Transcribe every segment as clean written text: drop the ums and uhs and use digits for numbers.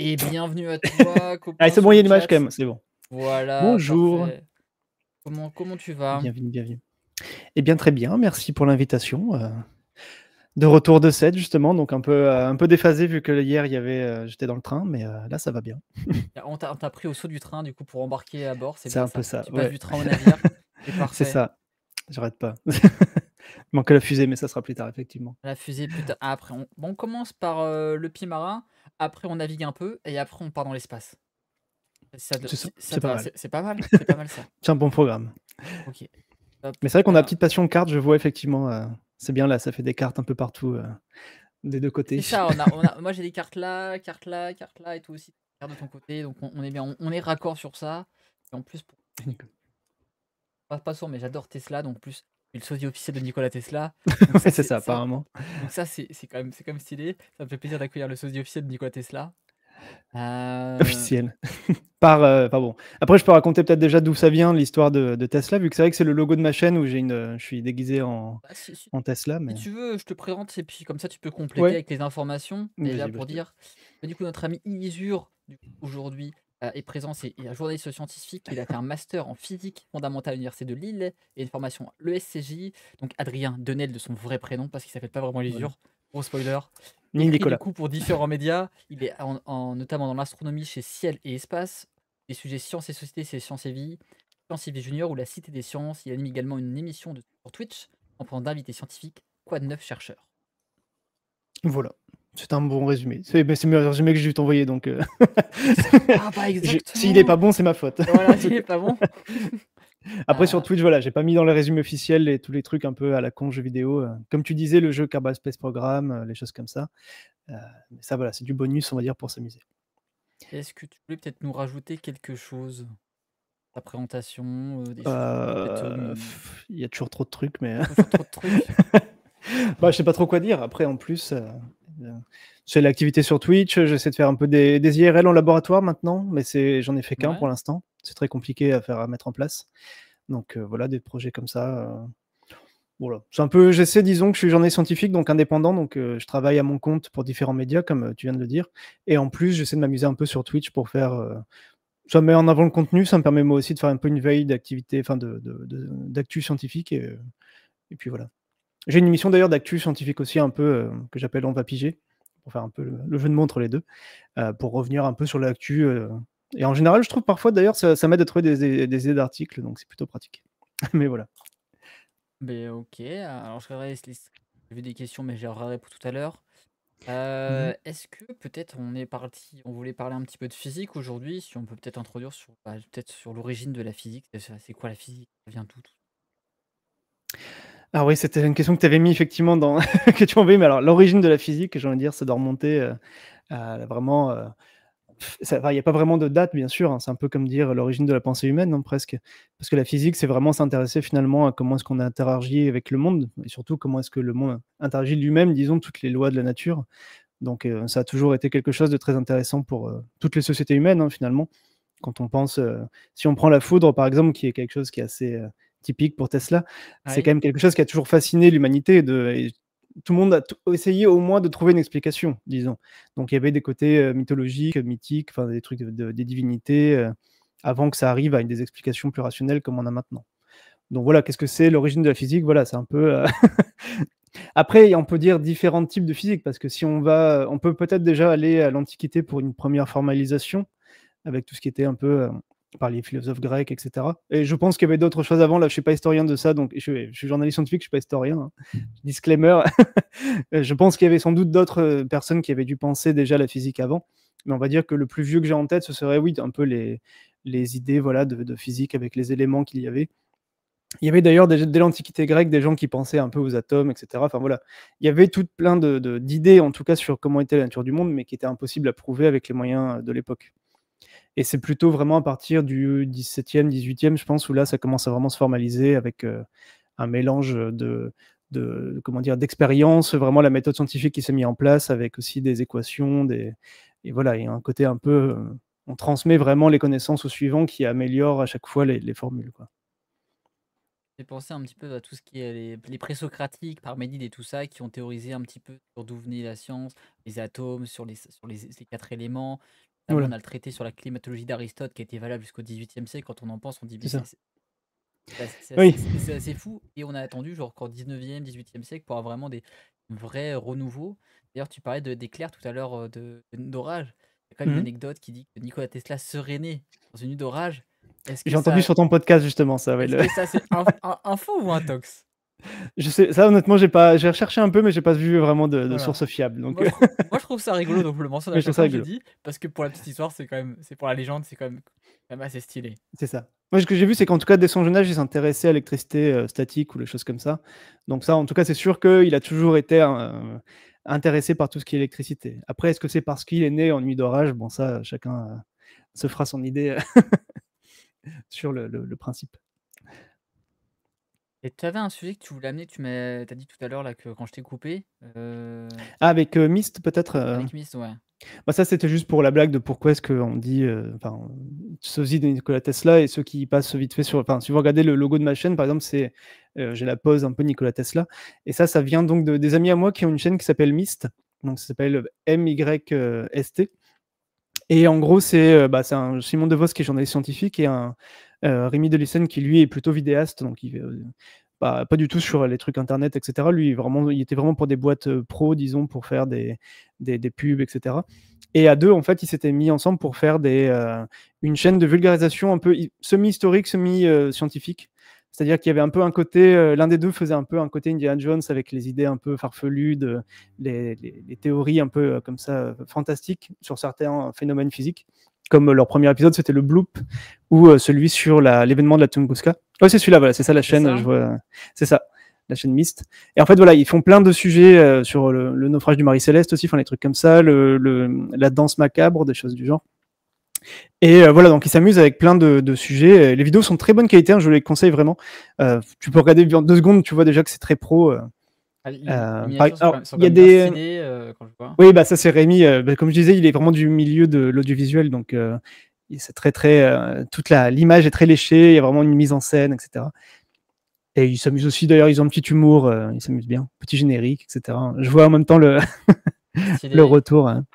Et bienvenue à toi, Allez, copain c'est bon, sur il y a le l'image chat. quand même, c'est bon. Voilà, Bonjour, parfait. Comment tu vas? bienvenue, bienvenue. Eh bien, très bien, merci pour l'invitation. De retour de 7 justement, donc un peu déphasé vu que hier il y avait, j'étais dans le train, mais là ça va bien. On t'a pris au saut du train du coup pour embarquer à bord, c'est C'est bien un peu ça. ça, Tu passes ouais. du train au navire, c'est C'est parfait. ça, j'arrête pas. Il manque la fusée, mais ça sera plus tard effectivement. La fusée plus tard. Après, on commence par le pied marin, après on navigue un peu et après on part dans l'espace. C'est ça, Ça c'est te pas va, mal. c'est pas mal ça. C'est un bon programme. Ok. Hop, Mais c'est vrai qu'on a la alors, petite passion cartes, je vois effectivement, c'est bien là, ça fait des cartes un peu partout, des 2 c'est côtés. ça, moi j'ai des cartes là, cartes là, cartes là et toi aussi, cartes de ton côté, donc on est bien, on est raccord sur ça. Et en plus, pas sûr, mais j'adore Tesla, donc plus le sosie officiel de Nikola Tesla. Donc Ouais, ça, c'est ça apparemment. c'est quand même stylé. Ça me fait plaisir d'accueillir le sosie officiel de Nikola Tesla. Heu, Officiel. Enfin bon, après je peux raconter peut-être déjà d'où ça vient l'histoire de Tesla, vu que c'est vrai que c'est le logo de ma chaîne où je suis déguisé en Bah, en Tesla, si mais tu veux, je te présente et puis comme ça tu peux compléter ouais, avec les informations. Déjà vas-y, bah, pour je te dire, du coup notre ami Ilisur, du coup aujourd'hui, est présent, c'est un journaliste scientifique. Il a fait un master en physique fondamentale à l'université de Lille et une formation à l'ESCJ. Donc Adrien Denel de son vrai prénom parce qu'il s'appelle pas vraiment voilà. Ilisur, gros spoiler. Ni Écrit du Nicolas. coup pour différents médias. Il est notamment dans l'astronomie chez Ciel et Espace, les sujets sciences et société, c'est Sciences et Vie, Sciences et Vie Junior ou la Cité des Sciences. Il anime également une émission sur Twitch en prenant d'invités scientifiques. Quoi de neuf, chercheur? Voilà, c'est un bon résumé. C'est le meilleur résumé que j'ai dû t'envoyer donc Ah, pas je s'il est exactement! pas bon, c'est ma faute, Voilà, en tout il est cas. pas bon. Après sur Ah, Twitch, voilà, j'ai pas mis dans les résumés officiels les tous les trucs un peu à la con jeux vidéo, comme tu disais, le jeu Kerbal Space Program, les choses comme ça, heu, mais ça voilà, c'est du bonus, on va dire, pour s'amuser. est-ce que tu voulais peut-être nous rajouter quelque chose? Ta présentation, des choses peut-être, Heu, il y a toujours trop de trucs, mais toujours trop de trucs? bah, je sais pas trop quoi dire. Après, en plus, c'est l'activité sur Twitch, j'essaie de faire un peu des IRL en laboratoire maintenant, mais j'en ai fait qu'un Ouais, pour l'instant. C'est très compliqué à mettre en place. Donc, voilà, des projets comme ça, voilà. C'est un peu j'essaie disons que je suis journaliste scientifique, donc indépendant, donc, je travaille à mon compte pour différents médias comme, tu viens de le dire et en plus, j'essaie de m'amuser un peu sur Twitch pour faire, ça met en avant le contenu, ça me permet moi aussi de faire un peu une veille d'activité, enfin d'actu scientifique et puis voilà. J'ai une émission d'ailleurs d'actu scientifique aussi un peu, que j'appelle On va piger, pour faire un peu le jeu de mots entre les 2, pour revenir un peu sur l'actu, et en général, je trouve parfois d'ailleurs ça m'aide à trouver des idées d'articles, donc c'est plutôt pratique. Mais voilà. beh, OK, alors je regarderai les j'ai vu des questions, mais j'y regarderai pour tout à l'heure. Mmh mh. Est-ce que peut-être on voulait parler un petit peu de physique aujourd'hui, si on peut peut-être introduire sur, bah, peut-être sur l'origine de la physique, c'est quoi la physique? Ça vient d'où tout? Ah oui, c'était une question que tu avais mis effectivement dans que tu m'as envoyée, mais alors l'origine de la physique, j'ai envie de dire, ça doit remonter, à vraiment, ça enfin, il y a pas vraiment de date, bien sûr, hein, c'est un peu comme dire l'origine de la pensée humaine, hein, presque. Parce que la physique, c'est vraiment s'intéresser finalement à comment est-ce qu'on interagit avec le monde et surtout comment est-ce que le monde interagit lui-même, disons, toutes les lois de la nature. Donc ça a toujours été quelque chose de très intéressant pour, toutes les sociétés humaines, hein, finalement. Quand on pense, si on prend la foudre, par exemple, qui est quelque chose qui est assez, typique pour Tesla, c'est quand Oui. même quelque chose qui a toujours fasciné l'humanité et tout le monde a essayé au moins de trouver une explication, disons. Donc il y avait des côtés, mythologiques, mythiques, enfin des trucs des divinités, avant que ça arrive à des explications plus rationnelles comme on a maintenant. Donc voilà, qu'est-ce que c'est l'origine de la physique? Voilà, c'est un peu, après on peut dire différents types de physique parce que si on peut peut-être déjà aller à l'Antiquité pour une première formalisation, avec tout ce qui était un peu, par les philosophes grecs et cetera et je pense qu'il y avait d'autres choses avant. Là, je suis pas historien de ça, donc je suis journaliste scientifique, je suis pas historien, hein. Disclaimer. Je pense qu'il y avait sans doute d'autres, personnes qui avaient dû penser déjà la physique avant, mais on va dire que le plus vieux que j'ai en tête, ce serait, oui, un peu les idées, voilà, de physique avec les éléments qu'il y avait. Il y avait d'ailleurs déjà dès l'Antiquité grecque des gens qui pensaient un peu aux atomes et cetera. Enfin voilà, il y avait tout plein d'idées, en tout cas, sur comment était la nature du monde, mais qui étaient impossibles à prouver avec les moyens, de l'époque. Et c'est plutôt vraiment à partir du 17e, 18e, je pense, où là, ça commence à vraiment se formaliser avec, un mélange, comment dire? D'expérience, vraiment la méthode scientifique qui s'est mis en place avec aussi des équations, des et voilà, il y a un côté un peu, on transmet vraiment les connaissances au suivant qui améliore à chaque fois les formules, quoi. J'ai pensé un petit peu à tout ce qui est les présocratiques, Parménide et tout ça, qui ont théorisé un petit peu sur d'où venait la science, les atomes, sur les 4 éléments, notamment, Voilà, on a le traité sur la climatologie d'Aristote qui a été valable jusqu'au XVIIIe siècle. Quand on en pense, on dit: c'est «Mais ça. c'est Oui. assez fou» et on a attendu genre qu'en 19e, 18e siècle pour avoir vraiment des vrais renouveaux. D'ailleurs, tu parlais d'éclairs tout à l'heure, d'orage. Il y a quand même une Mmh. anecdote qui dit que Nikola Tesla serait né dans une nuit d'orage. Est-ce que J'ai entendu ça sur ton podcast justement ça, ouais, est-ce le que ça c'est un faux ou un tox? je sais ça honnêtement j'ai recherché un peu, mais j'ai pas vu vraiment de Voilà. source fiable donc Moi je trouve ça rigolo, donc je le mentionne mais à je trouve chaque ça fois que je rigolo. dis, parce que pour la petite histoire, c'est pour la légende, c'est quand même assez stylé. C'est ça. Moi, ce que j'ai vu, c'est qu'en tout cas, dès son jeune âge, il s'intéressait à l'électricité, statique ou les choses comme ça. Donc ça, en tout cas, c'est sûr qu'il a toujours été, intéressé par tout ce qui est électricité. Après, est-ce que c'est parce qu'il est né en nuit d'orage? Bon ça, chacun, se fera son idée, sur le principe. Et tu avais un sujet que tu voulais amener, tu dit tout à l'heure là que quand je t'ai coupé, Ah, avec, Myst peut-être, avec Miss, ouais. bah, ça, c'était juste pour la blague de pourquoi est-ce qu'on dit, enfin, sosie de Nikola Tesla et ceux qui passent vite fait sur enfin, si vous regardez le logo de ma chaîne, par exemple, c'est, j'ai la pose un peu Nikola Tesla et ça vient donc de des amis à moi qui ont une chaîne qui s'appelle Myst, donc ça s'appelle MYST et en gros, bah, c'est un Simon DeVos qui est journaliste scientifique et un, Rémi Delissen qui lui est plutôt vidéaste, donc pas du tout sur les trucs internet et cetera. Lui, vraiment, il était vraiment pour des boîtes, pro, disons, pour faire des pubs et cetera et à 2, en fait, ils s'étaient mis ensemble pour faire une chaîne de vulgarisation un peu semi-historique, semi, scientifique. C'est-à-dire qu'il y avait un peu un côté, l'un des 2 faisait un peu un côté Indiana Jones avec les idées un peu farfelues les théories un peu, comme ça, fantastiques sur certains phénomènes physiques. Comme, leur premier épisode, c'était le Bloop ou, celui sur l'événement de la Tunguska. Ouais, c'est celui-là, voilà, c'est ça la C'est chaîne, ça? je vois, c'est ça, la chaîne Myst. Et en fait, voilà, ils font plein de sujets sur le naufrage du Marie Céleste aussi, enfin les trucs comme ça, la danse macabre, des choses du genre. Et voilà, donc ils s'amusent avec plein de sujets. Les vidéos sont de très bonne qualité, hein, je les conseille vraiment. Tu peux regarder en 2 secondes, tu vois déjà que c'est très pro. Ah, les Pareil, miniatures alors, sont il quand y a même bien des. stylées, quand je vois. Oui, bah ça c'est Rémi. Bah, comme je disais, il est vraiment du milieu de l'audiovisuel, donc c'est très très. L'image est très léchée, il y a vraiment une mise en scène, etc. Et ils s'amusent aussi, d'ailleurs, ils ont un petit humour, ils s'amusent bien. Petit générique, etc. Je vois en même temps le Stylé. retour, hein.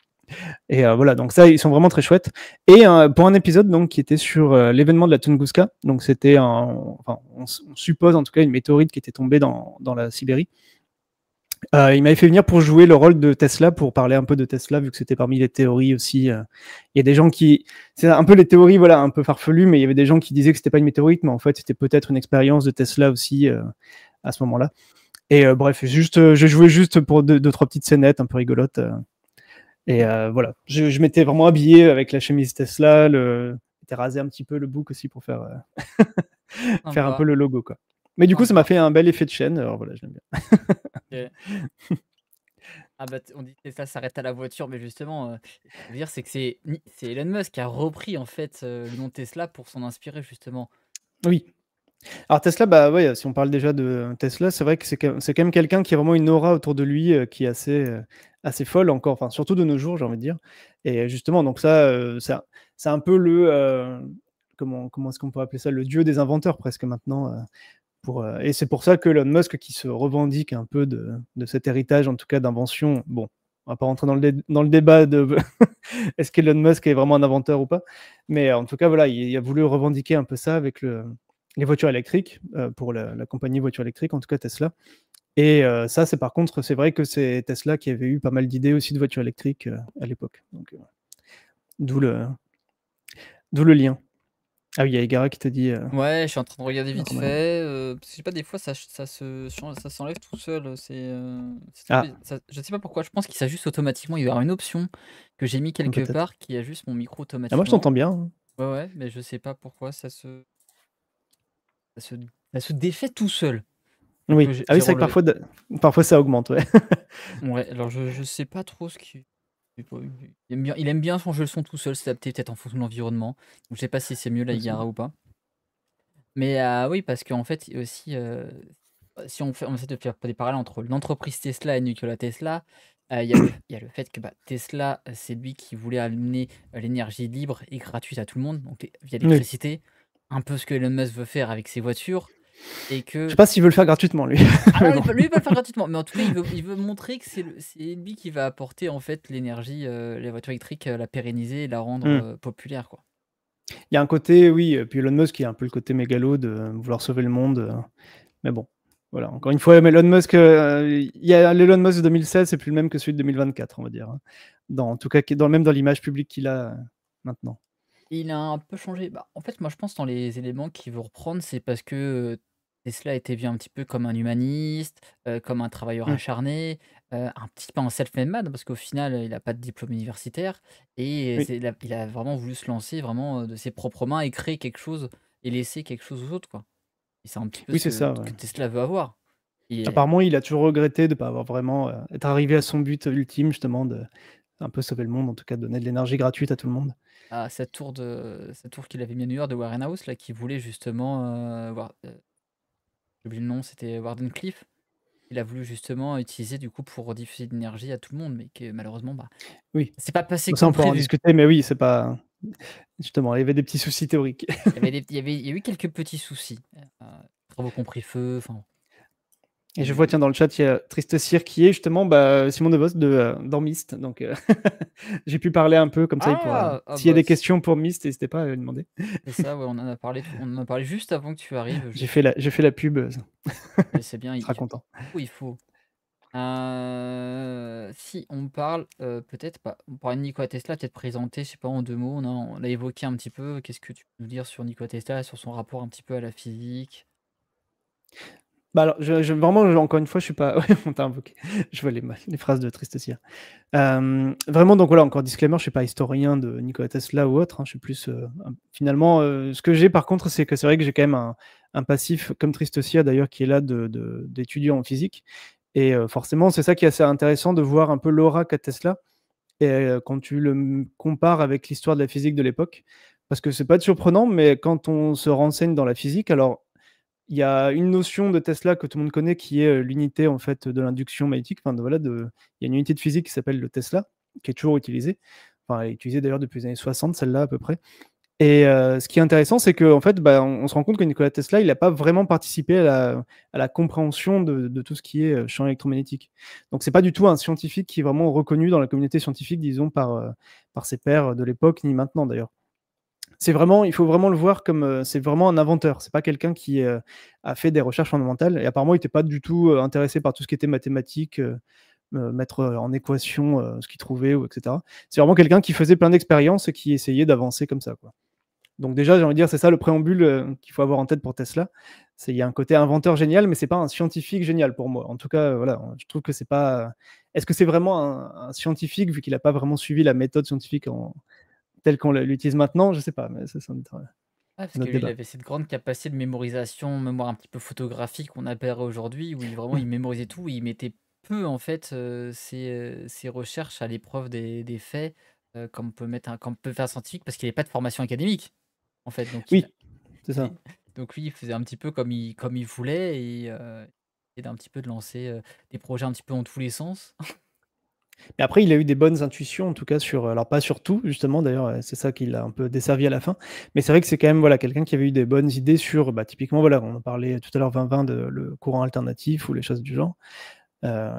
Et voilà, donc ça, ils sont vraiment très chouettes. Et pour un épisode donc qui était sur l'événement de la Tunguska, donc c'était enfin, on suppose en tout cas une météorite qui était tombée dans la Sibérie. Il m'avait fait venir pour jouer le rôle de Tesla, pour parler un peu de Tesla, vu que c'était parmi les théories aussi. Il y a des gens c'est un peu les théories, voilà, un peu farfelues, mais il y avait des gens qui disaient que c'était pas une météorite, mais en fait c'était peut-être une expérience de Tesla aussi à ce moment-là. Et bref, j'ai joué juste pour deux, trois petites scénettes un peu rigolotes. Et voilà, je m'étais vraiment habillé avec la chemise Tesla, j'étais rasé un petit peu le bouc aussi pour faire, faire un peu Sympa, le logo, quoi. Mais du coup, ça m'a sympa. fait un bel effet de chaîne, alors voilà, je l'aime bien. OK. Ah bah, on dit que Tesla s'arrête à la voiture, mais justement, ce que je veux dire, c'est que c'est Elon Musk qui a repris, en fait, le nom Tesla pour s'en inspirer, justement. Oui. Alors Tesla, bah ouais, si on parle déjà de Tesla, c'est vrai que c'est quand même quelqu'un qui a vraiment une aura autour de lui qui est assez folle encore, enfin surtout de nos jours, j'ai envie de dire. Et justement, donc ça, c'est un peu comment est-ce qu'on peut appeler ça, le dieu des inventeurs presque maintenant. Et c'est pour ça que Elon Musk, qui se revendique un peu de cet héritage, en tout cas d'invention, bon, on va pas rentrer dans le débat de est-ce qu'Elon Musk est vraiment un inventeur ou pas, mais en tout cas, voilà, il a voulu revendiquer un peu ça avec les voitures électriques, pour la compagnie voiture électrique, en tout cas Tesla. Et ça, c'est par contre, c'est vrai que c'est Tesla qui avait eu pas mal d'idées aussi de voitures électriques à l'époque. Donc, d'où le, d'où le lien. Ah oui, il y a Egara qui te dit. Ouais, je suis en train de regarder vite Normal. fait, parce que je sais pas, des fois, ça s'enlève tout seul, c'est trop Ah, biz ça je sais pas pourquoi, je pense qu'il s'ajuste automatiquement. Il doit y avoir une option que j'ai mis quelque peut-être. part qui ajuste mon micro Ah, moi, je automatiquement. t'entends bien, hein. Ouais, ouais, mais je sais pas pourquoi ça se ça se défait tout seul. Donc, Oui. Ah oui, j'ai c'est vrai que relevé. parfois ça augmente, ouais. Ouais, alors je sais pas trop ce qui il aime bien changer le son tout seul, s'adapter peut-être en fonction de l'environnement. Donc je sais pas si c'est mieux la Possible. Igara ou pas. Mais oui, parce qu'en fait, il y a aussi, si on essaie de faire des parallèles entre l'entreprise Tesla et Nikola Tesla, il y a le fait que, bah, Tesla, c'est lui qui voulait amener, l'énergie libre et gratuite à tout le monde, donc via Oui. l'électricité. Un peu ce que Elon Musk veut faire avec ses voitures. et Je sais que pas s'il veut le faire gratuitement lui, ah mais non, bon. lui, il va le faire gratuitement, mais en tout cas, il veut montrer que c'est lui qui va apporter, en fait, l'énergie, les voitures électriques, la pérenniser et la rendre, Mmh. populaire, quoi. Il y a un côté, oui, puis Elon Musk, il y a un peu le côté mégalo de vouloir sauver le monde, mais bon, voilà, encore une fois, mais Elon Musk, il y a l'Elon Musk de 2016, c'est plus le même que celui de 2024, on va dire, hein. En tout cas, même dans l'image publique qu'il a maintenant. Il a un peu changé. Bah, en fait, moi, je pense dans les éléments qu'il veut reprendre, c'est parce que, Tesla était vu un petit peu comme un humaniste, comme un travailleur Mmh. acharné, un petit peu un self-made man parce qu'au final, il a pas de diplôme universitaire et Oui, c'est il a vraiment voulu se lancer vraiment, de ses propres mains et créer quelque chose et laisser quelque chose aux autres, quoi. Et c'est un petit peu oui, ce c'est que ça, ouais. que Tesla veut avoir et Apparemment, il a toujours regretté de pas avoir vraiment, être arrivé à son but ultime, justement, de un peu sauver le monde, en tout cas donner de l'énergie gratuite à tout le monde. à cette tour qu'il avait mis à New York de Warren House là, qui voulait justement, j'ai oublié le nom, c'était Warden Cliff. Il a voulu justement utiliser du coup pour diffuser de l'énergie à tout le monde, mais que malheureusement, bah, Oui, c'est pas passé bon ça, comme on pourra en prévu. discuter, mais oui, c'est pas justement, il y avait des petits soucis théoriques. Il y a eu quelques petits soucis, travaux compris feu, enfin, Et il y je a vois, eu tiens, dans le chat, il y a Triste Cire qui est justement, bah, Simon DeVos dans Myst, donc j'ai pu parler un peu comme ça, il pourra ah! Ah s'il y a bah, des questions pour Myst, n'hésitez pas à lui demander. c'est ça, ouais, on en a parlé juste avant que tu arrives, J'ai fait la pub, mais c'est bien, il sera content. il faut. Si on parle, peut-être, bah, on parlait de Nikola Tesla, peut-être présenter, je sais pas, en 2 mots, on l'a évoqué un petit peu. Qu'est-ce que tu peux nous dire sur Nikola Tesla, sur son rapport un petit peu à la physique? Bah, alors, vraiment, encore une fois, je suis pas ouais, on t'a invoqué. Je vois les phrases de Triste Cire. Vraiment, donc voilà, encore disclaimer, je suis pas historien de Nikola Tesla ou autre, hein, je suis plus, finalement, ce que j'ai par contre, c'est que c'est vrai que j'ai quand même un passif, comme Tristossia d'ailleurs, qui est là d'étudiant en physique. Et forcément, c'est ça qui est assez intéressant de voir un peu l'aura qu'a Tesla, et quand tu compares avec l'histoire de la physique de l'époque. Parce que c'est pas surprenant, mais quand on se renseigne dans la physique, alors il y a une notion de Tesla que tout le monde connaît qui est l'unité en fait de l'induction magnétique. Enfin, voilà, il y a une unité de physique qui s'appelle le Tesla, qui est toujours utilisée. Enfin, elle est utilisée d'ailleurs depuis les années 60, celle-là à peu près. Et ce qui est intéressant, c'est qu'en fait, bah, on se rend compte que Nikola Tesla, il n'a pas vraiment participé à la compréhension de tout ce qui est champ électromagnétique. Donc, c'est pas du tout un scientifique qui est vraiment reconnu dans la communauté scientifique, disons, par ses pairs de l'époque, ni maintenant d'ailleurs. Il faut vraiment le voir comme c'est vraiment un inventeur. C'est pas quelqu'un qui a fait des recherches fondamentales. Et apparemment, il n'était pas du tout intéressé par tout ce qui était mathématiques, mettre en équation ce qu'il trouvait, etc. C'est vraiment quelqu'un qui faisait plein d'expériences et qui essayait d'avancer comme ça, quoi. Donc déjà, j'ai envie de dire, c'est ça le préambule qu'il faut avoir en tête pour Tesla. Il y a un côté inventeur génial, mais c'est pas un scientifique génial pour moi. En tout cas, voilà, je trouve que c'est pas. Est-ce que c'est vraiment un scientifique vu qu'il n'a pas vraiment suivi la méthode scientifique telle qu'on l'utilise maintenant? Je sais pas, mais ça, c'est Ah, parce un que autre lui, il débat. avait cette grande capacité de mémorisation, mémoire un petit peu photographique qu'on appellerait aujourd'hui, où il mémorisait tout, il mettait peu en fait, ses recherches à l'épreuve des faits, comme peut faire un scientifique parce qu'il avait pas de formation académique, en fait. Donc Oui, c'est ça. il donc lui, il faisait un petit peu comme il voulait et d'un petit peu de lancer, des projets un petit peu dans tous les sens. Mais après, il a eu des bonnes intuitions, en tout cas, alors pas sur tout, justement, d'ailleurs, c'est ça qui l'a un peu desservi à la fin. Mais c'est vrai que c'est quand même voilà, quelqu'un qui avait eu des bonnes idées sur, bah, typiquement, voilà, on en parlait tout à l'heure, 2020, de le courant alternatif ou les choses du genre.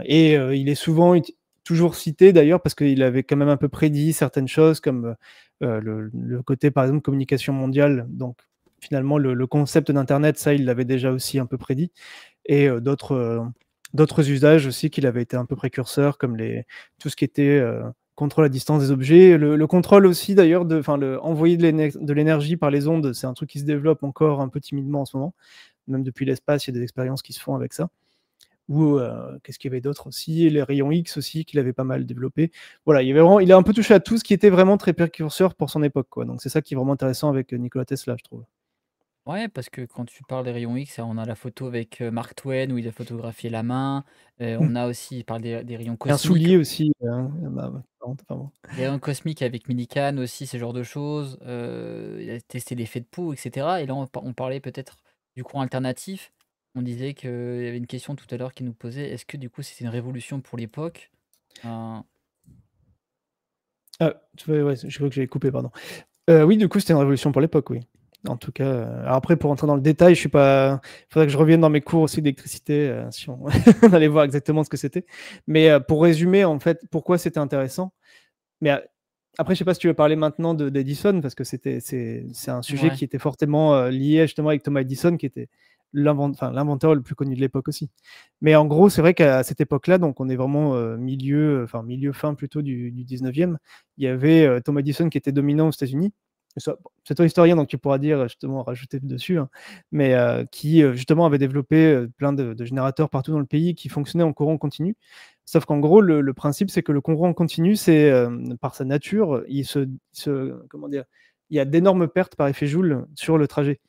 Et il est souvent toujours cité d'ailleurs parce qu'il avait quand même un peu prédit certaines choses comme le côté par exemple communication mondiale. Donc finalement le concept d'internet, ça il l'avait déjà aussi un peu prédit. Et d'autres usages aussi qu'il avait été un peu précurseur comme tout ce qui était contrôle à distance des objets, le contrôle aussi d'ailleurs envoyer de l'énergie par les ondes, c'est un truc qui se développe encore un peu timidement en ce moment. Même depuis l'espace, il y a des expériences qui se font avec ça. Ou qu'est-ce qu'il y avait d'autre aussi? Les rayons X aussi, qu'il avait pas mal développé. Voilà, il a un peu touché à tout ce qui était vraiment très précurseur pour son époque, quoi. Donc c'est ça qui est vraiment intéressant avec Nikola Tesla, je trouve. Ouais, parce que quand tu parles des rayons X, on a la photo avec, Mark Twain où il a photographié la main, Mmh. on a aussi il parle des rayons Et un cosmiques. soulier aussi, bah, enfin bon. Les rayons cosmiques avec Millikan aussi, ce genre de choses, il a testé l'effet de peau et cetera et là on parlait peut-être du courant alternatif. On disait qu'il y avait une question tout à l'heure qui nous posait: «Est-ce que du coup c'était une révolution pour l'époque?» Heu, Ah, tu vois, ouais, je crois que j'avais coupé, pardon. Oui, du coup, c'était une révolution pour l'époque, oui. En tout cas, alors après, pour rentrer dans le détail, je suis pas. Il faudrait que je revienne dans mes cours aussi d'électricité, si on... on allait voir exactement ce que c'était. Mais pour résumer, en fait, pourquoi c'était intéressant. Mais après, je sais pas si tu veux parler maintenant d'Edison, parce que c'est un sujet Ouais. qui était fortement lié justement avec Thomas Edison, qui était l'inventeur le plus connu de l'époque aussi. Mais en gros, c'est vrai qu'à cette époque-là, donc on est vraiment milieu fin plutôt du 19e, il y avait Thomas Edison qui était dominant aux États-Unis. C'est toi historien, donc tu pourras dire justement rajouter dessus, hein, mais qui justement avait développé plein de générateurs partout dans le pays qui fonctionnaient en courant continu. Sauf qu'en gros, le principe, c'est que le courant continu, c'est par sa nature, comment dire, il y a d'énormes pertes par effet Joule sur le trajet.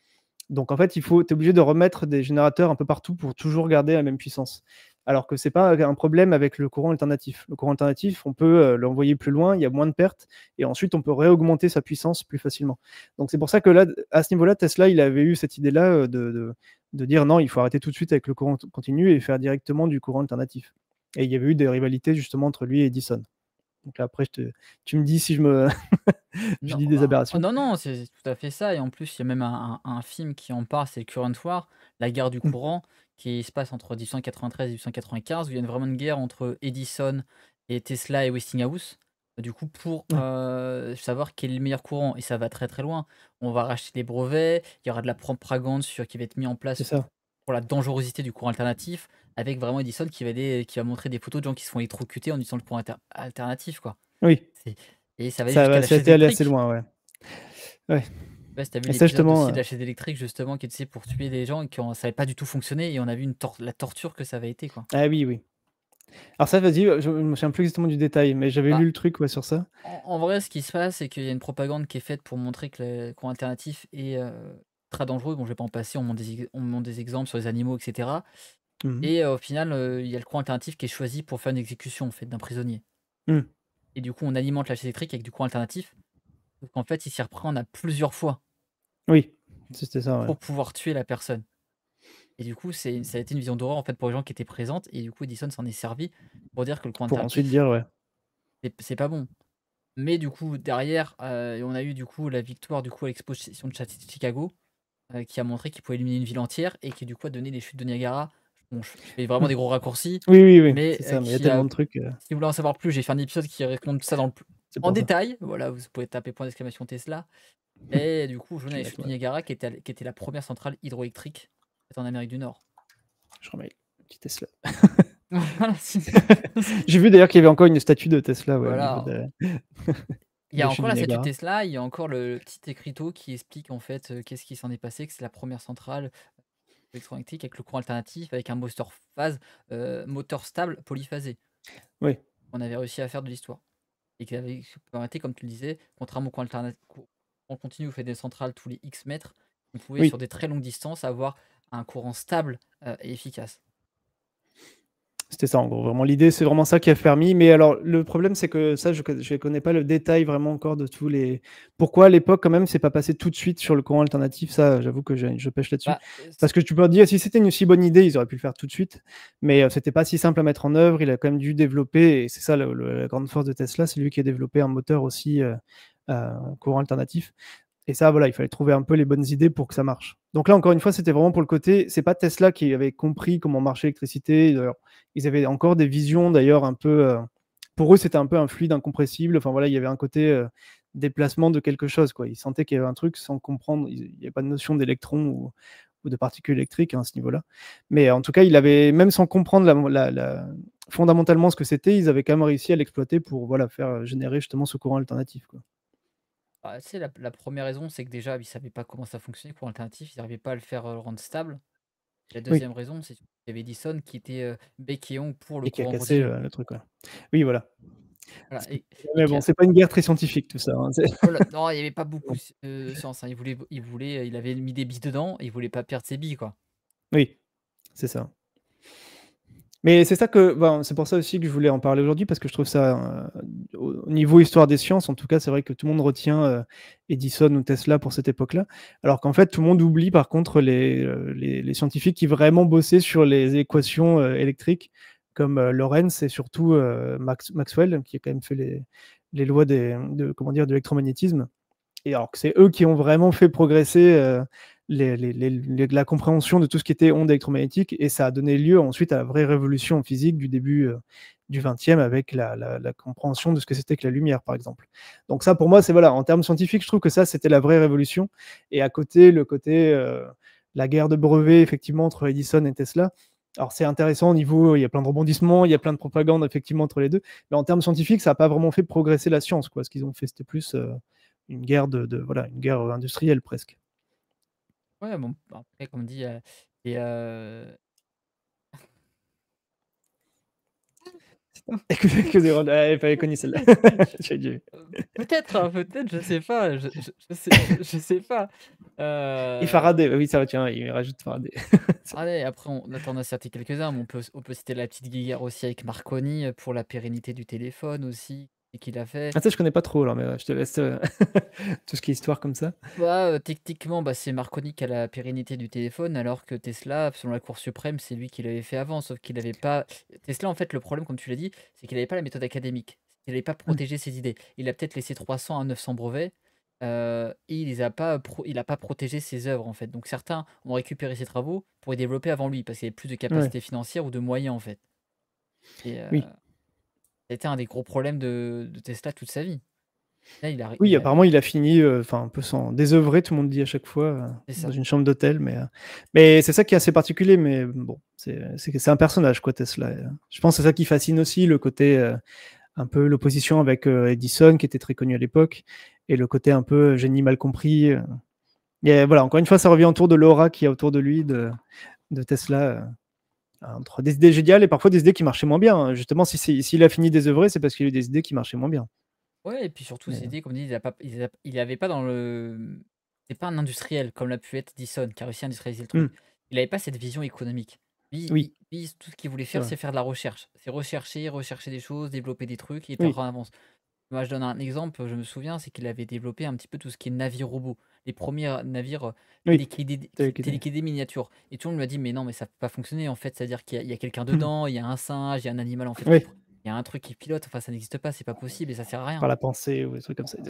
Donc en fait, tu es obligé de remettre des générateurs un peu partout pour toujours garder la même puissance. Alors que c'est pas un problème avec le courant alternatif. Le courant alternatif, on peut l'envoyer plus loin, il y a moins de pertes, et ensuite on peut réaugmenter sa puissance plus facilement. Donc c'est pour ça que là, à ce niveau-là, Tesla, il avait eu cette idée-là de dire non, il faut arrêter tout de suite avec le courant continu et faire directement du courant alternatif. Et il y avait eu des rivalités justement entre lui et Edison. Donc là, après, tu me dis si je Non, dis des oh aberrations. non, non, c'est tout à fait ça et en plus, il y a même un film qui en parle, c'est Current War, la guerre du Mm. courant, qui se passe entre 1893 et 1895, où il y a vraiment une guerre entre Edison et Tesla et Westinghouse. Du coup, pour Ouais, savoir quel est le meilleur courant, et ça va très très loin. On va racheter des brevets, il y aura de la propagande qui va être mis en c'est place ça. pour la dangerosité du courant alternatif, avec vraiment Edison qui va montrer des photos de gens qui se font électrocuter en utilisant le courant alternatif, quoi. C'est C'est- Et ça va aller jusqu'à la ça a chaise été allé assez électrique. loin, ouais. Ouais. Ouais, si tu vu Et ça, l'épisode justement, aussi de la chaise électrique justement qui était pour tuer des gens et ça avait pas du tout fonctionné et on a vu la torture que ça avait été, quoi. ah oui, oui. Alors ça, vas-y, je me souviens plus exactement du détail, mais j'avais Bah, lu le truc, ouais, sur ça. en vrai, ce qui se passe, c'est qu'il y a une propagande qui est faite pour montrer que le courant alternatif est, très dangereux. Bon, je vais pas en passer, on montre des exemples sur les animaux et cetera Mmh. et au final, il y a le courant alternatif qui est choisi pour faire une exécution, en fait, d'un prisonnier Mmh. et du coup, on alimente la chaise électrique avec du courant alternatif, donc en fait, il s'y reprend à plusieurs fois Oui, c'était ça, ouais. pour pouvoir tuer la personne. Et du coup, ça a été une vision d'horreur, en fait, pour les gens qui étaient présentes et du coup, Edison s'en est servi pour dire que le courant Pour ensuite alternatif, dire, ouais. c'est pas bon. Mais du coup, derrière, on a eu, du coup, la victoire, du coup, à l'exposition de Chicago, qui a montré qu'il pouvait éliminer une ville entière et qui, du coup, a donné les chutes de Niagara. Bon, je fais vraiment Mmh. des gros raccourcis, Oui, oui, oui, mais c'est ça, mais il y a qui a tellement de trucs, si vous voulez en savoir plus, j'ai fait un épisode qui raconte tout ça c'est en pour ça. détail. Voilà, vous pouvez taper point d'exclamation Tesla et du coup, je Je venais vais les mettre chutes de ouais, Niagara qui était la première centrale hydroélectrique en Amérique du Nord. je remets le petit Tesla. Voilà, J'ai vu d'ailleurs qu'il y avait encore une statue de Tesla, ouais, au niveau voilà. Il y a des chutes encore du la statue de Niagara. Tesla, il y a encore le petit écriteau qui explique en fait, qu'est-ce qui s'en est passé, que c'est la première centrale électroélectrique avec le courant alternatif, avec un moteur stable polyphasé. Oui, On avait réussi à faire de l'histoire et qui avait permettait, comme tu le disais, contrairement au courant continu, vous faites des centrales tous les X mètres, on pouvait oui. sur des très longues distances avoir un courant stable, et efficace. C'était ça, en gros. Vraiment, l'idée, c'est vraiment ça qui a permis. Mais alors, le problème, c'est que ça, je ne connais pas le détail vraiment encore de tous les. Pourquoi à l'époque, quand même, c'est pas passé tout de suite sur le courant alternatif. Ça, j'avoue que je pêche là-dessus. Bah, Parce que tu peux dire, si c'était une aussi bonne idée, ils auraient pu le faire tout de suite. Mais c'était pas si simple à mettre en œuvre. Il a quand même dû développer. Et c'est ça la grande force de Tesla, c'est lui qui a développé un moteur aussi courant alternatif. Et ça, voilà, il fallait trouver un peu les bonnes idées pour que ça marche. Donc là, encore une fois, c'était vraiment pour le côté, c'est pas Tesla qui avait compris comment marchait l'électricité. D'ailleurs, ils avaient encore des visions, d'ailleurs, un peu. Pour eux, c'était un peu un fluide incompressible. Enfin voilà, il y avait un côté déplacement de quelque chose, quoi. Ils sentaient qu'il y avait un truc sans comprendre. Il n'y avait pas de notion d'électron ou de particules électriques hein, à ce niveau-là. Mais en tout cas, il avait, même sans comprendre fondamentalement ce que c'était, ils avaient quand même réussi à l'exploiter pour voilà, faire générer justement ce courant alternatif, quoi. bah, tu sais, la 1re raison, c'est que déjà, ils savaient pas comment ça fonctionnait, le courant alternatif, ils n'arrivaient pas à le faire, rendre stable. La Oui, deuxième raison, c'est qu'il y avait Edison qui était, bec et ongle pour le et qui a courant cassé continu. le truc, ouais. Oui, voilà. Voilà et Mais qui bon, a c'est pas une guerre très scientifique tout ça, hein, voilà, non, il y avait pas beaucoup bon. de science, hein. Il avait mis des billes dedans et il voulait pas perdre ses billes, quoi. Oui, c'est ça. Mais c'est ça que ben, c'est pour ça aussi que je voulais en parler aujourd'hui parce que je trouve ça, au niveau histoire des sciences, en tout cas, c'est vrai que tout le monde retient, Edison ou Tesla pour cette époque-là. Alors qu'en fait, tout le monde oublie par contre les scientifiques qui vraiment bossaient sur les équations, électriques comme, Lorentz et surtout, Maxwell qui a quand même fait les lois de l'électromagnétisme. et alors que c'est eux qui ont vraiment fait progresser la compréhension de tout ce qui était ondes électromagnétiques, et ça a donné lieu ensuite à la vraie révolution physique du début du XXe, avec la compréhension de ce que c'était que la lumière, par exemple. Donc ça, pour moi, c'est voilà, en termes scientifiques, je trouve que ça, c'était la vraie révolution. Et à côté, le côté la guerre de brevets, effectivement, entre Edison et Tesla. Alors c'est intéressant au niveau, il y a plein de rebondissements, il y a plein de propagande effectivement entre les deux, mais en termes scientifiques, ça n'a pas vraiment fait progresser la science, quoi. Ce qu'ils ont fait, c'était plus une guerre voilà, une guerre industrielle presque. Ouais, bon, après, comme dit, et Excusez-moi, elle fallait connu celle-là. J'ai dû. peut-être, hein, peut-être, je sais pas, je sais pas. Et Faraday, oui, ça va, tiens, il rajoute Faraday. Allez, après on là, tu en as cité quelques-uns, mais on peut citer la petite guéguerre aussi avec Marconi, pour la pérennité du téléphone aussi et qu'il a fait. Ah, ça, je connais pas trop, alors, mais je te laisse tout ce qui est histoire comme ça. Bah, techniquement, bah, c'est Marconi qui a la pérennité du téléphone, alors que Tesla, selon la Cour suprême, c'est lui qui l'avait fait avant, sauf qu'il avait pas Tesla, en fait, le problème, comme tu l'as dit, c'est qu'il avait pas la méthode académique. Il avait pas Mmh. protégé ses idées. Il a peut-être laissé 300 à 900 brevets, et il a pas protégé ses œuvres, en fait. Donc certains ont récupéré ses travaux pour les développer avant lui, parce qu'il y avait plus de Ouais, capacité financière ou de moyens, en fait. Et oui. ça a été un des gros problèmes de Tesla toute sa vie. Là, Oui, apparemment, il a fini, enfin, un peu sans désœuvré, tout le monde dit à chaque fois, c'est dans ça. une chambre d'hôtel, mais c'est ça qui est assez particulier, mais bon, c'est un personnage, quoi, Tesla. Je pense que c'est ça qui fascine aussi, le côté un peu l'opposition avec Edison, qui était très connu à l'époque, et le côté un peu génie mal compris. Et voilà, encore une fois, ça revient autour de l'aura qu'il y a autour de lui, de Tesla, entre des idées géniales et parfois des idées qui marchaient moins bien, hein. Justement, s'il a fini désœuvré, c'est parce qu'il y a eu des idées qui marchaient moins bien. Ouais et puis surtout Mais, c'était comme dit, il avait pas dans le c'est pas un industriel comme l'a pu être Dyson qui a réussi à industrialiser le truc. mmh, Il avait pas cette vision économique. oui, Tout ce qu'il voulait c'est faire, vrai. c'est faire de la recherche. C'est rechercher des choses, développer des trucs, il était Oui, en avance. Moi, je donne un exemple, je me souviens, c'est qu'il avait développé un petit peu tout ce qui est navires robots. Les premiers navires, oui, téléguidés miniatures et tout le monde lui a dit: «Mais non, mais ça peut pas fonctionner en fait, c'est-à-dire qu'il y a quelqu'un dedans, il y a un singe, il y a un animal en fait oui, il y a un truc qui pilote, enfin ça n'existe pas, c'est pas possible et ça sert à rien». par la pensée ou des trucs comme ça. Et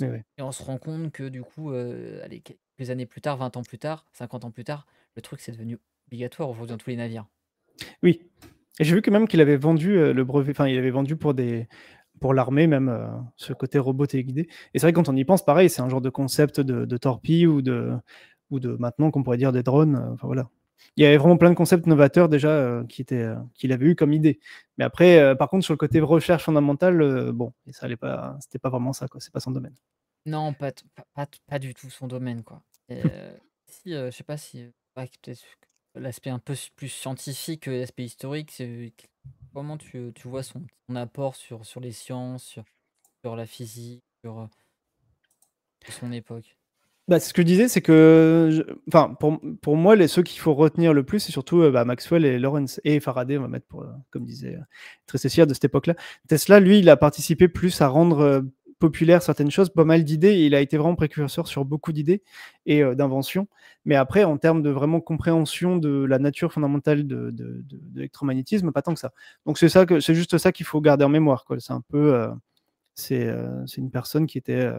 Mais ouais. on se rend compte que du coup, allez, quelques années plus tard, 20 ans plus tard, 50 ans plus tard, le truc c'est devenu obligatoire aujourd'hui dans tous les navires. Oui, et j'ai vu que même qu'il avait vendu le brevet, enfin, il avait vendu pour l'armée même, ce côté robot téléguidé. Et c'est vrai, quand on y pense, pareil, c'est un genre de concept de torpille ou de maintenant qu'on pourrait dire des drones, enfin voilà. Il y avait vraiment plein de concepts novateurs déjà, qu'il avait eu comme idée. Mais après, par contre, sur le côté recherche fondamentale, bon, et ça allait pas, c'était pas vraiment ça, quoi, c'est pas son domaine. Non, pas du tout son domaine, quoi. Et si, je sais pas si, ouais, peut-être que l'aspect un peu plus scientifique que l'aspect historique, c'est comment tu vois son apport sur les sciences, sur la physique, sur son époque? Bah, c'est ce que je disais, c'est que enfin, pour moi, ceux qu'il faut retenir le plus, c'est surtout bah, Maxwell et Lorentz et Faraday, on va mettre pour, comme disait Trécessier de cette époque-là. Tesla, lui, il a participé plus à rendre populaire certaines choses, pas mal d'idées, et il a été vraiment précurseur sur beaucoup d'idées et d'inventions. Mais après, en termes de vraiment compréhension de la nature fondamentale de l'électromagnétisme, pas tant que ça. Donc c'est juste ça qu'il faut garder en mémoire, quoi. C'est un peu, c'est une personne qui était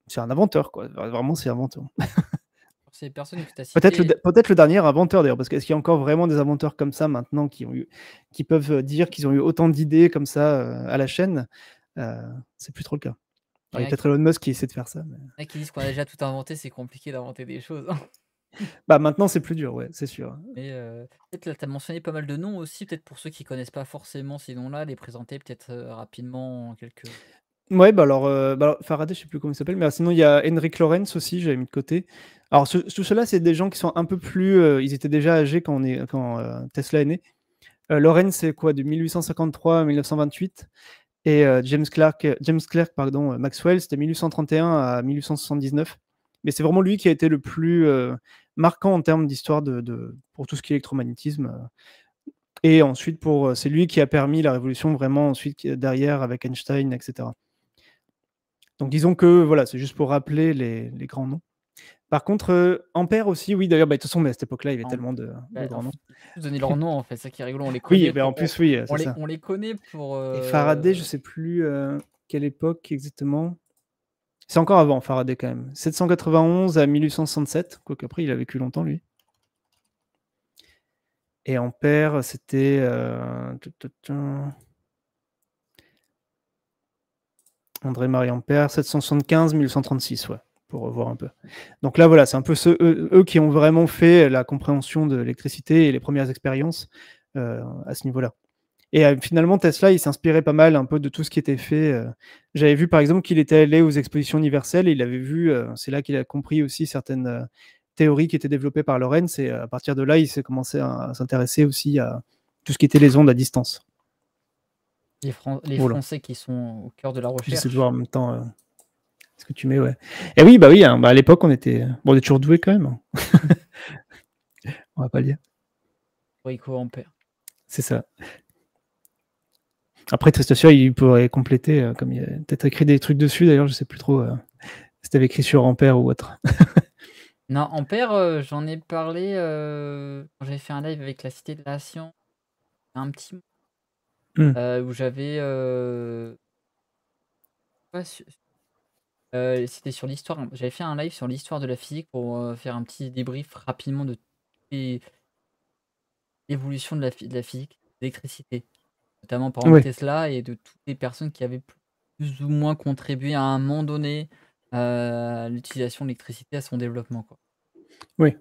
c'est un inventeur, quoi. Vraiment, c'est inventeur. Pour ces personnes que tu as citées, Peut-être le dernier inventeur d'ailleurs, parce qu'est-ce qu'il y a encore vraiment des inventeurs comme ça maintenant qui peuvent dire qu'ils ont eu autant d'idées comme ça à la chaîne? Euh, c'est plus trop le cas. il Alors, il y y en a a peut-être Elon Musk qui essaie de faire ça. qui disent qu'on a déjà tout inventé, c'est compliqué d'inventer des choses. Bah, maintenant, c'est plus dur, ouais, c'est sûr. Mais peut-être là, tu as mentionné pas mal de noms aussi, peut-être pour ceux qui connaissent pas forcément ces noms-là, les présenter peut-être, rapidement en quelques. Ouais, bah alors, Faraday, je sais plus comment il s'appelle, mais sinon, il y a Henrik Lorentz aussi, j'avais mis de côté. Alors, tout cela, c'est des gens qui sont un peu plus. Ils étaient déjà âgés quand Tesla est né. Lorentz, c'est quoi, de 1853 à 1928. Et James Clerk, pardon, Maxwell, c'était 1831 à 1879. Mais c'est vraiment lui qui a été le plus marquant en termes d'histoire pour tout ce qui est électromagnétisme. Et ensuite, c'est lui qui a permis la révolution vraiment ensuite derrière avec Einstein, etc. Donc disons que voilà, c'est juste pour rappeler les grands noms. Par contre, Ampère aussi, oui, d'ailleurs, bah, de toute façon, mais à cette époque-là, il y avait En tellement de bah, grands noms. ils ont tous donné leur nom en fait, c'est ça qui est rigolo, on les Oui, connaît ben en plus, oui, c'est ça. on les connaît pour, Et Faraday, je sais plus quelle époque exactement. C'est encore avant Faraday quand même. 791 à 1867, quoique après il a vécu longtemps lui. Et Ampère, c'était André-Marie Ampère, 775-1836, ouais, pour revoir un peu. Donc là, voilà, c'est un peu eux qui ont vraiment fait la compréhension de l'électricité et les premières expériences à ce niveau-là. Et finalement, Tesla, il s'inspirait pas mal un peu de tout ce qui était fait. J'avais vu par exemple qu'il était allé aux expositions universelles et il avait vu, c'est là qu'il a compris aussi certaines théories qui étaient développées par Lorentz. Et à partir de là, il s'est commencé à s'intéresser aussi à tout ce qui était les ondes à distance. Les Voilà. Français qui sont au cœur de la J'essaie de recherche. voir en même temps ce que tu mets, ouais. Et oui, bah oui, hein, bah à l'époque, on était toujours doués quand même, hein. On va pas le dire. Rico Ampère. C'est ça. Après, Tristosur, il pourrait compléter, comme il a peut-être écrit des trucs dessus, d'ailleurs, je sais plus trop si t'avais écrit sur Ampère ou autre. Non, Ampère, j'en ai parlé quand j'avais fait un live avec la Cité de la Science. Un petit où j'avais c'était sur l'histoire. J'avais fait un live sur l'histoire de la physique pour faire un petit débrief rapidement de l'évolution de la physique, de l'électricité. Notamment par exemple Ouais. Tesla et de toutes les personnes qui avaient plus ou moins contribué à un moment donné à l'utilisation de l'électricité, à son développement, quoi. Oui.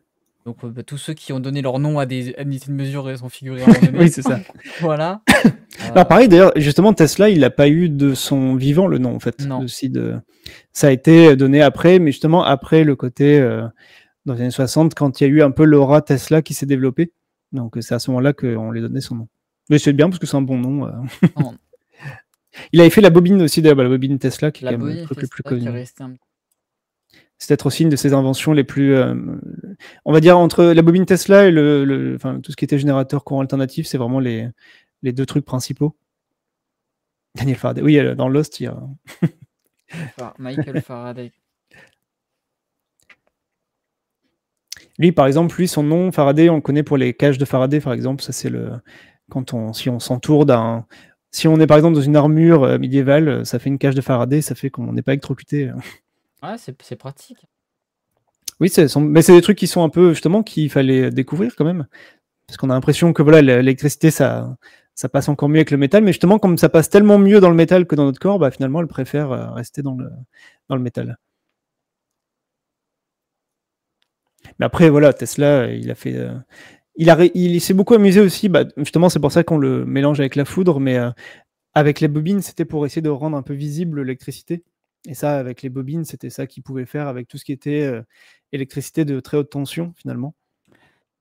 Donc tous ceux qui ont donné leur nom à des unités de mesure, ils sont figurés à un moment donné. Oui, c'est ça. Voilà. Alors pareil, d'ailleurs, justement, Tesla, il n'a pas eu de son vivant le nom, en fait. Non. Ça a été donné après, mais justement après le côté, dans les années 60, quand il y a eu un peu l'aura Tesla qui s'est développée. Donc c'est à ce moment-là qu'on lui a donné son nom. Mais c'est bien parce que c'est un bon nom. Non. Il avait fait la bobine aussi, d'ailleurs, la bobine Tesla, qui est La quand même le bobine truc le plus Tesla qui est connu. resté un C'est peut-être aussi une de ses inventions les plus. On va dire entre la bobine Tesla et enfin, tout ce qui était générateur courant alternatif, c'est vraiment les deux trucs principaux. Daniel Faraday. Oui, dans Lost, il y a. Michael Faraday. Lui, par exemple, son nom, Faraday, on le connaît pour les cages de Faraday, par exemple. Ça, c'est si on s'entoure d'un. Si on est par exemple dans une armure médiévale, ça fait une cage de Faraday, ça fait qu'on n'est pas électrocuté. Ouais, c'est pratique. Oui, mais c'est des trucs qui sont un peu, justement, qu'il fallait découvrir quand même. Parce qu'on a l'impression que voilà, l'électricité, ça passe encore mieux avec le métal. Mais justement, comme ça passe tellement mieux dans le métal que dans notre corps, bah, finalement, elle préfère rester dans le métal. Mais après, voilà, Tesla, il a fait. Il s'est beaucoup amusé aussi, bah, justement, c'est pour ça qu'on le mélange avec la foudre, mais avec les bobines, c'était pour essayer de rendre un peu visible l'électricité. Et ça, avec les bobines, c'était ça qu'il pouvait faire avec tout ce qui était électricité de très haute tension, finalement.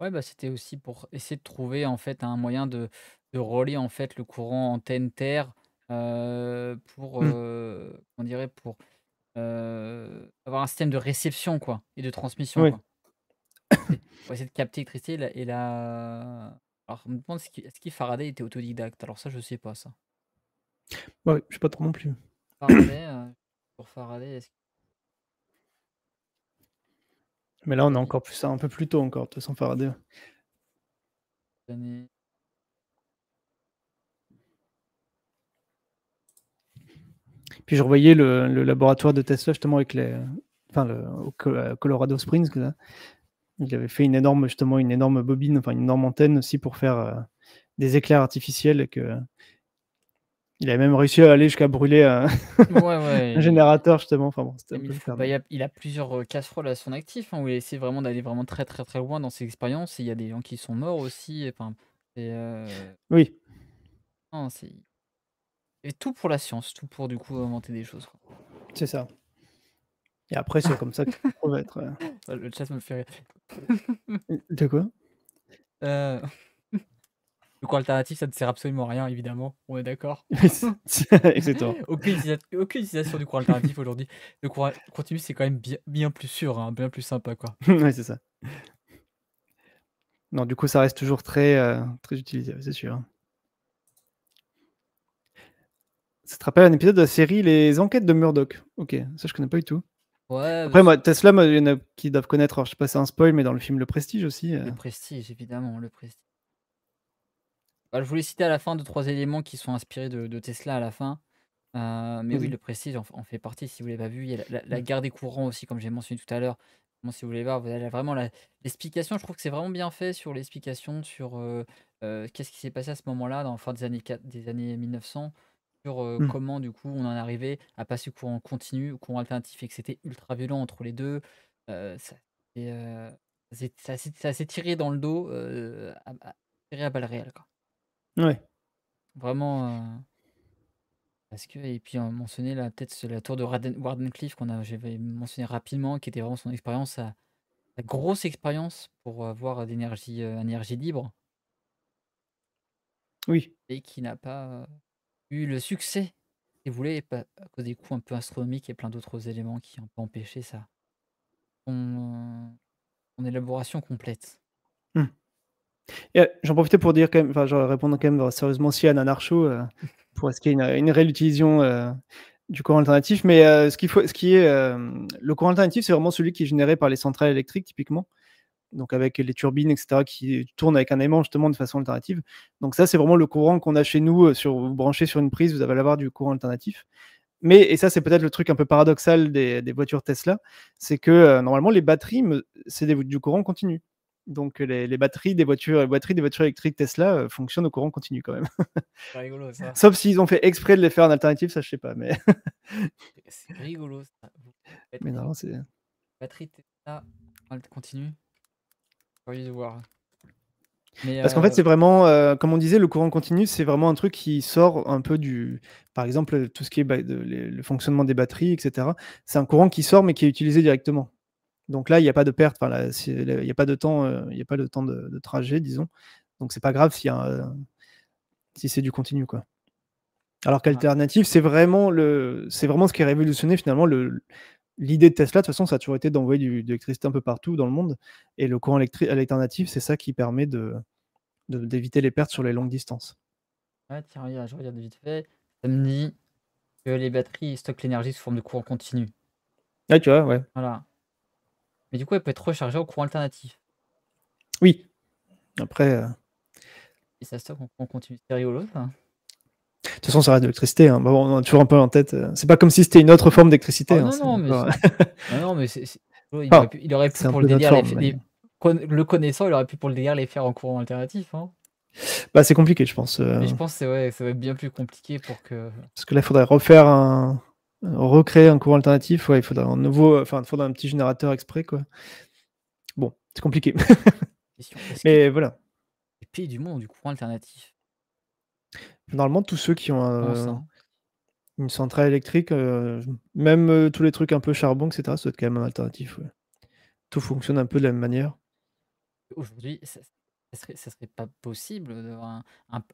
Ouais, bah, c'était aussi pour essayer de trouver en fait un moyen de relier en fait le courant antenne-terre pour, on dirait pour avoir un système de réception quoi et de transmission Oui, quoi. Pour essayer de capter l'électricité alors je me demande est-ce que Faraday était autodidacte? Alors ça je sais pas ça. ouais, je sais pas trop non plus. Faraday, pour Faraday, est-ce Mais là, on est qu'il encore plus, un peu plus tôt encore, de toute façon, Faraday. connaît Puis je revoyais le laboratoire de Tesla, justement, avec au Colorado Springs, là. Il avait fait une énorme bobine, enfin une énorme antenne aussi pour faire des éclairs artificiels et que il avait même réussi à aller jusqu'à brûler ouais, un ouais. générateur justement. Enfin bon, c'était un Comme il peu faut. super Bah, drôle. il a plusieurs casseroles à son actif, hein, où il essaie vraiment d'aller vraiment très très très loin dans ses expériences. Et il y a des gens qui sont morts aussi. Enfin, c'est, Oui, non, et tout pour la science, tout pour du coup inventer des choses, quoi. c'est ça. Et après, c'est comme ça que ça va être. Le chat me fait rire. De quoi? Euh, Le cours alternatif, ça ne sert absolument à rien, évidemment. On est d'accord. Exactement. Aucune utilisation du cours alternatif aujourd'hui. Le cours continu, c'est quand même bien plus sûr, hein, bien plus sympa, quoi. Ouais, c'est ça. Non, du coup, ça reste toujours très utilisé, c'est sûr. Ça te rappelle un épisode de la série Les Enquêtes de Murdoch? Ok, ça je connais pas du tout. Ouais, Après, moi, Tesla, il y en a qui doivent connaître, alors je sais pas si c'est un spoil, mais dans le film Le Prestige aussi. le prestige, évidemment, le prestige. Bah, je voulais citer à la fin 2-3 éléments qui sont inspirés de Tesla à la fin. Mais oui, Vas-y. le Prestige en fait partie si vous l'avez pas vu. Il y a la Mmh. guerre des courants aussi comme j'ai mentionné tout à l'heure. Bon si vous voulez voir, vous avez vraiment l'explication, je trouve que c'est vraiment bien fait sur l'explication sur, qu'est-ce qui s'est passé à ce moment-là dans fin des années 1900 sur, Mmh. comment du coup on en est arrivé à passer au courant continu, au courant alternatif et que c'était ultra violent entre les 2. Ça et ça s'est tiré dans le dos, tiré à balles réelles quoi. Ouais. Vraiment, parce que et puis, mentionner là, peut-être c'est la tour de Wardenclyffe j'avais mentionné rapidement, qui était vraiment son expérience, sa grosse expérience pour avoir d'énergie, énergie libre Oui. et qui n'a pas, eu le succès qu'il voulait à cause des coûts un peu astronomiques et plein d'autres éléments qui ont un peu empêché son élaboration complète. Mmh. Et j'en profitais pour dire quand même, enfin, genre répondre quand même sérieusement aussi à Nanarcho, pour est-ce qu'il y a une réelle utilisation, du courant alternatif. Mais, ce qui est, le courant alternatif, c'est vraiment celui qui est généré par les centrales électriques typiquement. Donc avec les turbines et cetera qui tournent avec un aimant justement de façon alternative. Donc ça, c'est vraiment le courant qu'on a chez nous, vous branchez sur une prise, vous allez avoir du courant alternatif. Mais et ça, c'est peut-être le truc un peu paradoxal des voitures Tesla, c'est que, normalement les batteries c'est du courant continu. Donc les batteries des voitures électriques Tesla, fonctionnent au courant continu quand même. C'est rigolo ça. Sauf s'ils ont fait exprès de les faire en alternative, ça je sais pas, mais C'est rigolo ça. mais Batterie non, c'est batterie Tesla, elle continue, curieux de voir. Mais, parce qu'en fait, c'est vraiment, comme on disait, le courant continu, c'est vraiment un truc qui sort un peu du par exemple, tout ce qui est le fonctionnement des batteries et cetera. C'est un courant qui sort, mais qui est utilisé directement. Donc là, il y a pas de perte, enfin là, il y a pas de temps, il y a pas de temps de trajet, disons. Donc c'est pas grave s'il y a si c'est du continu, quoi. Alors ah, qu'alternative, c'est vraiment ce qui a révolutionné finalement l'idée de Tesla. De toute façon, ça a toujours été d'envoyer de l'électricité un peu partout dans le monde et le courant alternatif, c'est ça qui permet d'éviter les pertes sur les longues distances. ouais, tiens, regarde, je regarde vite fait. Ça me dit que les batteries stockent l'énergie sous forme de courant continu. Ouais, tu vois? Ouais. Voilà. Mais du coup, elle peut être rechargée au courant alternatif Oui, après, et ça stocke en courant continu. C'est rigolo ça. de toute façon, ça reste de l'électricité, hein. Bah, bon, on a toujours un peu en tête, c'est pas comme si c'était une autre forme d'électricité, Oh hein, non, c'est non, mais encore non, mais c'est enfin, il aurait pu c'est un pour le peu notre délire forme, mais le connaissant, il aurait pu pour le délire les faire en courant alternatif, hein. bah, c'est compliqué, je pense, Mais je pense que c'est ouais, ça va être bien plus compliqué pour que parce que là, il faudrait recréer un courant alternatif. Ouais, il faudrait il faudrait un petit générateur exprès, quoi. Bon, c'est compliqué. question, est-ce que Mais voilà. les pays du monde ont du courant alternatif? Normalement, tous ceux qui ont Je pense, hein. une centrale électrique, même, tous les trucs un peu charbon et cetera, ça doit être quand même un alternatif, ouais. Tout fonctionne un peu de la même manière. Aujourd'hui, ça serait pas possible d'avoir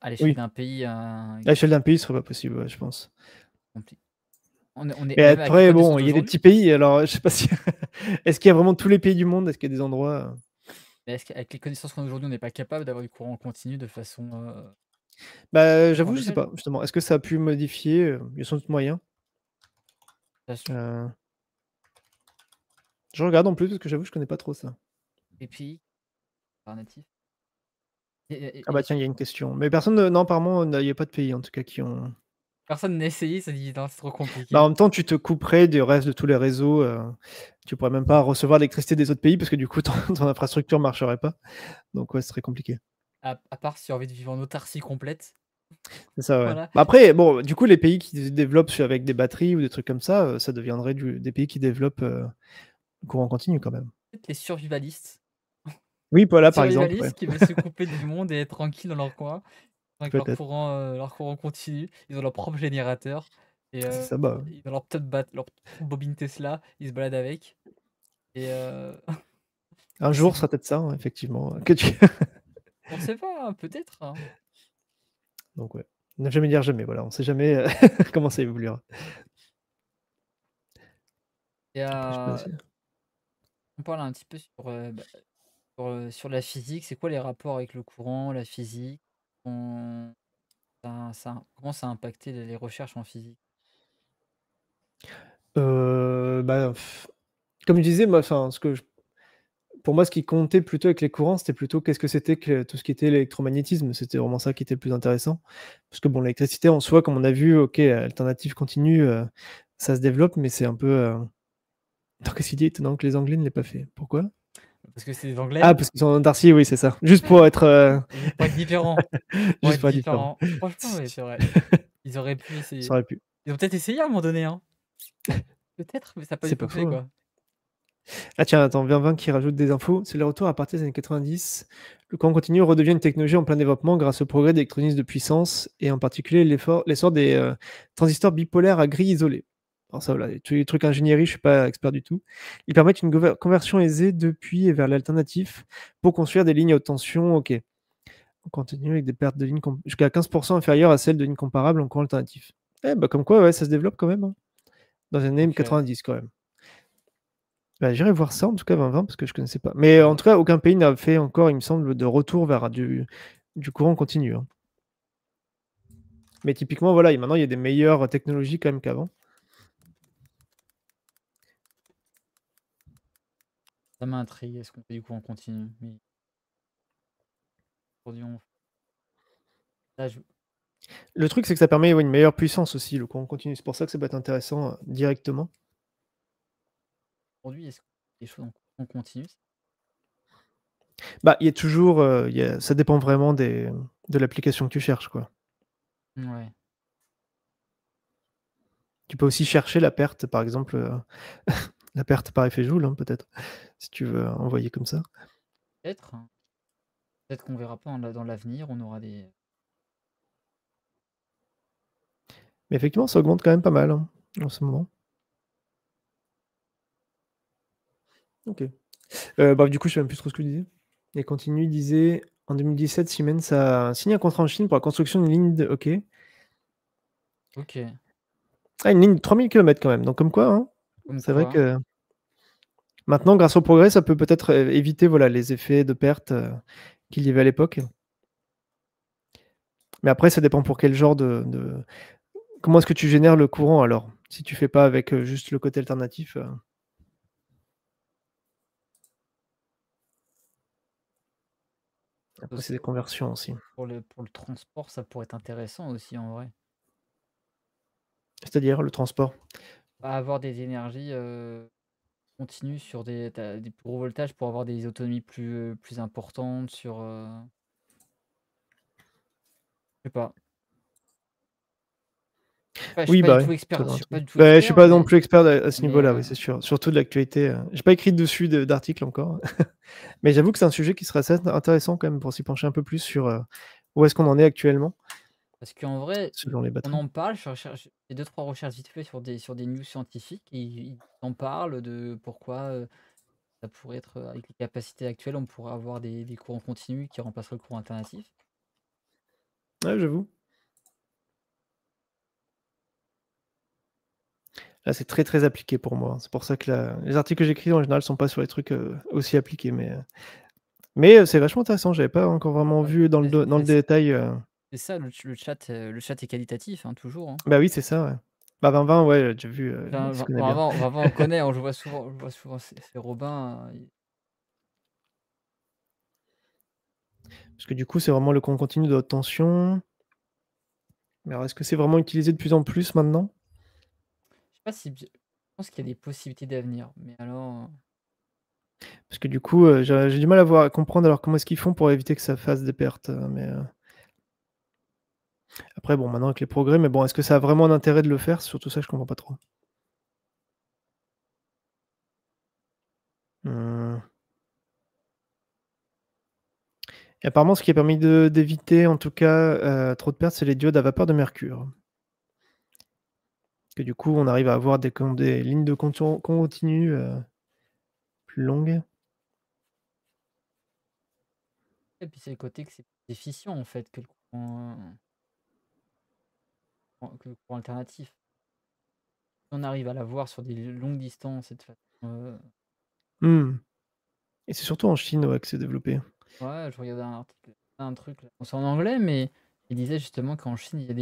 à l'échelle Oui, d'un pays, à l'échelle d'un pays, ce serait pas possible, ouais, je pense. compli on est Mais même avec les après, connaissances bon, il y a des d'aujourd'hui, petits pays, alors je sais pas si est-ce qu'il y a vraiment tous les pays du monde? Est-ce qu'il y a des endroits, mais est-ce qu'avec les connaissances qu'on a aujourd'hui, on n'est pas capable d'avoir du courant continu de façon, bah, à grande j'avoue, je sais échelle? pas, justement. Est-ce que ça a pu modifier? Il y a sans doute moyen. Ça se Heu, je regarde en plus parce que j'avoue, je connais pas trop ça. les pays alternatifs Ah et bah, tiens, il y a une question. Mais personne, non, apparemment, il y a pas de pays en tout cas qui ont personne n'a essayé, ça dit: «Non, c'est trop bah, en compliqué». même temps, tu te couperais du reste de tous les réseaux, tu pourrais même pas recevoir l'électricité des autres pays parce que du coup, ton infrastructure marcherait pas. Donc ouais, ce serait compliqué. À part si tu as envie de vivre en autarcie complète, C'est ça, ouais. voilà. Bah, après, bon, du coup, les pays qui se développent avec des batteries ou des trucs comme ça deviendrait des pays qui développent, le courant continu quand même. Peut-être les survivalistes. Oui, voilà, par exemple, ouais, Survivalistes qui veulent se couper du monde et être tranquilles dans leur coin, avec peut-être. leur courant continu. Ils ont leur propre générateur et C'est ça, bah, ils ont leur petite bobine Tesla, ils se baladent avec et un c'est jour, ce du sera peut-être ça, hein, effectivement, que tu on sait pas, hein, peut-être, hein. donc ouais. Ne jamais dire jamais, voilà, on sait jamais, comment ça évoluera. Et Après, je sais pas si on parle un petit peu sur la physique. C'est quoi les rapports avec le courant, la physique? On comment ça a impacté les recherches en physique? bah, comme je disais, moi, enfin, pour moi, ce qui comptait plutôt avec les courants, c'était plutôt qu'est-ce que c'était que tout ce qui était l'électromagnétisme. C'était vraiment ça qui était le plus intéressant. Parce que bon, l'électricité en soi, comme on a vu, OK, alternative continue, ça se développe, mais c'est un peu, attends, qu'est-ce qu'il dit? Étonnant que les Anglais ne l'aient pas fait. Pourquoi? Parce que c'est des Anglais. Ah, parce qu'ils sont en Darcy, oui, c'est ça. Juste pour être, Juste pour être différent. Pour juste être pour être différent. différent. Franchement, ouais, c'est vrai. Ils auraient pu essayer. Ça aurait pu. Ils ont peut-être essayé à un moment donné, hein. Peut-être, mais ça a pas C'est dû pas fonctionner, faux, hein. quoi. Ah tiens, attends, Vervin qui rajoute des infos. C'est le retour à partir des années 90. Le courant continu redevient une technologie en plein développement grâce au progrès d'électroniques de puissance et en particulier l'essor des transistors bipolaires à grille isolée. Alors ça, voilà, tous les trucs ingénierie, je suis pas expert du tout. Ils permettent une conversion aisée depuis et vers l'alternatif pour construire des lignes à haute tension. Ok. On continue avec des pertes de lignes jusqu'à 15% inférieures à celles de lignes comparables en courant alternatif. Eh bah comme quoi, ouais, ça se développe quand même, hein. Dans les années Donc, 90 quand même. Bah, j'irai voir ça en tout cas 2020 parce que je connaissais pas. Mais en ouais. tout cas, aucun pays n'a fait encore, il me semble, de retour vers du courant continu, hein. Mais typiquement, voilà, maintenant il y a des meilleures technologies quand même qu'avant. Ça m'intrigue. Est-ce qu'on fait du coup en continu? Mais aujourd'hui, là, Le truc, c'est que ça permet une meilleure puissance aussi, le courant continu. C'est pour ça que ça peut être intéressant directement. aujourd'hui, est-ce qu'on fait des choses en continu? Bah, il y a toujours, ça dépend vraiment de l'application que tu cherches, quoi. Ouais. Tu peux aussi chercher la perte, par exemple, la perte par effet Joule, hein, peut-être, si tu veux envoyer comme ça. Peut-être, hein. Peut-être qu'on verra pas dans l'avenir, on aura des. Mais effectivement, ça augmente quand même pas mal, hein, en ce moment. Ok. Bah, du coup, je sais même plus trop ce que je disais. Et continue, il disait en 2017, Siemens a signé un contrat en Chine pour la construction d'une ligne de. Ok. Ok. Ah, une ligne de 3000 km quand même. Donc, comme quoi, hein, Comme c'est vrai quoi. que maintenant, grâce au progrès, ça peut peut-être éviter voilà, les effets de perte qu'il y avait à l'époque. Mais après, ça dépend pour quel genre Comment est-ce que tu génères le courant alors? Si tu fais pas avec juste le côté alternatif. Après, c'est Aussi, des conversions aussi. pour le transport, ça pourrait être intéressant aussi en vrai. C'est-à-dire le transport. Avoir des énergies continues sur des plus gros voltages pour avoir des autonomies plus importantes sur. Je sais pas. Je suis Oui, pas du bah, oui, tout ça expert. doit Je suis être. pas du tout Bah, je suis expert, pas non plus expert à ce mais niveau-là, oui, c'est sûr. Surtout de l'actualité. J'ai pas écrit dessus d'article encore. Mais j'avoue que c'est un sujet qui serait assez intéressant quand même pour s'y pencher un peu plus sur où est-ce qu'on en est actuellement, parce qu'en vrai, selon les on batteries. en parle. Je recherche j'ai 2-3 recherches vite fait sur des news scientifiques et ils en parlent de pourquoi ça pourrait être avec les capacités actuelles, on pourrait avoir des courants continus qui remplaceraient le courant alternatif. Ouais, j'avoue. Là, c'est très, très appliqué pour moi. C'est pour ça que les articles que j'écris en général sont pas sur les trucs aussi appliqués. Mais c'est vachement intéressant. J'avais pas encore vraiment Ouais, vu dans le, c'est dans le c'est détail. c'est ça le chat est qualitatif, hein, toujours, hein. Bah oui, c'est ça, ouais. Bah 2020, ouais, j'ai vu, Enfin, il se connaît bon, bien. avant on connaît, hein, je vois souvent c'est Robin, Parce que du coup, c'est vraiment le courant continu de haute tension. Mais alors, est-ce que c'est vraiment utilisé de plus en plus maintenant? je sais pas si je pense qu'il y a des possibilités d'avenir, mais alors, Parce que du coup, j'ai du mal à comprendre alors comment est-ce qu'ils font pour éviter que ça fasse des pertes, après bon, maintenant avec les progrès, mais bon, est-ce que ça a vraiment un intérêt de le faire? C'est surtout ça, je comprends pas trop. Mmh. Et apparemment, ce qui a permis d'éviter, en tout cas, trop de pertes, c'est les diodes à vapeur de mercure. Que du coup, on arrive à avoir des lignes de continu, plus longues. et puis c'est le côté que c'est plus efficient en fait que le courant alternatif. Si on arrive à l'avoir sur des longues distances et de façon, Mmh. Et c'est surtout en Chine, ouais, que c'est développé. ouais, je regardais un article, un truc là, bon, c'est en anglais, mais il disait justement qu'en Chine, il y a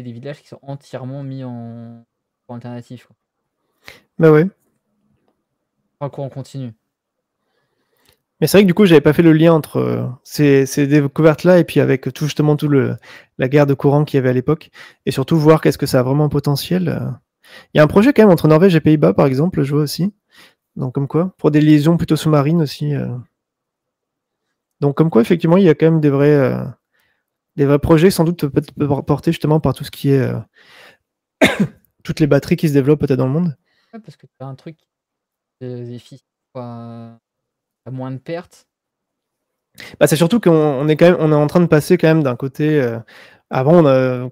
des villages qui sont entièrement mis en courant alternatif, quoi. Bah ouais. Enfin, courant continu. Mais c'est vrai que du coup, j'avais pas fait le lien entre ces découvertes-là et puis avec tout justement la guerre de courant qu'il y avait à l'époque, et surtout voir qu'est-ce que ça a vraiment potentiel. Il y a un projet quand même entre Norvège et Pays-Bas, par exemple, je vois aussi. Donc comme quoi, pour des liaisons plutôt sous-marines aussi. Donc comme quoi, effectivement, il y a quand même des vrais projets, sans doute peut-être portés justement par tout ce qui est toutes les batteries qui se développent peut-être dans le monde. Ouais, parce que tu as un truc efficace, quoi, à moins de pertes. Bah, c'est surtout qu'on est quand même, on est en train de passer quand même d'un côté. Avant,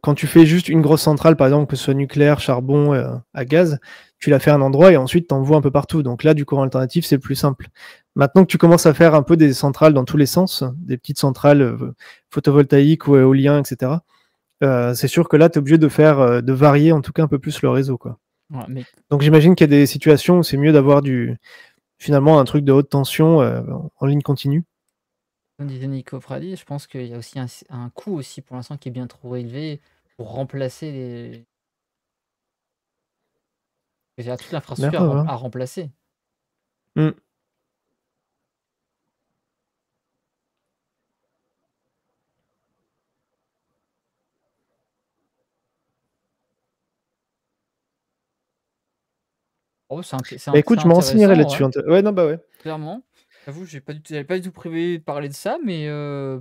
quand tu fais juste une grosse centrale, par exemple, que ce soit nucléaire, charbon, à gaz, tu la fais à un endroit et ensuite tu envoies un peu partout. Donc là, du courant alternatif, c'est plus simple. Maintenant que tu commences à faire un peu des centrales dans tous les sens, des petites centrales photovoltaïques ou éoliennes, etc., c'est sûr que là, tu es obligé de varier en tout cas un peu plus le réseau, quoi. Ouais, mais Donc j'imagine qu'il y a des situations où c'est mieux d'avoir finalement un truc de haute tension en ligne continue. comme disait Nico Fradi, je pense qu'il y a aussi un coût aussi pour l'instant qui est bien trop élevé pour remplacer les. Il y a toute Mais l'infrastructure après, voilà. à remplacer. Mm. Oh, Bah écoute, c'est je me renseignerai intéressant, là-dessus. ouais, Ouais, non, bah ouais. clairement. J'avoue, j'avais pas du tout prévu de parler de ça, mais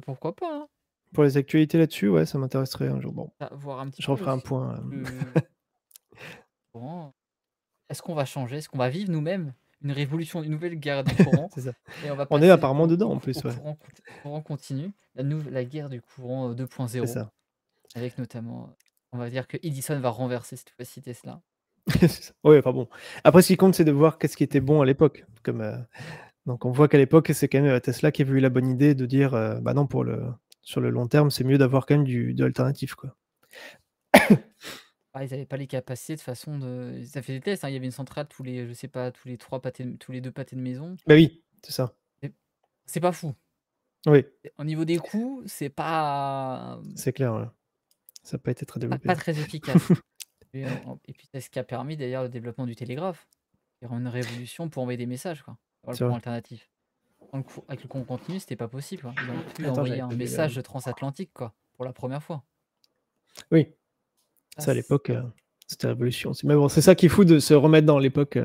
pourquoi pas, hein. Pour les actualités là-dessus, ouais, ça m'intéresserait un jour. Bon, Voir un petit je peu referai un aussi point. le courant. Est-ce qu'on va changer? Est-ce qu'on va vivre nous-mêmes une révolution, une nouvelle guerre du courant? C'est ça. Et on va On est passer apparemment dedans en plus, au ouais. courant continu, la guerre du courant C'est 2.0, ça. avec notamment, on va dire que Edison va renverser cette fois-ci Tesla. C'est ça. Ouais, enfin bon. Après, ce qui compte, c'est de voir qu'est-ce qui était bon à l'époque. Donc, on voit qu'à l'époque, c'est quand même Tesla qui avait eu la bonne idée de dire, bah non, sur le long terme, c'est mieux d'avoir quand même de l'alternatif, quoi. Ah, ils avaient pas les capacités de façon de. Ils avaient fait des tests, hein, il y avait une centrale tous les, je sais pas, tous les deux pâtés de maison. Bah oui, c'est ça. C'est c'est pas fou. Oui, Au niveau des coûts, c'est c'est clair, ouais. Ça n'a pas été très pas développé. très efficace. Et puis c'est ce qui a permis d'ailleurs le développement du télégraphe. Il y aura une révolution pour envoyer des messages, quoi. Dans le C'est courant vrai. alternatif. Avec le courant continu, c'était pas possible, quoi. Ils ont pu Attends, envoyer j'avais un pas vu. message transatlantique, quoi, pour la première fois. Oui, Ça, ça à l'époque, c'était la révolution aussi. Mais bon, c'est ça qui est fou de se remettre dans l'époque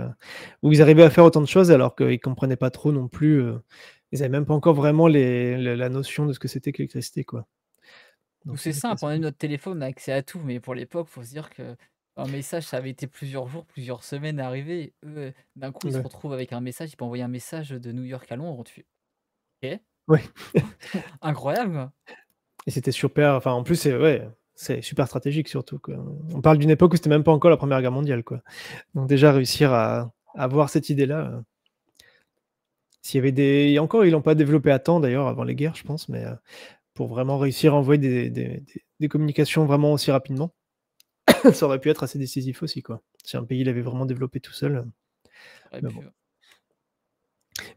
où ils arrivaient à faire autant de choses alors qu'ils comprenaient pas trop non plus. Ils avaient même pas encore vraiment la notion de ce que c'était que l'électricité, quoi. Ou Donc c'est c'est ça qui est simple, assez on a fou. notre téléphone, on a accès à tout, mais pour l'époque, faut se dire que un message, ça avait été plusieurs jours, plusieurs semaines à arriver. Eux, d'un coup, ils se Ouais. retrouvent avec un message, ils peuvent envoyer un message de New York à Londres, tu fais: Ouais. «OK, incroyable, quoi». Et c'était super. Enfin, en plus, ouais, c'est super stratégique surtout, quoi. On parle d'une époque où c'était même pas encore la Première Guerre mondiale, quoi. Donc déjà réussir à avoir cette idée-là. S'il y avait des, et encore, ils l'ont pas développé à temps d'ailleurs avant les guerres, je pense, mais pour vraiment réussir à envoyer des communications vraiment aussi rapidement, ça aurait pu être assez décisif aussi, quoi. Si un pays l'avait vraiment développé tout seul. Ça aurait Mais bon. pu,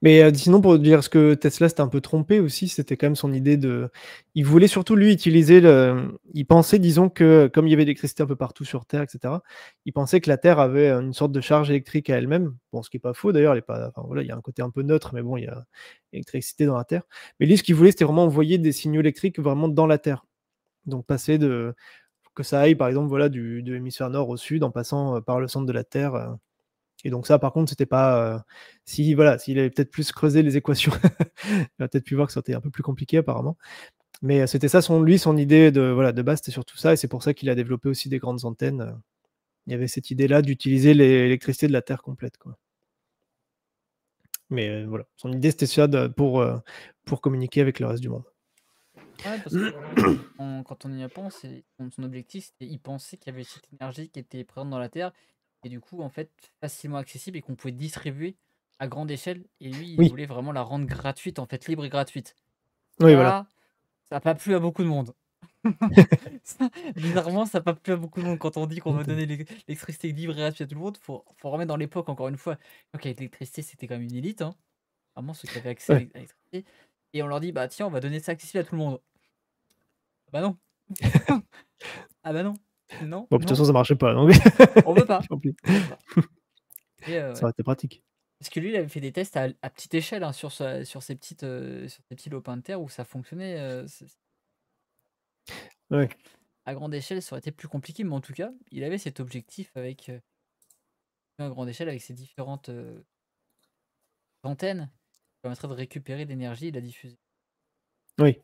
Mais sinon, pour dire ce que Tesla s'était un peu trompé aussi, c'était quand même son idée il voulait surtout, lui, utiliser il pensait, disons, que comme il y avait de l'électricité un peu partout sur Terre, etc., il pensait que la Terre avait une sorte de charge électrique à elle-même. Bon, ce qui est pas faux d'ailleurs, enfin, voilà, il y a un côté un peu neutre, mais bon, il y a l'électricité dans la Terre. Mais lui, ce qu'il voulait, c'était vraiment envoyer des signaux électriques vraiment dans la Terre. Donc passer que ça aille, par exemple, voilà, de l'hémisphère nord au sud en passant par le centre de la Terre. Et donc ça, par contre, c'était pas. Si voilà, s'il avait peut-être plus creusé les équations, il a peut-être pu voir que c'était un peu plus compliqué apparemment. Mais c'était ça, son idée de base, c'était surtout ça, et c'est pour ça qu'il a développé aussi des grandes antennes. Il y avait cette idée-là d'utiliser l'électricité de la Terre complète, quoi. Mais voilà, son idée c'était ça pour communiquer avec le reste du monde. ouais, parce que quand on y pense, son objectif, c'était il pensait qu'il y avait cette énergie qui était présente dans la Terre et du coup, en fait, facilement accessible et qu'on pouvait distribuer à grande échelle et lui, il Oui, voulait vraiment la rendre gratuite, en fait, libre et gratuite. oui, voilà. Ça, ça a pas plu à beaucoup de monde. Bizarrement, ça a pas plu à beaucoup de monde quand on dit qu'on veut donner l'électricité libre et gratuite à tout le monde. Faut remettre dans l'époque, encore une fois. Donc, avec l'électricité, c'était quand même une élite, hein. Vraiment, ceux qui avaient accès à Ouais. l'électricité. Et on leur dit, bah tiens, on va donner ça accessible à tout le monde. Bah non. Ah bah non. Non, Bon, de toute non, façon, ça marchait pas, donc on veut pas. tant pis. On veut pas. Et Ça ouais. aurait été pratique. Parce que lui, il avait fait des tests à petite échelle, hein, sur ses petits lopins de terre où ça fonctionnait, Ouais, à grande échelle, ça aurait été plus compliqué, mais en tout cas, il avait cet objectif avec, à grande échelle avec ses différentes, antennes qui permettraient de récupérer l'énergie et de la diffuser. oui,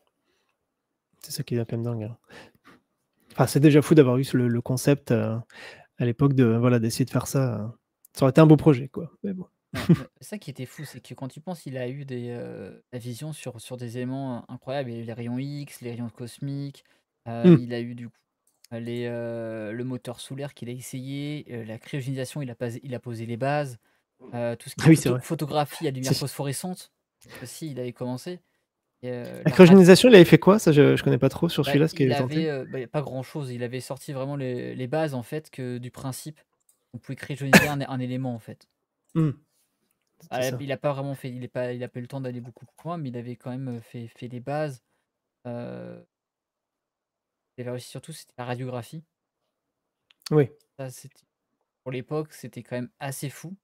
c'est ça qui est quand même dingue, hein. Enfin, c'est déjà fou d'avoir eu le concept, à l'époque de voilà, d'essayer de faire ça, ça aurait été un beau projet, quoi, mais bon. Ouais, mais c'est ça qui était fou, c'est que quand tu penses, il a eu la vision sur des éléments, incroyables. Il y a eu les rayons X, les rayons cosmiques, Mmh. il a eu du coup, le moteur solaire qu'il a essayé, la cryogénisation, il a posé les bases, tout ce Ah qui est oui, c'est vrai. photographie à lumière C'est phosphorescente, aussi, il avait commencé et la la rad cryogénisation, il avait fait quoi? Ça, je connais pas trop sur bah, celui-là, ce qu'il il avait tenté? avait, bah, y a pas grand chose, il avait sorti vraiment les bases, en fait, que du principe. On pouvait cryogéniser un élément, en fait. Mmh, c'était Ah, ça. il a pas vraiment fait il a pas eu le temps d'aller beaucoup plus loin, mais il avait quand même, fait les bases. Heu, il avait réussi surtout, c'était la radiographie. Oui, Ça, c'était pour l'époque, c'était quand même assez fou.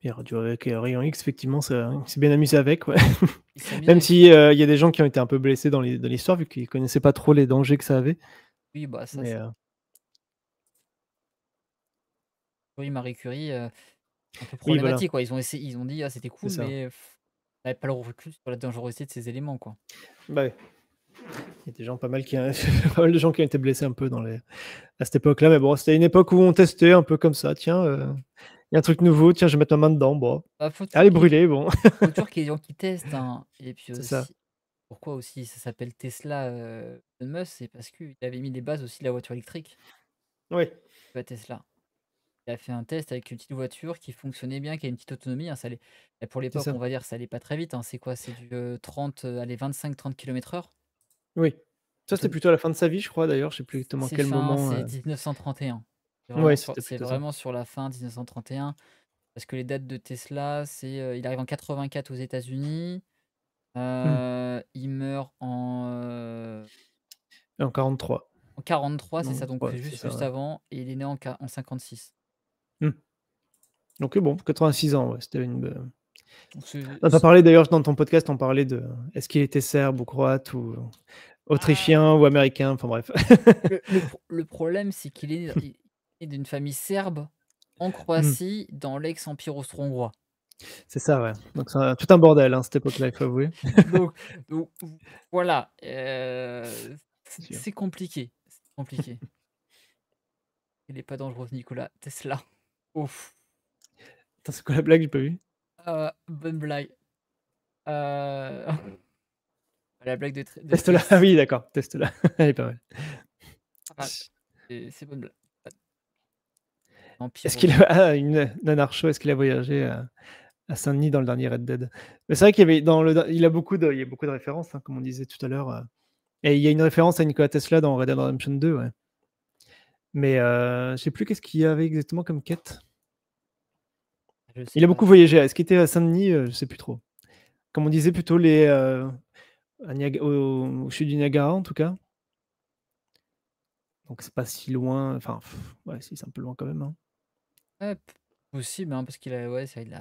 et radio avec, rayon X, effectivement, ça il s'est bien amusé avec, ouais. Il s'est amusé Même avec si, il y a des gens qui ont été un peu blessés dans l'histoire, vu qu'ils connaissaient pas trop les dangers que ça avait, oui, bah, ça, mais c'est oui, Marie Curie, un peu oui, voilà, problématique, quoi. Ils ont dit: «Ah, c'était c'est cool», ça. mais on avait pas le recul sur la dangerosité de ces éléments, quoi. Bah, ouais, il y a des gens pas mal qui pas mal de gens qui ont été blessés un peu à cette époque-là, mais bon, c'était une époque où on testait un peu comme ça: «Tiens, il y a un truc nouveau, tiens, je vais mettre ma main dedans, bon, Bah, allez brûler, bon». faut toujours qu'il y ait des gens qui testent, hein, et puis C'est ça. aussi pourquoi aussi ça s'appelle Tesla, Elon Musk, c'est parce qu'il avait mis les bases aussi de la voiture électrique, Oui, Tesla. Il a fait un test avec une petite voiture qui fonctionnait bien, qui a une petite autonomie, hein, ça allait et pour c'est l'époque, ça. on va dire, ça allait pas très vite, hein. C'est quoi? C'est du, 30, allez 25-30 km/h. Oui. Ça, c'était Auton plutôt à la fin de sa vie, je crois, d'ailleurs, je sais plus exactement c'est quel fin, moment, c'est 1931. ouais, c'était C'est plutôt ça. vraiment sur la fin 1931 parce que les dates de Tesla, il arrive en 84 aux États-Unis, Mmh, il meurt et en 43. en 43, c'est Non, ça, donc ouais, c'est ça, juste ouais. avant et il est né en 56. Mmh. Donc bon, 86 ans, ouais, c'était Donc c'est on a parlé d'ailleurs dans ton podcast, on parlait de est-ce qu'il était serbe ou croate ou ah! autrichien ou américain, enfin bref. Le problème, c'est qu'il est d'une famille serbe en Mmh, Croatie, dans l'ex-empire austro-hongrois. c'est ça, ouais. Donc c'est tout un bordel, hein, cette époque-là, il faut avouer. Donc voilà, C'est sûr. c'est compliqué, c'est compliqué. Il est pas dangereux Nicolas Tesla. Ouf, Attends, c'est quoi la blague? J'ai pas vu. bonne blague. Heu, la blague de Teste-la. Ah Tess. oui, d'accord, teste-la. Elle est pas mal. Ah, c'est bonne blague. Empire Est-ce qu'il aust a une anarcho, est-ce qu'il a voyagé à Saint-Denis dans le dernier Red Dead? Mais c'est vrai qu'il y avait il y a beaucoup de références, hein, comme on disait tout à l'heure, et il y a une référence à Nikola Tesla dans Red Dead Redemption 2, ouais. Mais je sais plus qu'est-ce qu'il y avait exactement comme quête? je sais Il a pas. beaucoup voyagé. Est-ce qu'il était à Saint-Denis? Je sais plus trop. Comme on disait plutôt à au sud du Niagara, en tout cas. Donc c'est pas si loin, enfin, ouais, si, c'est un peu loin quand même, hein. Ouais, possible, hein, parce qu'il a ouais, ça il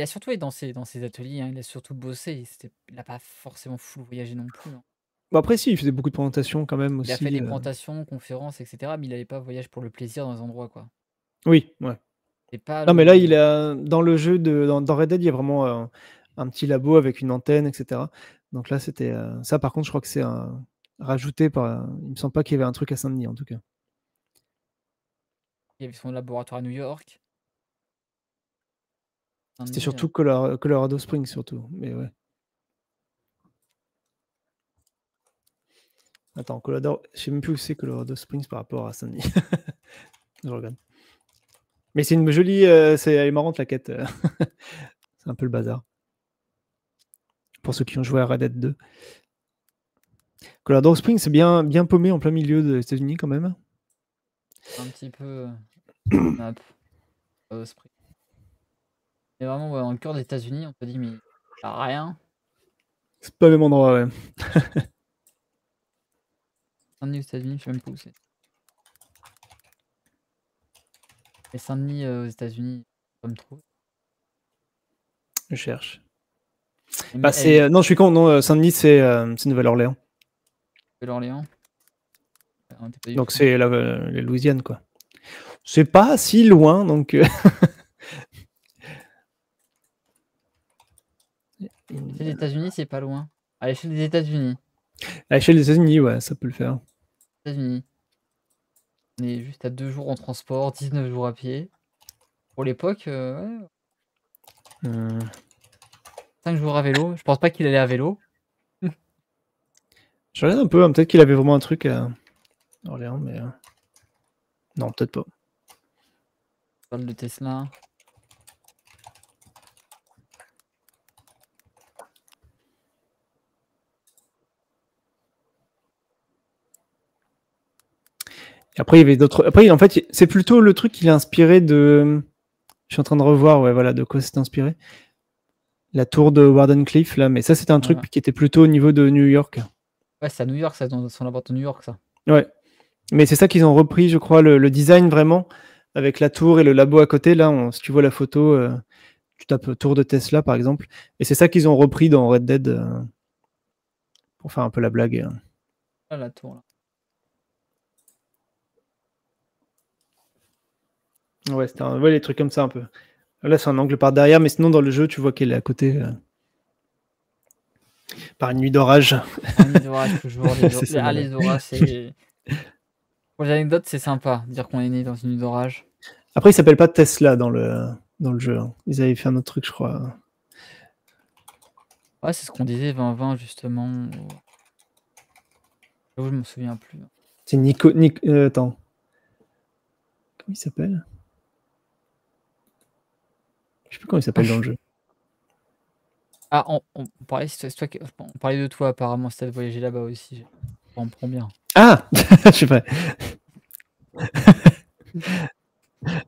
a surtout été dans ses ateliers, hein, il a surtout bossé, il a pas forcément full voyagé non plus, hein. Bah, après si, il faisait beaucoup de présentations quand même Il a fait aussi, des présentations, conférences et cetera, mais il allait pas voyage pour le plaisir dans les endroits, quoi. oui, ouais. C'est pas Non, mais là, il le a dans le jeu dans Red Dead, il y a vraiment, un petit labo avec une antenne et cetera. Donc là, c'était, ça par contre, je crois que c'est rajouté par, il me semble pas qu'il y avait un truc à Saint-Denis, en tout cas. il avait son laboratoire à New York, C'était Saint-Denis, surtout Colorado Springs surtout, mais ouais. Attends, Colorado, je sais même plus où c'est Colorado Springs par rapport à Saint-Denis. Je regarde. Mais c'est une jolie, elle est marrante la quête, c'est un peu le bazar. Pour ceux qui ont joué à Red Dead 2. Colorado Springs, c'est bien paumé en plein milieu des États-Unis quand même. un petit peu, map, Spring. Mais vraiment, ouais, dans le cœur des États-Unis, on te dit: «Mais il y a rien». C'est pas le même endroit, ouais. Saint-Denis aux États-Unis, je sais même pas où c'est. Mais Saint-Denis, aux États-Unis, pas me trouver. Je cherche. Mais Bah, c'est non, je suis con. Non, Saint-Denis, c'est Nouvelle-Orléans. Nouvelle-Orléans. On était pas du Donc tout. c'est la Louisiane, quoi. C'est pas si loin, donc. Les États-Unis, c'est pas loin. À l'échelle des États-Unis. À l'échelle des États-Unis, ouais, ça peut le faire. États-Unis. On est juste à 2 jours en transport, 19 jours à pied. Pour l'époque, ouais, 5 jours à vélo. Je pense pas qu'il allait à vélo. Je regarde un peu, hein, peut-être qu'il avait vraiment un truc à Orléans, mais non, peut-être pas. On parle de Tesla. Et après, il y avait d'autres. Après, en fait, c'est plutôt le truc qu'il a inspiré de. Je suis en train de revoir, ouais, voilà, de quoi c'est inspiré. La tour de Wardenclyffe, là, mais ça, c'était un truc Voilà. qui était plutôt au niveau de New York. Ouais, c'est à New York, ça, dans son appart de New York, ça. Ouais. Mais c'est ça qu'ils ont repris, je crois, le design vraiment, avec la tour et le labo à côté. Là, si tu vois la photo, tu tapes tour de Tesla, par exemple. Et c'est ça qu'ils ont repris dans Red Dead pour faire un peu la blague. Là, la tour, là. Ouais, ouais, les trucs comme ça un peu. Là, c'est un angle par derrière, mais sinon, dans le jeu, tu vois qu'elle est à côté par une nuit d'orage. Un nid d'orage, toujours. C'est ça, Ah, ouais. les orages, c'est. Pour les anecdotes, c'est sympa, dire qu'on est né dans une nuit d'orage. Après, il s'appelle pas Tesla dans le jeu. Hein. Ils avaient fait un autre truc, je crois. Ouais, c'est ce qu'on disait, 2020, justement. Je me souviens plus. C'est attends. Comment il s'appelle? Je sais plus comment il s'appelle dans le jeu. Ah, on parlait, on parlait de toi, apparemment, si t'as voyagé là-bas aussi. On prend bien. Ah je sais pas.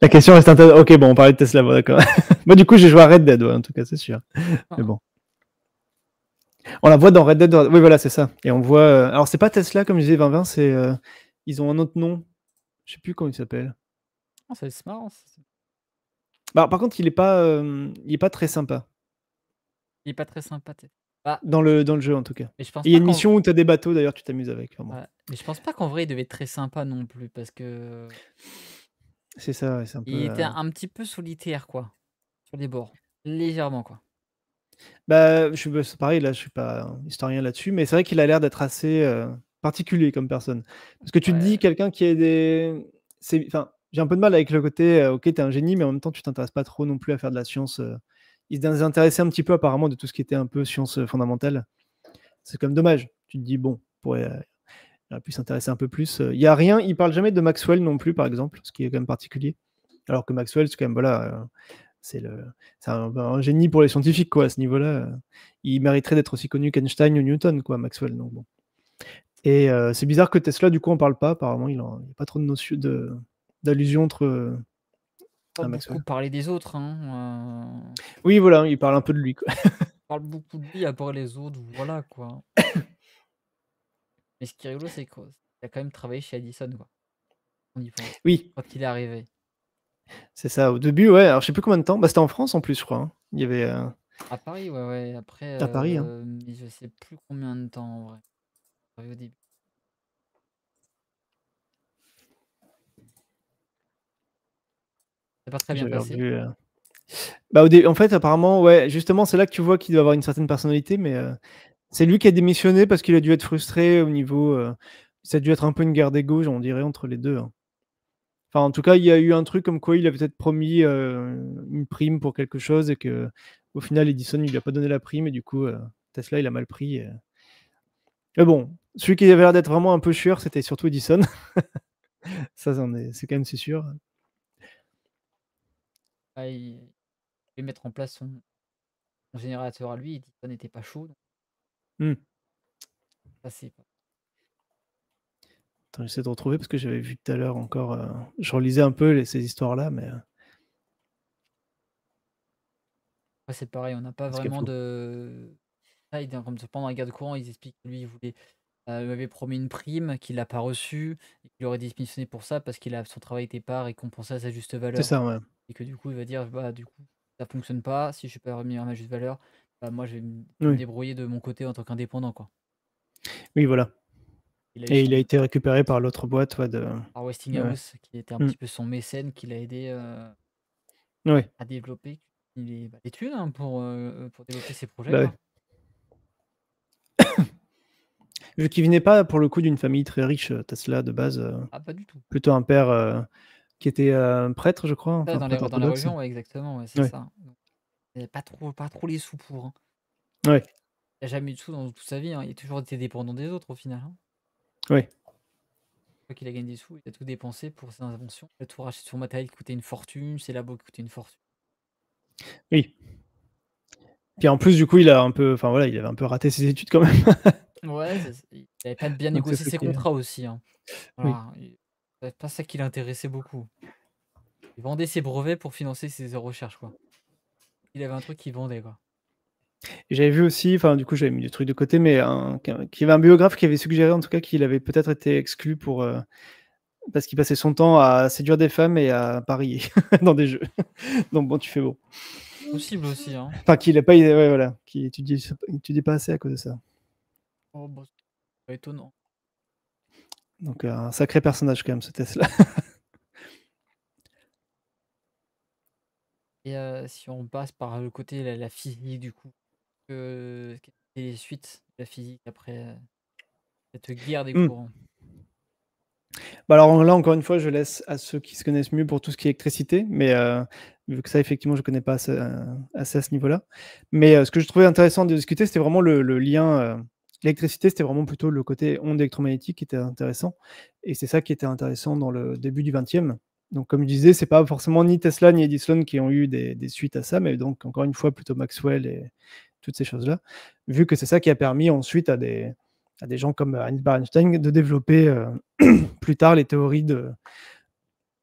La question reste intéressante. Ok, bon, on parlait de Tesla, bon, d'accord. Moi, du coup, j'ai joué à Red Dead, ouais, en tout cas, c'est sûr. Ah. Mais bon. On la voit dans Red Dead. Oui, voilà, c'est ça. Et on voit. Alors, c'est pas Tesla, comme je disais, 2020, c'est. Ils ont un autre nom. Je sais plus comment il s'appelle. Oh, c'est marrant. Bah, par contre, il est pas très sympa. Il est pas très sympa. Bah, Dans le jeu, en tout cas. mais je pense Et il y a pas une qu'en mission où tu as des bateaux, d'ailleurs, tu t'amuses avec. Enfin, bon. ouais, mais je pense pas qu'en vrai, il devait être très sympa non plus, parce que C'est ça, ouais, c'est un peu. il était un petit peu solitaire, quoi, sur les bords. Légèrement, quoi. Bah, c'est pareil, là, je suis pas historien là-dessus, mais c'est vrai qu'il a l'air d'être assez particulier comme personne. Parce que tu te dis, Ouais. quelqu'un qui a des. Enfin, j'ai un peu de mal avec le côté, ok, t'es un génie, mais en même temps, tu t'intéresses pas trop non plus à faire de la science. Il se désintéressait un petit peu, apparemment, de tout ce qui était un peu science fondamentale. C'est quand même dommage. Tu te dis, bon, il aurait pu s'intéresser un peu plus. Il y a rien, il parle jamais de Maxwell non plus, par exemple, ce qui est quand même particulier. Alors que Maxwell, c'est quand même, voilà. C'est un génie pour les scientifiques, quoi, à ce niveau-là. Il mériterait d'être aussi connu qu'Einstein ou Newton, quoi, Maxwell. Donc bon. Et c'est bizarre que Tesla, du coup, on parle pas. Apparemment, il n'y a pas trop de notion d'allusion entre Pas à beaucoup Maxwell. parler des autres, hein. Oui, voilà, il parle un peu de lui, quoi. On parle beaucoup de lui, à part les autres, voilà, quoi. Mais ce qui est rigolo, c'est qu'il a quand même travaillé chez Edison, quoi. On y pense. Oui, Quand il est arrivé. c'est ça. Au début, ouais. Alors, je sais plus combien de temps. Bah, c'était en France en plus, je crois. Hein. Il y avait À Paris, ouais, ouais. Après, à Paris. Hein. mais je sais plus combien de temps, en vrai. Au début. C'est pas très bien J'avais passé. revu. Bah, en fait, apparemment, ouais. Justement, c'est là que tu vois qu'il doit avoir une certaine personnalité, mais c'est lui qui a démissionné parce qu'il a dû être frustré au niveau. Ça a dû être un peu une guerre d'ego, on dirait, entre les deux. Hein. Enfin, en tout cas, il y a eu un truc comme quoi il a peut-être promis une prime pour quelque chose et que, au final, Edison, il lui a pas donné la prime et du coup, Tesla, il a mal pris. Mais bon, celui qui avait l'air d'être vraiment un peu chieur, c'était surtout Edison. Ça, c'est quand même c'est sûr. Ah, il voulait mettre en place son générateur à lui, Edison n'était pas chaud. Donc Hmm. ça, c'est pas. Attends, j'essaie de retrouver parce que j'avais vu tout à l'heure encore. Je relisais un peu ces histoires-là, mais Ouais, c'est pareil, on n'a pas c'est vraiment flou. de. Ah, comme pendant la guerre de Coran, ils expliquent que lui, il m'avait promis une prime qu'il n'a pas reçue et qu'il aurait démissionné pour ça parce son travail n'était pas récompensé à sa juste C'est valeur. ça, ouais. Et que du coup, il va dire, bah, du coup. Ça fonctionne pas, si je suis pas remis à ma juste valeur, bah, moi je vais me Oui, débrouiller de mon côté en tant qu'indépendant, quoi. oui, voilà Il a eu et il a son été récupéré par l'autre boîte, ouais, de par ouais. Westinghouse qui était un Mmh. petit peu son mécène qui l'a aidé, Ouais, à développer les thunes, hein, pour développer ses projets, bah, ouais. quoi. Vu qu'il venait pas pour le coup d'une famille très riche, Tesla de base, Ah, pas du tout. plutôt un père, qui était, prêtre, je crois, Ouais, enfin prêtre dans les orthodoxe. religions, ouais, exactement, ouais, c'est Ouais, ça. Donc il avait pas trop les sous pour, hein. ouais, Il a jamais eu de sous dans toute sa vie, hein. Il a toujours été dépendant des autres au final, hein. ouais, Une fois qu'il a gagné des sous, il a tout dépensé pour ses inventions. Il a tout racheté son matériel qui coûtait une fortune, ses labos qui coûtaient une fortune. oui. Puis en plus, du coup, il a un peu enfin voilà, il avait un peu raté ses études quand même. Ouais, il avait pas bien Donc c'est négocié ça ses qui est contrats aussi, hein. oui, Voilà, c'est pas ça qui l'intéressait beaucoup. Il vendait ses brevets pour financer ses recherches, quoi. Il avait un truc qu'il vendait, quoi. et j'avais vu aussi, enfin du coup, j'avais mis le truc de côté, mais qu'il y avait un biographe qui avait suggéré en tout cas qu'il avait peut-être été exclu pour, parce qu'il passait son temps à séduire des femmes et à parier dans des jeux. Donc bon, tu fais bon. Possible aussi, hein. Enfin qu'il a pas ouais voilà, qu'il étudie pas assez à cause de ça. Oh bah, c'est pas étonnant. Donc un sacré personnage quand même ce Tesla. Et si on passe par le côté la physique du coup, quelles étaient les suites de la physique après, cette guerre des Mmh. courants? Bah, alors là, encore une fois, je laisse à ceux qui se connaissent mieux pour tout ce qui est électricité, mais vu que ça, effectivement, je connais pas assez à ce niveau-là. Mais ce que je trouvais intéressant de discuter, c'était vraiment le lien, l'électricité, c'était vraiment plutôt le côté ondes électromagnétiques qui était intéressant et c'est ça qui était intéressant dans le début du 20e. Donc comme je disais, c'est pas forcément ni Tesla ni Edison qui ont eu des suites à ça, mais donc encore une fois, plutôt Maxwell et toutes ces choses-là. Vu que c'est ça qui a permis ensuite à des gens comme Albert Einstein de développer, plus tard les théories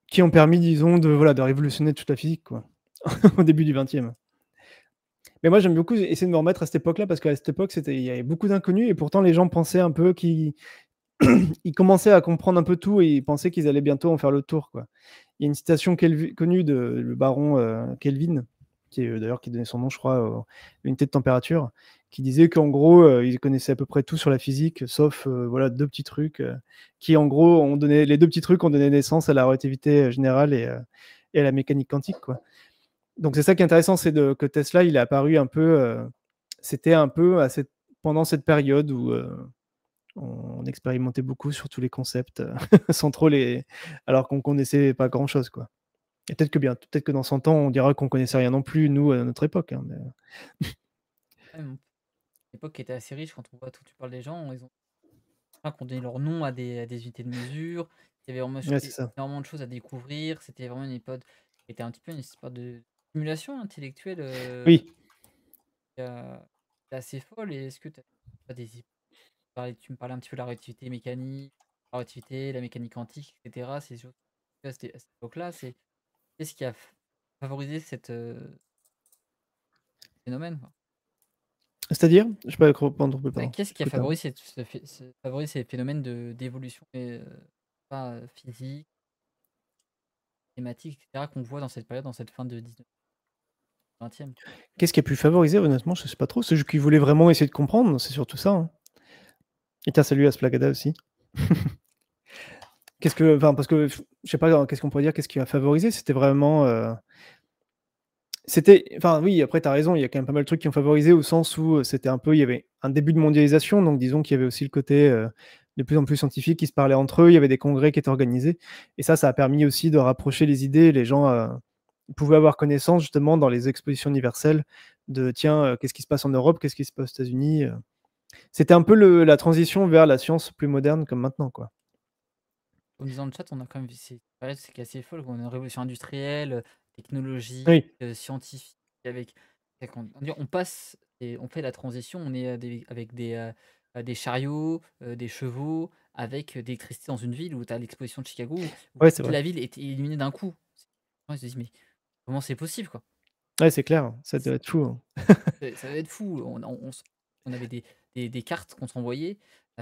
qui ont permis, disons, voilà, de révolutionner toute la physique, quoi, au début du 20e. Mais moi, j'aime beaucoup essayer de me remettre à cette époque-là parce qu'à cette époque, il y avait beaucoup d'inconnus et pourtant les gens pensaient un peu qu'ils ils commençaient à comprendre un peu tout et ils pensaient qu'ils allaient bientôt en faire le tour, quoi. Il y a une citation connue de le baron Kelvin, qui est d'ailleurs qui donnait son nom, je crois, à l'unité de température, qui disait qu'en gros, ils connaissaient à peu près tout sur la physique, sauf voilà deux petits trucs qui, en gros, ont donné les deux petits trucs ont donné naissance à la relativité générale et à la mécanique quantique, quoi. Donc c'est ça qui est intéressant, c'est que Tesla, il est apparu un peu, c'était un peu pendant cette période où on expérimentait beaucoup sur tous les concepts, sans trop les alors qu'on connaissait pas grand-chose, quoi. Et peut-être que dans 100 ans, on dira qu'on connaissait rien non plus, nous, à notre époque, hein, mais Ouais, l'époque était assez riche quand on voit tout tu parles des gens, ils ont plein qui ont donné leur nom à des unités de mesure. Il y avait ouais, c'est ça. énormément de choses à découvrir. C'était vraiment une époque qui était un petit peu une histoire de stimulation intellectuelle, Oui, qui est assez folle. Et est-ce que tu as des tu me parlais un petit peu de la relativité mécanique, la relativité, la mécanique quantique, et cetera. Ces choses à cette époque-là, qu'est-ce qui a favorisé phénomène, quoi? c'est-à-dire? Je peux pas comprendre, pardon, Qu'est-ce j'ai qui a pas compris. favorisé favorisé ces phénomènes d'évolution pas, physique, mathématiques et cetera qu'on voit dans cette période, dans cette fin de 19e, quoi? Qu'est-ce qui a pu favoriser? Honnêtement, je sais pas trop. C'est juste qu'ils voulaient vraiment essayer de comprendre, c'est surtout ça, hein. Et tiens, salut à Splagada aussi. Enfin, parce que je sais pas, qu'est-ce qu'on pourrait dire? Qu'est-ce qui a favorisé? C'était vraiment, enfin oui, après tu as raison, il y a quand même pas mal de trucs qui ont favorisé au sens où, c'était un peu il y avait un début de mondialisation, donc disons qu'il y avait aussi le côté, de plus en plus scientifique qui se parlaient entre eux, il y avait des congrès qui étaient organisés et ça a permis aussi de rapprocher les idées. Les gens, pouvaient avoir connaissance justement dans les expositions universelles de tiens, qu'est-ce qui se passe en Europe? Qu'est-ce qui se passe aux États-Unis? C'était un peu la transition vers la science plus moderne comme maintenant, quoi. Comme disait dans le chat, on a quand même vu ces périodes, c'est qui est assez folle, on a une révolution industrielle, technologique, Oui, scientifique avec on passe et on fait la transition, on est, des chariots, des chevaux, avec, de l'électricité dans une ville où tu as l'exposition de Chicago où ouais, c'est toute vrai. la ville est illuminée d'un coup. Ils se disent: «Mais comment c'est possible, quoi?» Ouais, c'est clair, ça doit être fou, hein. Ça va être fou. On avait des cartes qu'on s'envoyait,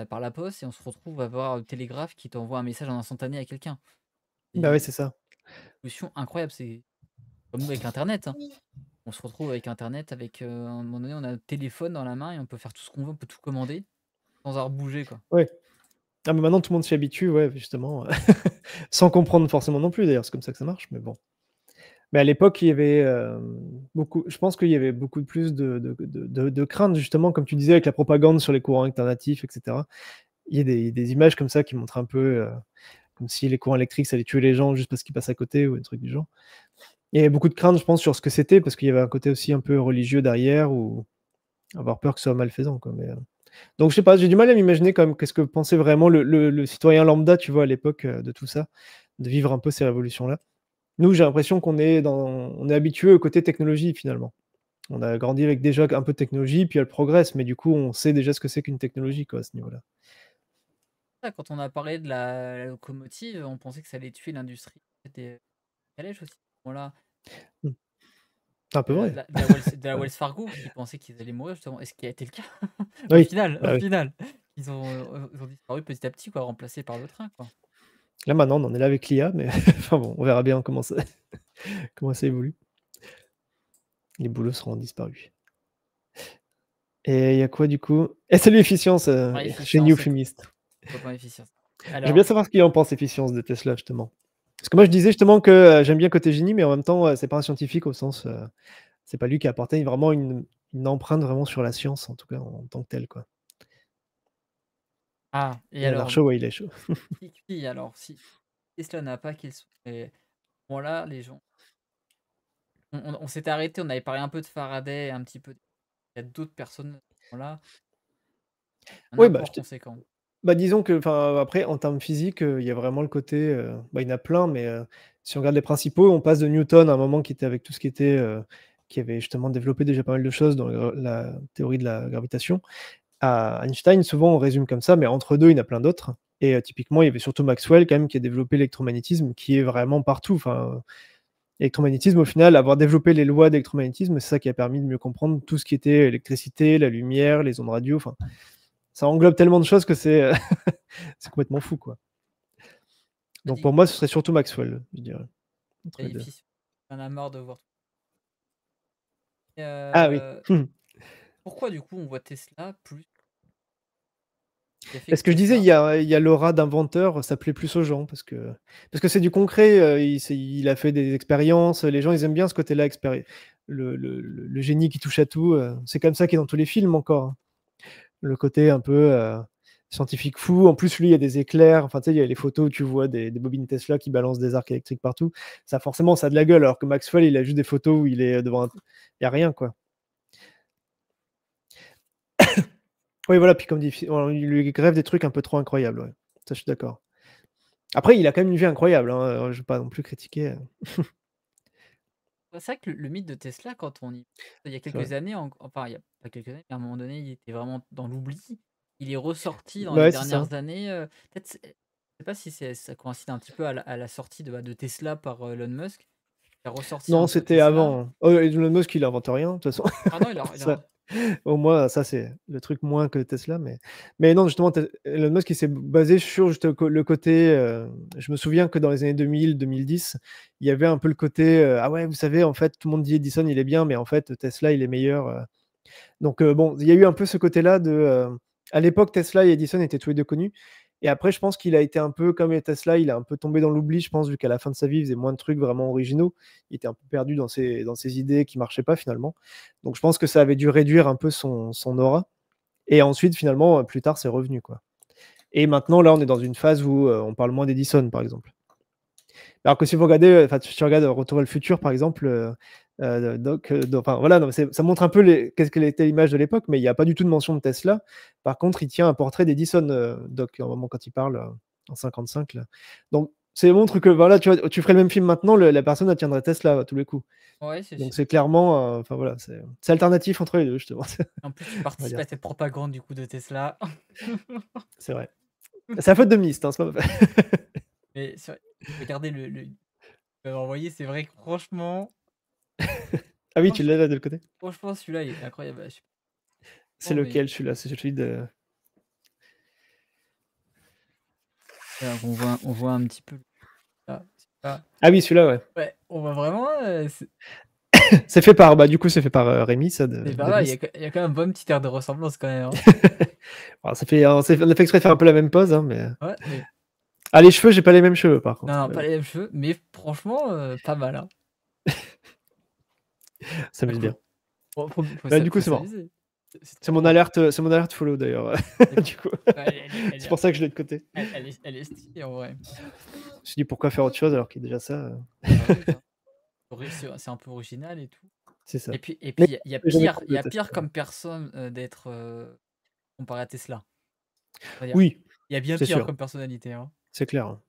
par la poste et on se retrouve à avoir le télégraphe qui t'envoie un message en instantané à quelqu'un. Bah, ouais, C'est c'est ça. une solution incroyable, c'est comme nous avec internet, hein. On se retrouve avec internet, avec, à un moment donné, on a un téléphone dans la main et on peut faire tout ce qu'on veut, on peut tout commander sans avoir bougé, quoi. Ouais. Ah mais maintenant tout le monde s'y habitue, ouais, justement, sans comprendre forcément non plus d'ailleurs, c'est comme ça que ça marche, mais bon. Mais à l'époque, il y avait, beaucoup je pense qu'il y avait beaucoup plus de craintes justement, comme tu disais, avec la propagande sur les courants alternatifs et cetera. Il y a des images comme ça qui montrent un peu, comme si les courants électriques, ça allait tuer les gens juste parce qu'ils passent à côté ou des trucs du genre. Il y avait beaucoup de craintes, je pense, sur ce que c'était, parce qu'il y avait un côté aussi un peu religieux derrière ou avoir peur que ce soit malfaisant, quoi, mais, donc je sais pas, j'ai du mal à m'imaginer quand même qu'est-ce que pensait vraiment le citoyen lambda, tu vois, à l'époque, de tout ça, de vivre un peu ces révolutions-là. Nous, j'ai l'impression on est habitués au côté technologie, finalement. On a grandi avec déjà un peu de technologie, puis elle progresse, mais du coup, on sait déjà ce que c'est qu'une technologie, quoi, à ce niveau-là. Ça, quand on a parlé de la locomotive, on pensait que ça allait tuer l'industrie des calèches aussi, à ce moment-là. Mmh. C'est un peu vrai. De la Wells Fargo, qui pensaient qu'ils allaient mourir justement, et ce qui a été le cas. Oui, Au bah, oui. final, ils ont disparu petit à petit, quoi, remplacés par le train, quoi. Là, maintenant, on en est là avec l'IA, mais enfin bon, on verra bien comment ça évolue. Les boulots seront disparus. Et il y a quoi du coup? Et salut Efficience, Ouais, chez efficience, Newfumist. copain efficience. J'aimerais bien Alors, savoir ce qu'il en pense, Efficience, de Tesla, justement. Parce que moi, je disais justement que, j'aime bien côté génie, mais en même temps, c'est pas un scientifique au sens, c'est pas lui qui a apporté vraiment une empreinte vraiment sur la science, en tout cas, en tant que telle, quoi. et Et à alors, l'art show, ouais, il est chaud. si Tesla n'a pas qu'ils sont, et bon là, les gens, on s'était arrêté, on avait parlé un peu de Faraday, un petit peu, il y a d'autres personnes à ce moment-là, un Oui, bah, apport conséquent. bah, disons que, enfin, après, en termes physiques, il y a vraiment le côté, bah, il y en a plein, mais, si on regarde les principaux, on passe de Newton à un moment qui était avec tout ce qui était, qui avait justement développé déjà pas mal de choses dans la théorie de la gravitation, à Einstein. Souvent, on résume comme ça, mais entre 2 il y en a plein d'autres et typiquement, il y avait surtout Maxwell quand même qui a développé l'électromagnétisme qui est vraiment partout. Enfin, l'électromagnétisme au final, avoir développé les lois d'électromagnétisme, c'est ça qui a permis de mieux comprendre tout ce qui était électricité, la lumière, les ondes radio, enfin, ça englobe tellement de choses que c'est, c'est complètement fou, quoi. Donc pour moi, ce serait surtout Maxwell, je dirais, entre les 2. Efficient. On en a marre de voir tout. Et Ah oui. pourquoi du coup on voit Tesla plus? Qui a fait Parce que que je disais, Tesla? il y a l'aura d'inventeur, ça plaît plus aux gens parce que c'est du concret, il a fait des expériences, les gens ils aiment bien ce côté-là, le génie qui touche à tout, c'est comme ça qu'il est dans tous les films encore, hein. Le côté un peu, scientifique fou. En plus, lui, il y a des éclairs, enfin, tu sais, il y a les photos où tu vois des bobines Tesla qui balancent des arcs électriques partout. Ça forcément, ça a de la gueule, alors que Maxwell, il a juste des photos où il est devant un il y a rien, quoi. Oui, voilà, puis comme dit on lui grève des trucs un peu trop incroyables, ouais. Ça, je suis d'accord. Après, il a quand même une vie incroyable, hein, je vais pas non plus critiquer, Ouais, c'est vrai que le mythe de Tesla, quand on y il y a c'est vrai. quelques années, enfin il y a pas quelques années, mais à un moment donné, il était vraiment dans l'oubli. Il est ressorti dans Bah, les ouais, c'est ça. dernières années, peut-être je sais pas si ça coïncide un petit peu à la sortie de Tesla par, Elon Musk. Il a ressorti Non, un peu c'était Tesla. avant, hein. Oh, Elon Musk, il invente rien, de toute façon. Ah non, il a Ça au moins, ça, c'est le truc moins que Tesla, mais non, justement, Elon Musk, il s'est basé sur juste le côté, je me souviens que dans les années 2000-2010, il y avait un peu le côté, «Ah ouais, vous savez, en fait, tout le monde dit Edison, il est bien, mais en fait, Tesla, il est meilleur», donc bon, il y a eu un peu ce côté-là de, à l'époque, Tesla et Edison étaient tous les 2 connus et après, je pense qu'il a été un peu comme les Tesla, il a un peu tombé dans l'oubli, je pense, vu qu'à la fin de sa vie, il faisait moins de trucs vraiment originaux. Il était un peu perdu dans ses idées qui marchaient pas finalement. Donc je pense que ça avait dû réduire un peu son aura et ensuite, finalement, plus tard, c'est revenu, quoi. Et maintenant, là, on est dans une phase où, on parle moins d'Edison, par exemple. Alors que si vous regardez, enfin, si tu regardes Retour vers le futur, par exemple, enfin voilà, non, mais ça montre un peu qu'est-ce qu'elle était l'image de l'époque, mais il n'y a pas du tout de mention de Tesla. Par contre, il tient un portrait d'Edison, Doc, à un moment quand il parle, en 55 là. Donc, ça montre que voilà, tu vois, tu ferais le même film maintenant, la personne elle tiendrait Tesla à tous les coups. Ouais, c'est Donc sûr. c'est clairement, enfin voilà, c'est alternatif entre les deux, justement. En plus, tu On va participes dire à cette propagande du coup de Tesla. c'est vrai. C'est la faute de Mist, hein, c'est pas Mais c'est vrai, regardez le tu m'avais envoyé, c'est vrai que franchement ah oui, tu franch l'as là de l'autre côté? franchement celui-là, il est incroyable. Je sais C'est pas, mais lequel celui-là? C'est celui de alors on voit un petit peu là, c'est pas ah oui, celui-là, ouais. ouais, on voit vraiment, C'est fait par, bah, du coup, c'est fait par Rémi, ça, C'est pas de mal, Nice. il y a quand même un bon petit air de ressemblance quand même, hein. Alors, on a fait exprès de faire un peu la même pose, hein, mais. Ouais, mais Ah, les cheveux, j'ai pas les mêmes cheveux, par non, contre. non, Mais pas bon, les mêmes cheveux, mais franchement, pas mal, hein. ça Ah m'amuse bien. cool. Bon, Bah, du coup, faut c'est marrant. s'amuser. C'est trop drôle. C'est mon alerte follow d'ailleurs. C'est Du coup, ouais, elle c'est est pour ça que je l'ai de côté. elle est stylée en vrai. Je me suis dit pourquoi faire autre chose alors qu'il y a déjà ça. Bah oui, hein. C'est un peu original et tout. C'est ça. Et Mais puis jamais trop il y de a Tesla. pire comme personne, d'être, comparé à Tesla. On va dire, Oui, il y a bien c'est pire sûr, comme personnalité, hein. c'est clair, hein,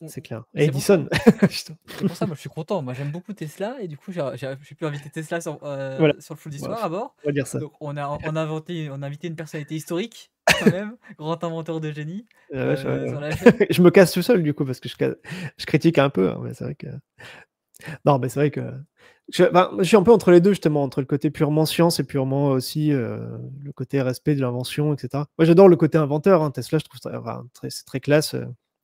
On c'est clair. Mais Et c'est pour ça Edison, putain. c'est pour ça, moi, je suis content. Moi, j'aime beaucoup Tesla et du coup, j'ai pu inviter Tesla Voilà, sur le Full bah, d'Histoire à bord. on va dire ça. Donc on a invité une personnalité historique quand même, grand inventeur de génie, La vache, ouais, sur la chaîne. je me casse tout seul du coup parce que je critique un peu, hein, mais c'est vrai que non, mais c'est vrai que je suis un peu entre les 2 justement, entre le côté purement science et purement aussi, le côté respect de l'invention et cetera. Moi, j'adore le côté inventeur, hein, Tesla, je trouve ça enfin, c'est très classe,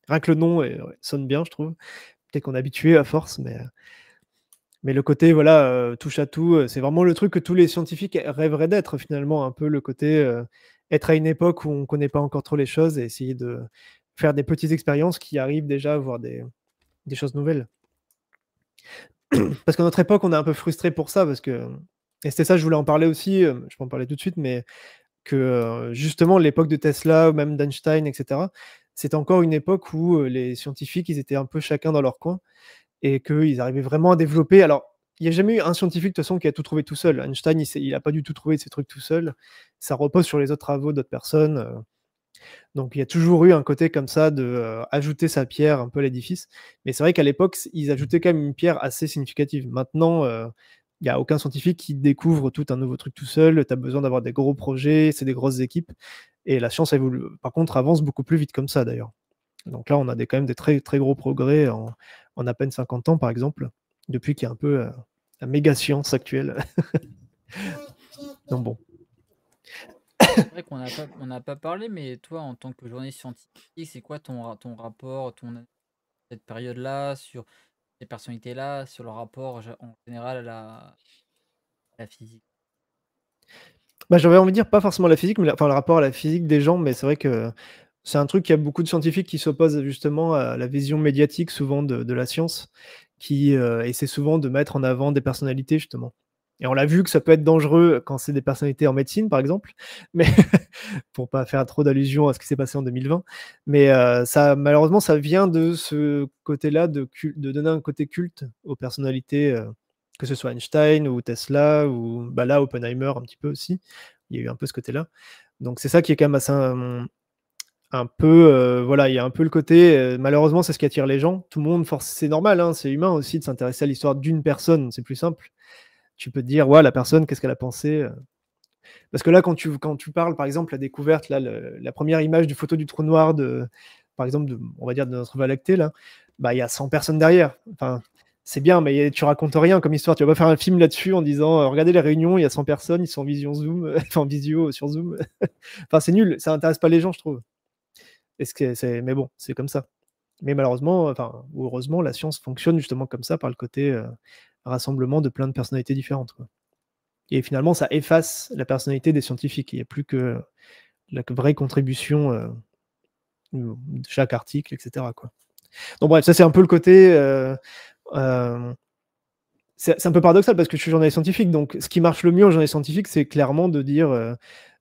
rien que le nom ouais, sonne bien, je trouve. Peut-être qu'on est habitué à force, mais le côté voilà, touche à tout, c'est vraiment le truc que tous les scientifiques rêveraient d'être finalement, un peu le côté, être à une époque où on connaît pas encore trop les choses et essayer de faire des petites expériences qui arrivent déjà à voir des choses nouvelles. Parce qu'à notre époque, on est un peu frustré pour ça parce que et c'était ça, je voulais en parler aussi, je peux en parler tout de suite, mais que, justement l'époque de Tesla ou même d'Einstein et cetera, c'était encore une époque où, les scientifiques, ils étaient un peu chacun dans leur coin et qu'ils arrivaient vraiment à développer alors, il y a jamais eu un scientifique de toute façon qui a tout trouvé tout seul. Einstein, il a pas du tout trouvé ses trucs tout seul. Ça repose sur les autres travaux d'autres personnes, donc il y a toujours eu un côté comme ça de, ajouter sa pierre un peu à l'édifice. Mais c'est vrai qu'à l'époque, ils ajoutaient quand même une pierre assez significative. Maintenant, il y a aucun scientifique qui découvre tout un nouveau truc tout seul. Tu as besoin d'avoir des gros projets, c'est des grosses équipes et la science évolue par contre avance beaucoup plus vite comme ça d'ailleurs. Donc là, on a quand même des très, très gros progrès en à peine 50 ans par exemple, depuis qu'il y a un peu, la méga science actuelle. Donc bon. C'est vrai on n'a pas parlé, mais toi, en tant que journaliste scientifique, c'est quoi ton rapport, cette période-là, sur ces personnalités-là, sur le rapport en général à la physique? Bah, j'aurais envie de dire pas forcément la physique, mais enfin le rapport à la physique des gens, mais c'est vrai que c'est un truc qu'il y a beaucoup de scientifiques qui s'opposent justement à la vision médiatique souvent de la science, qui, essaie souvent de mettre en avant des personnalités justement. Et on l'a vu que ça peut être dangereux quand c'est des personnalités en médecine par exemple, mais pour pas faire trop d'allusion à ce qui s'est passé en 2020. Mais, ça malheureusement ça vient de ce côté-là de donner un côté culte aux personnalités, que ce soit Einstein ou Tesla ou bah, là Oppenheimer un petit peu aussi. Il y a eu un peu ce côté-là. Donc c'est ça qui est quand même assez, un peu, voilà, il y a un peu le côté, malheureusement, c'est ce qui attire les gens. Tout le monde force c'est normal, hein, c'est humain aussi de s'intéresser à l'histoire d'une personne, c'est plus simple. Tu peux te dire: «Ouais, la personne, qu'est-ce qu'elle a pensé?» Parce que là, quand tu parles, par exemple, la découverte, là, la première image du photo du trou noir par exemple, on va dire de notre Voie lactée, là, bah, il y a 100 personnes derrière. Enfin, c'est bien, mais tu racontes rien comme histoire. Tu vas pas faire un film là-dessus en disant, regardez les réunions, il y a 100 personnes, ils sont en vision Zoom, enfin en visio sur Zoom. Enfin, c'est nul, ça intéresse pas les gens, je trouve. Mais bon, c'est comme ça. Mais malheureusement, enfin, ou heureusement, la science fonctionne justement comme ça, par le côté rassemblement de plein de personnalités différentes, quoi. Et finalement, ça efface la personnalité des scientifiques. Il n'y a plus que la vraie contribution de chaque article, etc., quoi. Donc bref, ça c'est un peu le côté. Euh, c'est un peu paradoxal parce que je suis journaliste scientifique, donc ce qui marche le mieux en journaliste scientifique, c'est clairement de dire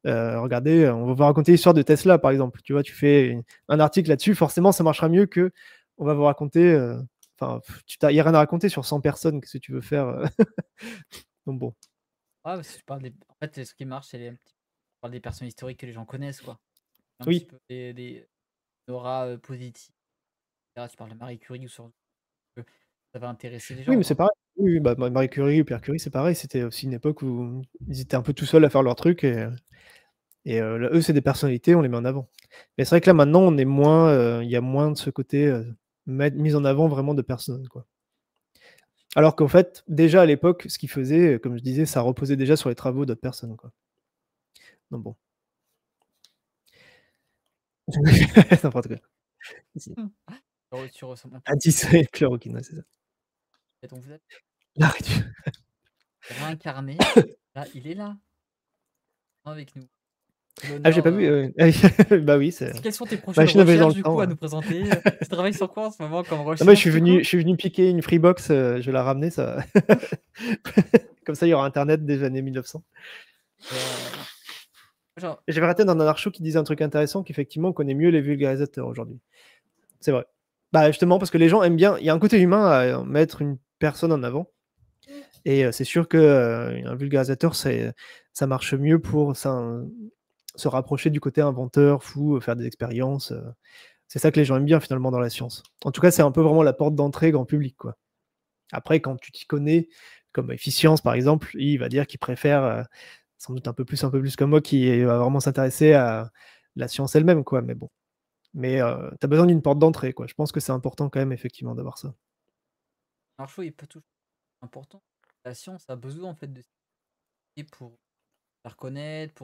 regardez, on va vous raconter l'histoire de Tesla, par exemple. Tu vois, tu fais un article là-dessus, forcément, ça marchera mieux que on va vous raconter. Enfin, il n'y a rien à raconter sur 100 personnes, qu'est-ce que tu veux faire Donc bon. Ouais, parce que je parle en fait, ce qui marche, c'est on parle des personnes historiques que les gens connaissent, quoi. Un petit Oui, peu des auras, positives, et cetera. Tu parles de Marie Curie ou sur que ça va intéresser les oui, gens, mais c'est quoi. pareil. Oui, oui, bah, Marie Curie ou Pierre Curie, c'est pareil. C'était aussi une époque où ils étaient un peu tout seuls à faire leur truc et eux, c'est des personnalités, on les met en avant. Mais c'est vrai que là, maintenant, on est moins, il y a moins de ce côté mise en avant vraiment de personnes, quoi. Alors qu'en fait, déjà à l'époque, ce qu'ils faisaient, comme je disais, ça reposait déjà sur les travaux d'autres personnes, quoi. Donc bon. N'importe quoi. Si. Mmh. Tu ressembles un peu Addis et chloroquine, ouais, c'est ça. à ton visage. L'arrêt l'incarner. Là, il est là, avec nous. Ah, j'ai pas vu, L'honneur. bah oui, c'est Quelles sont tes prochaines machine à voyager dans recherches le du coup temps, à ouais. nous présenter? Tu travailles sur quoi en ce moment comme Non, mais recherche du coup? je suis venu piquer une Freebox, je vais la ramener, ça comme ça, il y aura internet des années 1900. Genre Et j'avais raté dans un archo qui disait un truc intéressant, qu'effectivement, on connaît mieux les vulgarisateurs aujourd'hui. C'est vrai. Bah, justement, parce que les gens aiment bien, il y a un côté humain à mettre une personne en avant et c'est sûr qu'un vulgarisateur, ça marche mieux pour se rapprocher du côté inventeur, fou, faire des expériences, c'est ça que les gens aiment bien finalement dans la science. En tout cas, c'est un peu vraiment la porte d'entrée grand public, quoi. Après, quand tu t'y connais, comme Efficience par exemple, il va dire qu'il préfère, sans doute un peu plus que moi, qui va vraiment s'intéresser à la science elle-même, quoi. Mais bon. Mais tu as besoin d'une porte d'entrée, quoi. Je pense que c'est important quand même, effectivement, d'avoir ça. Marshall, il peut toujours important. La science a besoin en fait de pour faire connaître,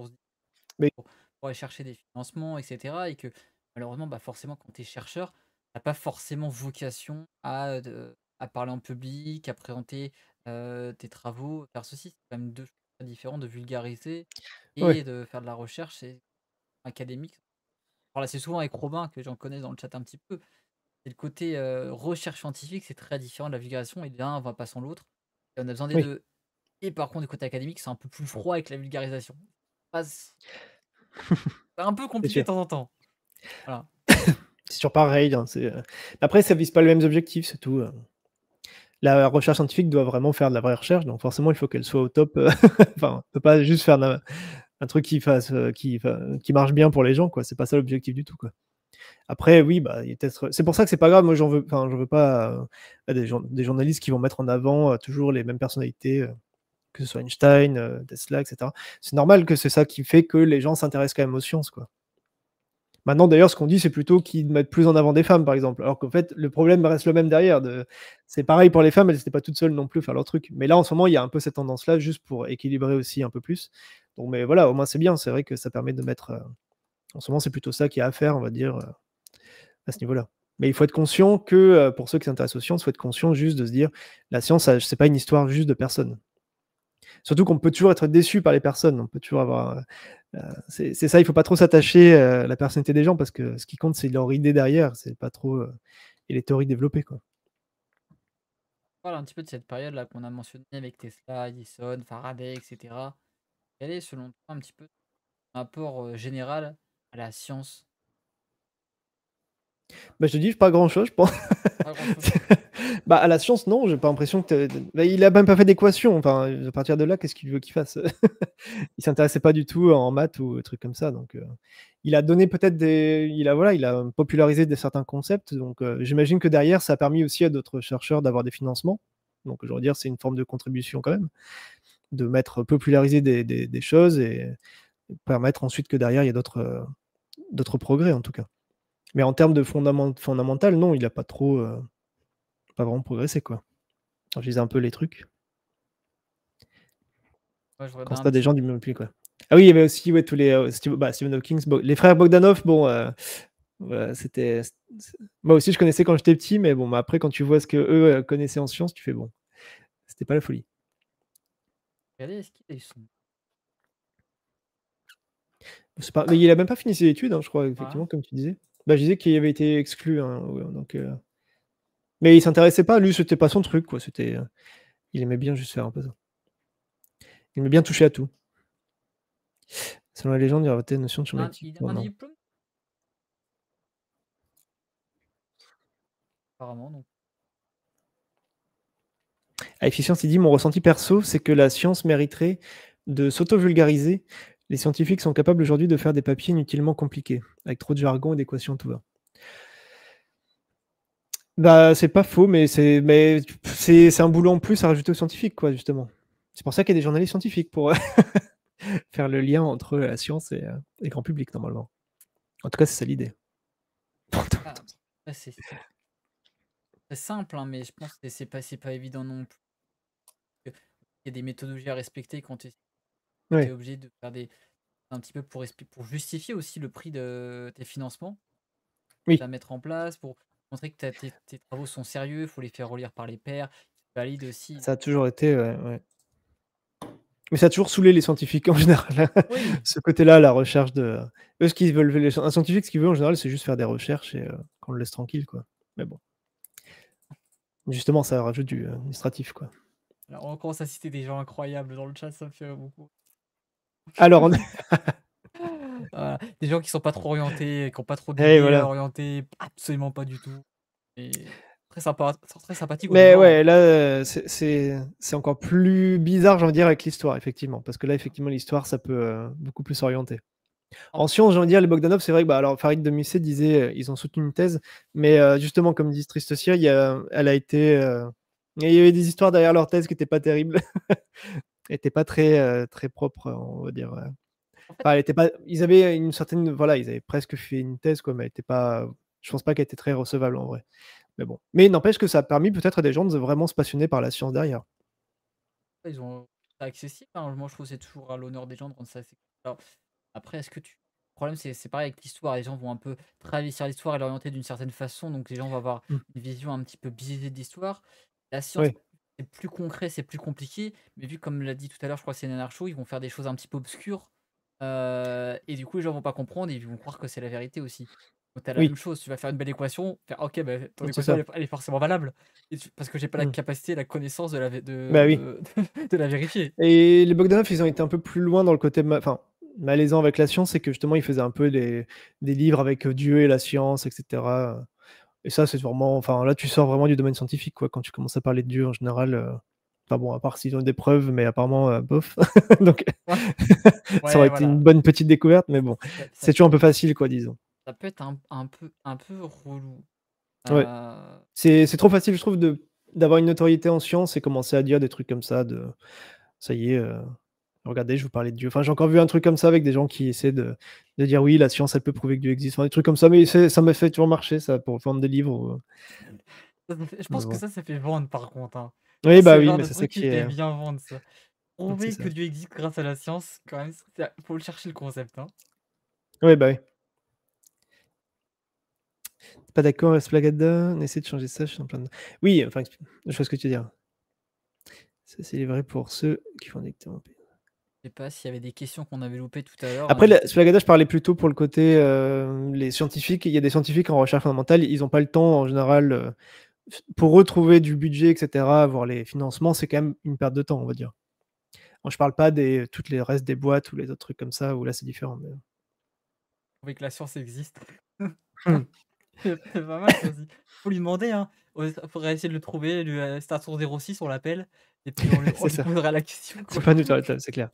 Mais pour aller chercher des financements, etc. Et que malheureusement, bah forcément, quand tu es chercheur, tu n'as pas forcément vocation à parler en public, à présenter tes travaux, faire ceci. C'est quand même deux choses très différentes de vulgariser ouais, et de faire de la recherche académique. Voilà, c'est souvent avec Robin que j'en connais dans le chat un petit peu. Et le côté recherche scientifique, c'est très différent de la vulgarisation et l'un va pas sans l'autre. Et on a besoin des oui, deux. Et par contre, du côté académique, c'est un peu plus froid avec la vulgarisation. C'est un peu c'est compliqué sûr. de temps en temps. Voilà. C'est toujours pareil, hein, après ça vise pas les mêmes objectifs, c'est tout, La recherche scientifique doit vraiment faire de la vraie recherche, donc forcément, il faut qu'elle soit au top, enfin, on peut pas juste faire un truc qui marche bien pour les gens, quoi. C'est pas ça l'objectif du tout, quoi. Après, oui, bah, il y a peut-être c'est pour ça que c'est pas grave. Moi, j'en veux pas, à des journalistes qui vont mettre en avant, toujours les mêmes personnalités, que ce soit Einstein, Tesla et cetera. C'est normal que c'est ça qui fait que les gens s'intéressent quand même aux sciences, quoi. Maintenant, d'ailleurs, ce qu'on dit, c'est plutôt qu'ils mettent plus en avant des femmes, par exemple, alors qu'en fait, le problème reste le même derrière. C'est pareil pour les femmes, elles n'étaient pas toutes seules non plus à faire leur truc. Mais là, en ce moment, il y a un peu cette tendance-là, juste pour équilibrer aussi un peu plus. Donc, mais voilà, au moins c'est bien. C'est vrai que ça permet de mettre. En ce moment, c'est plutôt ça qu'il y a à faire, on va dire, à ce niveau-là. Mais il faut être conscient que, pour ceux qui s'intéressent aux sciences, il faut être conscient juste de se dire, la science, c'est pas une histoire juste de personnes. Surtout qu'on peut toujours être déçu par les personnes. On peut toujours avoir. C'est ça, il faut pas trop s'attacher à la personnalité des gens parce que ce qui compte, c'est leur idée derrière. C'est pas trop. Et les théories développées, quoi. On parle un petit peu de cette période-là qu'on a mentionnée avec Tesla, Edison, Faraday, etc. Quel est, selon toi, un petit peu un rapport général à la science? Bah, je te dis, pas grand-chose, je pense. Pas grand-chose. Bah, à la science, non, j'ai pas l'impression que. Bah, il a même pas fait d'équation. Enfin, à partir de là, qu'est-ce qu'il veut qu'il fasse? Il s'intéressait pas du tout en maths ou trucs comme ça. Donc, il a donné peut-être voilà, il a popularisé certains concepts. Donc, j'imagine que derrière, ça a permis aussi à d'autres chercheurs d'avoir des financements. Donc, je veux dire, c'est une forme de contribution quand même, de populariser des choses et permettre ensuite que derrière, il y a d'autres progrès en tout cas. Mais en termes de fondamental, non, il a pas trop, pas vraiment progressé, quoi. Alors, je lisais un peu les trucs. Moi, je regarde un Constat des petit gens peu. du même pli, quoi. Ah oui, il y avait aussi, ouais, tous les, Stephen Hawking, les frères Bogdanov, bon, voilà, moi aussi, je connaissais quand j'étais petit, mais bon, bah, après, quand tu vois ce qu'eux connaissaient en sciences, tu fais bon, c'était pas la folie. Regardez, est-ce qu'il a eu son. Mais il a même pas fini ses études, hein, je crois, Voilà. effectivement, comme tu disais. Bah, je disais qu'il avait été exclu, hein, ouais, donc, mais il s'intéressait pas, lui, c'était pas son truc, quoi. Il aimait bien juste faire un peu ça. Il aimait bien toucher à tout. Selon la légende, il aurait été une notion de champ magnétique. Il a Bon, un non. diplôme, apparemment. Donc. À Efficience, il dit: «Mon ressenti perso, c'est que la science mériterait de s'auto-vulgariser. Les scientifiques sont capables aujourd'hui de faire des papiers inutilement compliqués, avec trop de jargon et d'équations tout va». Bah, c'est pas faux, c'est un boulot en plus à rajouter aux scientifiques, quoi, justement. C'est pour ça qu'il y a des journalistes scientifiques, pour faire le lien entre la science et grand public, normalement. En tout cas, c'est ça l'idée. Ah, après, c'est simple, hein, mais je pense que c'est pas évident non plus. Il y a des méthodologies à respecter quand tu es Ouais, obligé de faire un petit peu pour justifier aussi le prix de tes financements à oui, mettre en place, pour montrer que tes travaux sont sérieux, il faut les faire relire par les pairs, qui valident aussi. ça a toujours été, ouais, ouais. Mais ça a toujours saoulé les scientifiques en général, Oui, ce côté-là, la recherche de eux, ce qu'ils veulent un scientifique, ce qu'il veut en général, c'est juste faire des recherches et qu'on le laisse tranquille, quoi. Mais bon, justement, ça rajoute du, administratif, quoi. alors on commence à citer des gens incroyables dans le chat, ça me fait beaucoup. Alors on Voilà, des gens qui sont pas trop orientés, qui ont pas trop eh d'idées voilà. orientées, absolument pas du tout et très sympa, très sympathique au Mais demeurant, hein. ouais, là, c'est encore plus bizarre, j'ai envie de dire, avec l'histoire, effectivement. Parce que là, effectivement, l'histoire, ça peut, beaucoup plus s'orienter. En En sciences, j'ai envie de dire, les Bogdanov, c'est vrai que, bah, alors Farid de Musset disait, ils ont soutenu une thèse, mais justement, comme dit Tristossia, elle a été, il y avait des histoires derrière leur thèse qui étaient pas terribles. Étaient pas très, très propres, on va dire, en fait, enfin, elle était pas ils avaient une certaine voilà, ils avaient presque fait une thèse, quoi, mais elle était pas je pense pas qu'elle était très recevable, en vrai. Mais bon. Mais n'empêche que ça a permis peut-être à des gens de vraiment se passionner par la science derrière. ils ont c'est accessible, hein. Moi, je trouve que c'est toujours à l'honneur des gens de rendre ça accessible. Alors, après, est-ce que tu le problème, c'est pareil avec l'histoire, les gens vont un peu travailler sur l'histoire et l'orienter d'une certaine façon, donc les gens vont avoir Mmh. une vision un petit peu biaisée de l'histoire. La science, Oui, c'est plus concret, c'est plus compliqué, mais vu comme l'a dit tout à l'heure, je crois que c'est Nanar Show, ils vont faire des choses un petit peu obscures, et du coup, les gens vont pas comprendre et ils vont croire que c'est la vérité aussi. Donc tu as la même oui, chose, tu vas faire une belle équation, faire: «OK, bah, ton c'est équation ça. elle est forcément valable» et parce que j'ai pas la Mmh. capacité, la connaissance de la vé Bah, oui. de la vérifier. Et les Bogdanov, ils ont été un peu plus loin dans le côté enfin, malaisant avec la science, c'est que justement, ils faisaient un peu des livres avec, Dieu et la science et cetera, et ça, c'est vraiment enfin, là, tu sors vraiment du domaine scientifique, quoi, quand tu commences à parler de Dieu en général, enfin bon, à part s'ils ont des preuves, mais apparemment, bof. Donc Ouais, ça aurait ouais, été une voilà. bonne petite découverte, mais bon, Ça c'est toujours un peu facile, quoi, disons. Ça peut être un peu relou. Ouais, Heu, c'est trop facile, je trouve, d'avoir une notoriété en science et commencer à dire des trucs comme ça de: «Ça y est, regardez, je vous parlais de Dieu». Enfin, j'ai encore vu un truc comme ça avec des gens qui essaient de dire: «Oui, la science, elle peut prouver que Dieu existe». Enfin, des trucs comme ça, mais ça m'a fait toujours marcher ça pour vendre des livres ou, je mais pense que bon. ça fait vendre par contre, hein. Ça, Oui, c'est bah, le oui, genre mais de c'est ça truc qui qui est, fait bien vendre ça. c'est Prouver ça. que Dieu existe grâce à la science, quand même, c'est faut le chercher le concept, hein. Oui, bah, oui. Pas d'accord, Splagada, on essaie de changer ça, je suis en plein dedans. Oui, enfin, je vois ce que tu veux dire. Ça, c'est vrai pour ceux qui font des thérapie. Je sais pas s'il y avait des questions qu'on avait loupées tout à l'heure, Après, la n'hésitez Splagada, je parlais plutôt pour le côté, les scientifiques. Il y a des scientifiques en recherche fondamentale, ils ont pas le temps en général, pour eux trouver du budget et cetera, avoir les financements, c'est quand même une perte de temps, on va dire. Moi, je parle pas des toutes les restes des boîtes ou les autres trucs comme ça où là, c'est différent, mais prouver que la science existe. mmh. C'est pas mal ça aussi. Faut lui demander, hein. Faudrait essayer de le trouver, lui, Staton 06 on l'appelle et puis on C'est lui ça. posera la question, C'est quoi. pas du tout la table, c'est clair.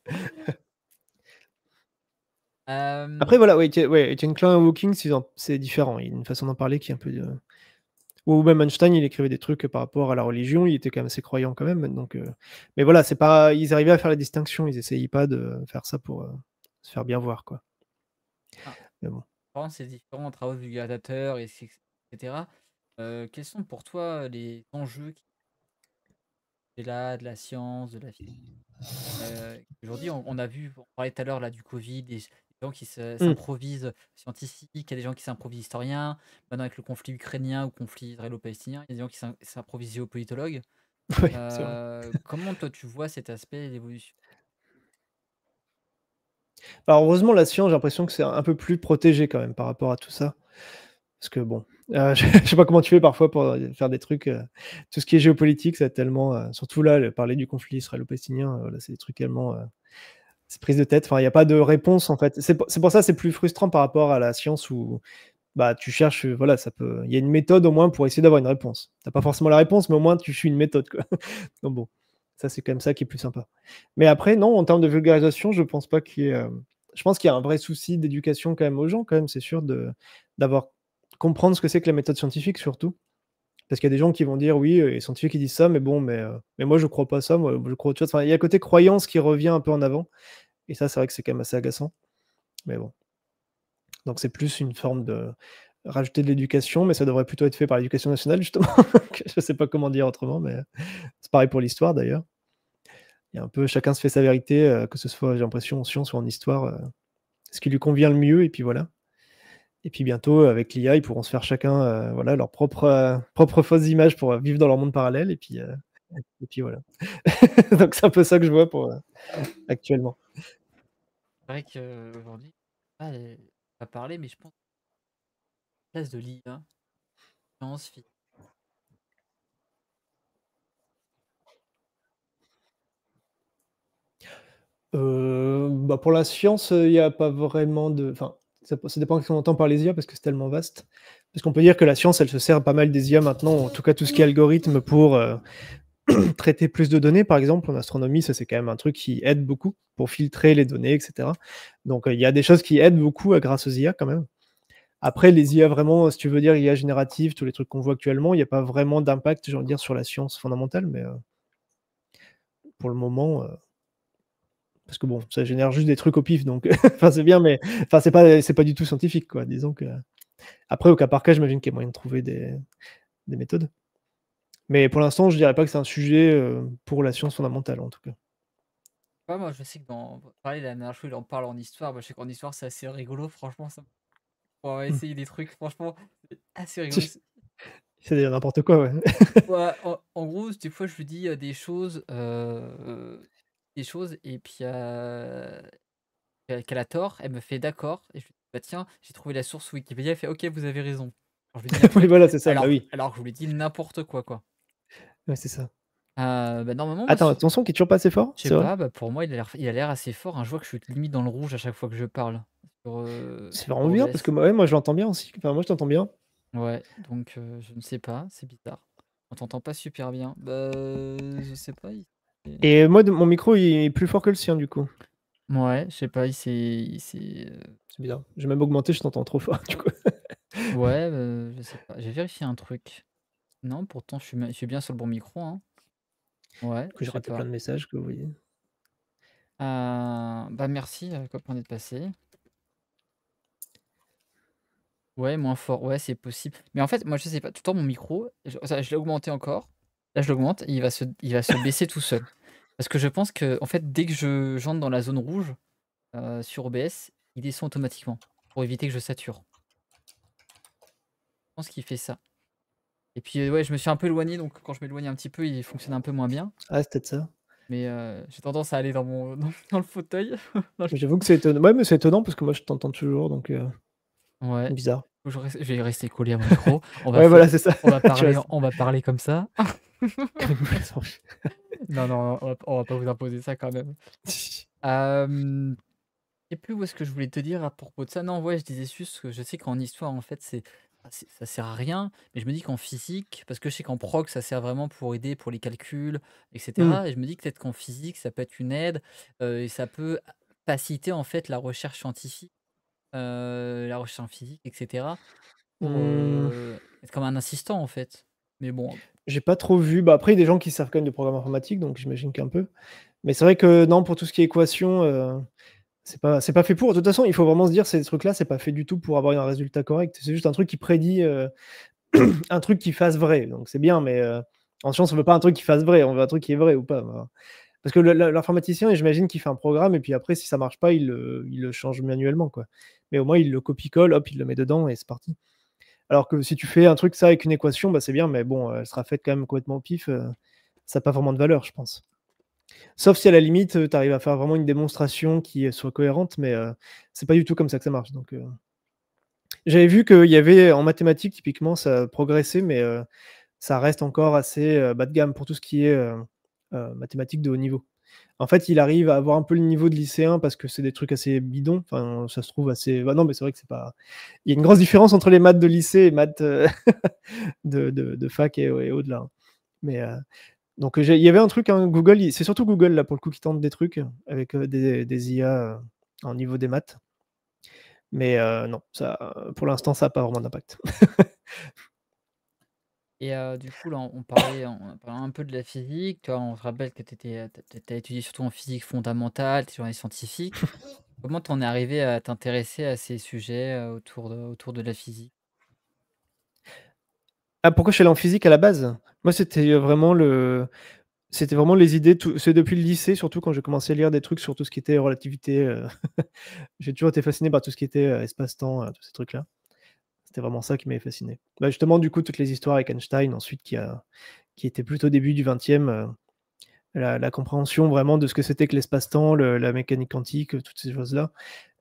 Après Hem, voilà, Etienne Klein et Hawking, c'est différent. Il y a une façon d'en parler qui est un peu, ou même Einstein, il écrivait des trucs par rapport à la religion, il était quand même assez croyant quand même, donc mais voilà, c'est pas ils arrivaient à faire la distinction, ils essayaient pas de faire ça pour, se faire bien voir, quoi. ah, Mais bon. apparemment c'est différent entre travaux vulgarisateurs et cetera. Quels sont pour toi les enjeux qui de la science, de la physique? Aujourd'hui, on a vu, on parlait tout à l'heure là du Covid, des gens qui Mmh. s'improvisent scientifiques, il y a des gens qui s'improvisent historiens. Maintenant avec le conflit ukrainien ou conflit israélo-palestinien, il y a des gens qui s'improvisent géopolitologues. Oui, c'est vrai. Comment toi tu vois cet aspect d'évolution? Alors heureusement, la science, j'ai l'impression que c'est un peu plus protégé quand même par rapport à tout ça. Parce que bon, je sais pas comment tu fais parfois pour, faire des trucs, tout ce qui est géopolitique, c'est tellement, surtout là, parler du conflit israélo-palestinien, là, c'est des trucs tellement, c'est prise de tête. Enfin, il y a pas de réponse en fait. C'est pour ça, c'est plus frustrant par rapport à la science où, bah, tu cherches, voilà, il y a une méthode au moins pour essayer d'avoir une réponse. Tu as pas forcément la réponse, mais au moins tu suis une méthode, quoi. Donc bon, ça c'est quand même ça qui est plus sympa. Mais après non, en termes de vulgarisation, je pense pas qu'il y ait, je pense qu'il y a un vrai souci d'éducation quand même aux gens quand même, c'est sûr d'avoir comprendre ce que c'est que la méthode scientifique surtout. Parce qu'il y a des gens qui vont dire: «Oui, les scientifiques ils disent ça, mais bon, mais moi je crois pas ça, moi je crois autre chose». Enfin, il y a le côté croyance qui revient un peu en avant et ça, c'est vrai que c'est quand même assez agaçant. Mais bon, donc c'est plus une forme de rajouter de l'éducation, mais ça devrait plutôt être fait par l'éducation nationale justement. Je sais pas comment dire autrement, mais c'est pareil pour l'histoire d'ailleurs. Il y a un peu chacun se fait sa vérité, que ce soit, j'ai l'impression, en sciences ou en histoire, ce qui lui convient le mieux et puis voilà. Et puis bientôt, avec l'IA, ils pourront se faire chacun, voilà, leur propre, propre fausse image pour, vivre dans leur monde parallèle et puis, Et puis voilà. Donc c'est un peu ça que je vois pour, actuellement. C'est vrai qu'aujourd'hui, ah, pas parler, mais je pense place de l'IA, science, physique. Bah, pour la science, il y a pas vraiment de enfin, ça dépend ce qu'on entend par les IA parce que c'est tellement vaste. Parce qu'on peut dire que la science, elle se sert pas mal des IA maintenant, en tout cas tout ce qui est algorithme pour, traiter plus de données, par exemple. En astronomie, ça, c'est quand même un truc qui aide beaucoup pour filtrer les données et cetera. Donc, il y a des choses qui aident beaucoup, grâce aux IA quand même. Après, les IA vraiment, si tu veux dire IA générative, tous les trucs qu'on voit actuellement, il y a pas vraiment d'impact, j'ai envie de dire, sur la science fondamentale, mais, pour le moment, parce que bon, ça génère juste des trucs au pif, donc enfin, c'est bien, mais enfin, c'est pas du tout scientifique, quoi. Disons que après, au cas par cas, j'imagine qu'il y a moyen de trouver des méthodes. Mais pour l'instant, je dirais pas que c'est un sujet, pour la science fondamentale, en tout cas. Ouais, moi, je sais que dans pareil, la dernière fois, il en parle en histoire. Moi, je sais qu'en histoire, c'est assez rigolo, franchement, ça pour Mmh. essayer des trucs, franchement, c'est assez rigolo. C'est n'importe quoi, ouais. Ouais, en gros, des fois, je lui dis, des choses et puis, qu'elle a tort. Elle me fait: «D'accord» et je lui dis: «Bah, tiens, j'ai trouvé la source Wikipédia». Elle fait: «OK, vous avez raison». Alors, je lui dis un Oui, truc voilà, c'est ça, bah alors oui. alors que je lui dis n'importe quoi, quoi. Ouais, c'est ça. Bah, normalement, moi, Attends, ton son qui est toujours pas assez fort? je sais C'est vrai? pas, bah, pour moi, il a l'air assez fort, hein. Je vois que je suis limite dans le rouge à chaque fois que je parle sur, C'est vraiment bizarre parce que OBS. moi, ouais, moi, je l'entends bien aussi. Enfin, moi, je t'entends bien. Ouais, donc je ne sais pas, c'est bizarre. On t'entend pas super bien. Bah, je sais pas, Et moi, de mon micro, il est plus fort que le sien, du coup. ouais, je sais pas, il s'est, C'est bizarre. J'ai même augmenté, je t'entends trop fort, du coup. ouais, je sais pas. J'ai vérifié un truc. Non, pourtant je suis bien sur le bon micro, hein. Ouais, Du coup, je j'ai sais raté pas. plein de messages que vous voyez. Bah, merci, copain d'être passé. Ouais, moins fort, ouais, c'est possible. Mais en fait, moi, je sais pas, tout le temps mon micro, je l'ai augmenté encore. Là, je l'augmente et il va se baisser tout seul. Parce que je pense que en fait, dès que j'entre dans la zone rouge, sur OBS, il descend automatiquement pour éviter que je sature. Je pense qu'il fait ça. Et puis, ouais, je me suis un peu éloigné, donc quand je m'éloigne un petit peu, il fonctionne un peu moins bien. Ah, c'est peut-être ça. Mais, j'ai tendance à aller dans mon dans le fauteuil. Non, Mais j'avoue que c'est étonnant. Ouais, mais c'est étonnant parce que moi, je t'entends toujours, donc ouais, bizarre. je vais rester collé à mon micro. Ouais, voilà, c'est ça. On va Tu parler restes on va parler comme ça. comme une boule sans vie. Non, non, on va pas vous imposer ça quand même. Hem, je sais plus où est-ce que je voulais te dire à propos de ça. Non, ouais, je disais juste que je sais qu'en histoire, en fait, ça sert à rien, mais je me dis qu'en physique, parce que je sais qu'en proc, ça sert vraiment pour aider pour les calculs et Mmh. cetera et je me dis que peut-être qu'en physique, ça peut être une aide, et ça peut faciliter, en fait, la recherche scientifique, la recherche en physique et cetera pour, Mmh, être comme un assistant, en fait. Mais bon, j'ai pas trop vu. Bah, après, il y a des gens qui savent quand même de programme informatique, donc j'imagine qu'un peu. Mais c'est vrai que non, pour tout ce qui est équation, c'est pas fait pour. De toute façon, il faut vraiment se dire, ces trucs-là, c'est pas fait du tout pour avoir un résultat correct. C'est juste un truc qui prédit, un truc qui fasse vrai. Donc c'est bien, mais, en science, on veut pas un truc qui fasse vrai, on veut un truc qui est vrai ou pas, voilà. Parce que l'informaticien, j'imagine qu'il fait un programme et puis après, si ça marche pas, il le change manuellement, quoi. Mais au moins, il le copie-colle, hop, il le met dedans et c'est parti. Alors que si tu fais un truc ça avec une équation, bah, c'est bien, mais bon, elle sera faite quand même complètement au pif, ça a pas vraiment de valeur, je pense. Sauf si à la limite, tu arrives à faire vraiment une démonstration qui, soit cohérente, mais, c'est pas du tout comme ça que ça marche, donc, j'avais vu qu'il y avait en mathématiques, typiquement, ça progressait, mais, ça reste encore assez, bas de gamme pour tout ce qui est, mathématiques de haut niveau. En fait, il arrive à avoir un peu le niveau de lycéen parce que c'est des trucs assez bidons, enfin, ça se trouve assez bah, non, mais c'est vrai que c'est pas il y a une grosse différence entre les maths de lycée et maths, de fac et au-delà, hein. Mais, donc, il y avait un truc, hein, Google, c'est surtout Google, là, pour le coup, qui tente des trucs avec, des IA, au niveau des maths. Mais, non, ça, pour l'instant, ça a pas vraiment d'impact. et du coup, là, on parlait un peu de la physique. Toi, on se rappelle que tu as étudié surtout en physique fondamentale, tu es journaliste scientifique. Comment tu en es arrivé à t'intéresser à ces sujets, autour de la physique? Ah, pourquoi je suis allé en physique à la base? Moi, c'était vraiment les idées, tout c'est depuis le lycée, surtout quand j'ai commencé à lire des trucs sur tout ce qui était relativité, j'ai toujours été fasciné par tout ce qui était, espace-temps, tous ces trucs-là. C'était vraiment ça qui m'avait fasciné. Bah, justement, du coup, toutes les histoires avec Einstein ensuite qui était plutôt début du 20e, la compréhension vraiment de ce que c'était que l'espace-temps, la mécanique quantique, toutes ces choses-là.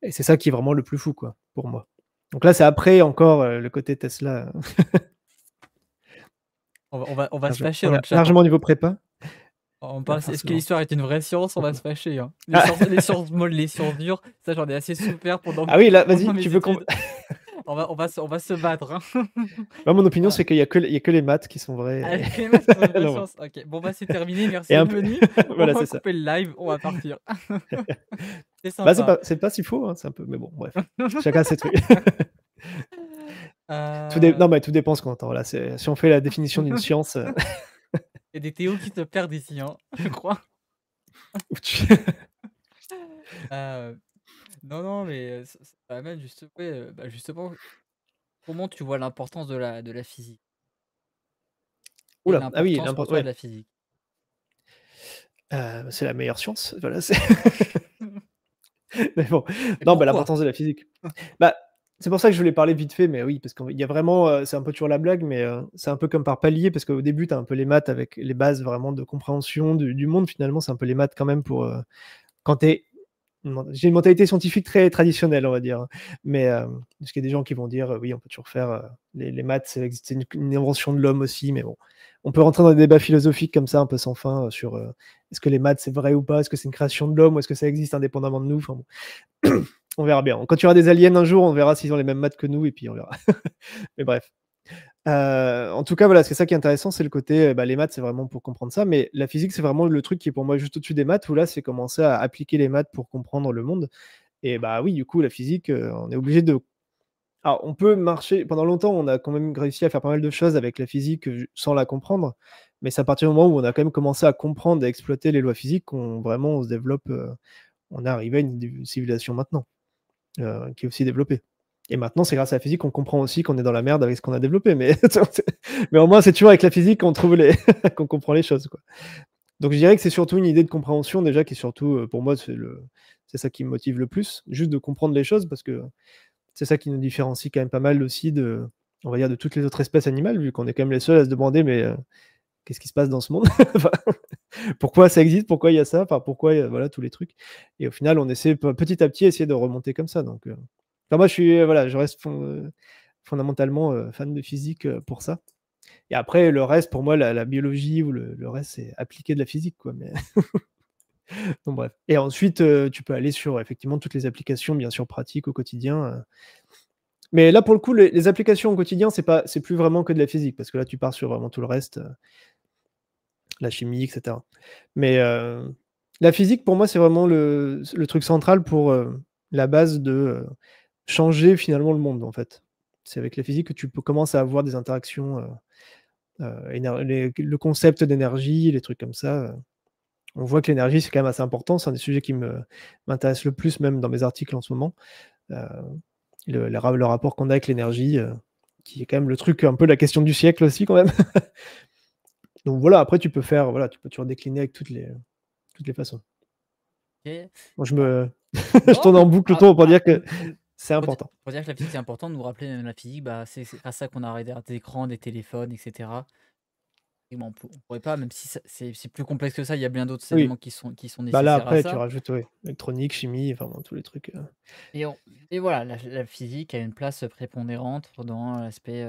Et c'est ça qui est vraiment le plus fou, quoi, pour moi. Donc là, c'est après encore le côté Tesla. On va se fâcher On dans a le chat, hein. largement niveau prépa. On Ah, parle, est-ce que forcément. l'histoire est une vraie science? On va se fâcher, hein. Ah. Les sciences molles, les sciences dures, ça j'en ai assez souffert pendant Ah oui, là, pendant vas-y, mes tu veux qu'on. études. On va se battre, hein. Moi, mon opinion, Voilà. c'est qu'il y a que les maths qui sont vraies. Avec les maths, c'est une vraie Non, science. OK, bon, bah, c'est terminé, merci et un d'être peu. venu. On Voilà, va c'est ça. couper le live, on va partir. C'est Bah, sympa. c'est pas si faux, hein, c'est un peu, mais bon, bref. Chacun ses trucs. Heu, Non, mais tout dépend ce qu'on entend. Là, si on fait la définition d'une science, Il y a des Théo qui se perdent ici, hein, je crois. où tu- Heu, non, non, mais ça m'amène juste ouais, bah, justement, comment tu vois l'importance de la physique? Et Oula, ah oui, l'importance pour toi de ouais, la physique? c'est la meilleure science. Voilà, c'est. Mais bon, Et non, bah, pourquoi? l'importance de la physique. Bah, c'est pour ça que je voulais parler vite fait, mais oui, parce qu'il y a vraiment, c'est un peu toujours la blague, mais c'est un peu comme par palier, parce qu'au début, tu as un peu les maths avec les bases vraiment de compréhension du monde. Finalement, c'est un peu les maths quand même pour quand tu es. J'ai une mentalité scientifique très traditionnelle, on va dire, hein. Mais parce qu'il y a des gens qui vont dire oui, on peut toujours faire les maths, c'est une invention de l'homme aussi, mais bon, on peut rentrer dans des débats philosophiques comme ça, un peu sans fin, sur est-ce que les maths c'est vrai ou pas, est-ce que c'est une création de l'homme, ou est-ce que ça existe indépendamment de nous. Enfin, bon. On verra bien. Quand il y aura des aliens un jour, on verra s'ils ont les mêmes maths que nous, et puis on verra. Mais bref. En tout cas, voilà, c'est ça qui est intéressant, c'est le côté, bah, les maths, c'est vraiment pour comprendre ça, mais la physique, c'est vraiment le truc qui est pour moi juste au-dessus des maths, où là, c'est commencer à appliquer les maths pour comprendre le monde. Et bah oui, du coup, la physique, on est obligé de. Alors, on peut marcher. Pendant longtemps, on a quand même réussi à faire pas mal de choses avec la physique sans la comprendre, mais c'est à partir du moment où on a quand même commencé à comprendre et à exploiter les lois physiques qu'on vraiment on se développe, on est arrivé à une civilisation maintenant, qui est aussi développée. Et maintenant, c'est grâce à la physique qu'on comprend aussi qu'on est dans la merde avec ce qu'on a développé. Mais, mais au moins, c'est toujours avec la physique qu'on trouve qu'on comprend les choses, quoi. Donc je dirais que c'est surtout une idée de compréhension déjà qui est surtout, pour moi, c'est ça qui me motive le plus, juste de comprendre les choses parce que c'est ça qui nous différencie quand même pas mal aussi de, on va dire, de toutes les autres espèces animales, vu qu'on est quand même les seuls à se demander mais qu'est-ce qui se passe dans ce monde? Enfin, pourquoi ça existe? Pourquoi il y a ça? Enfin, pourquoi voilà tous les trucs. Et au final, on essaie petit à petit essayer de remonter comme ça. Donc, enfin, moi je suis voilà, je reste fondamentalement fan de physique pour ça. Et après, le reste, pour moi, la biologie ou le reste, c'est appliquer de la physique, quoi. Mais donc bref. Et ensuite, tu peux aller sur effectivement toutes les applications, bien sûr, pratiques au quotidien. Mais là, pour le coup, les applications au quotidien, c'est plus vraiment que de la physique, parce que là, tu pars sur vraiment tout le reste, la chimie, etc. Mais la physique, pour moi, c'est vraiment le truc central pour la base de changer finalement le monde, en fait. C'est avec la physique que tu peux commencer à avoir des interactions, le concept d'énergie, les trucs comme ça. On voit que l'énergie, c'est quand même assez important. C'est un des sujets qui m'intéresse le plus, même dans mes articles en ce moment. Euh, le rapport qu'on a avec l'énergie, qui est quand même le truc, un peu la question du siècle aussi, quand même. Donc voilà, après, tu peux toujours décliner avec toutes les façons. OK. Moi, Bah, je non, tourne mais en boucle autour pour dire que c'est important. pour dire que la physique, c'est important de nous rappeler même la physique, bah, c'est grâce à ça qu'on a arrêté des écrans, des téléphones et cetera. Et bon, on pourrait pas, même si c'est plus complexe que ça, il y a bien d'autres Oui. éléments qui sont Bah là, nécessaires à après, tu ça. rajoutes, ouais, électronique, chimie, enfin, bon, tous les trucs. Et on et voilà, la physique a une place prépondérante dans l'aspect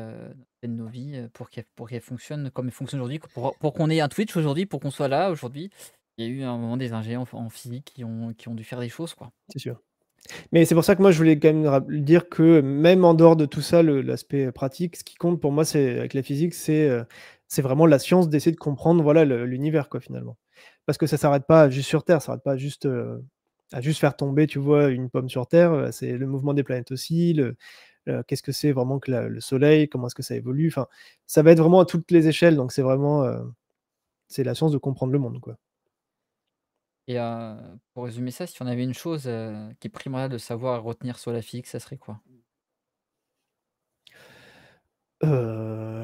de nos vies, pour qu'elle fonctionne comme elle fonctionne aujourd'hui, pour qu'on ait un Twitch aujourd'hui, pour qu'on soit là aujourd'hui. Il y a eu à un moment des ingénieurs en physique qui ont dû faire des choses, quoi. C'est sûr. Mais c'est pour ça que moi, je voulais quand même dire que même en dehors de tout ça, l'aspect pratique, ce qui compte pour moi, c'est avec la physique, c'est vraiment la science d'essayer de comprendre voilà, l'univers, quoi, finalement. Parce que ça s'arrête pas juste sur Terre, ça s'arrête pas juste à juste faire tomber, tu vois, une pomme sur Terre. C'est le mouvement des planètes aussi, qu'est-ce que c'est vraiment que le Soleil, comment est-ce que ça évolue. Enfin, ça va être vraiment à toutes les échelles, donc c'est vraiment c'est la science de comprendre le monde, quoi. Et pour résumer ça, si on avait une chose, qui est primordiale de savoir et retenir sur la physique, ça serait quoi? Euh,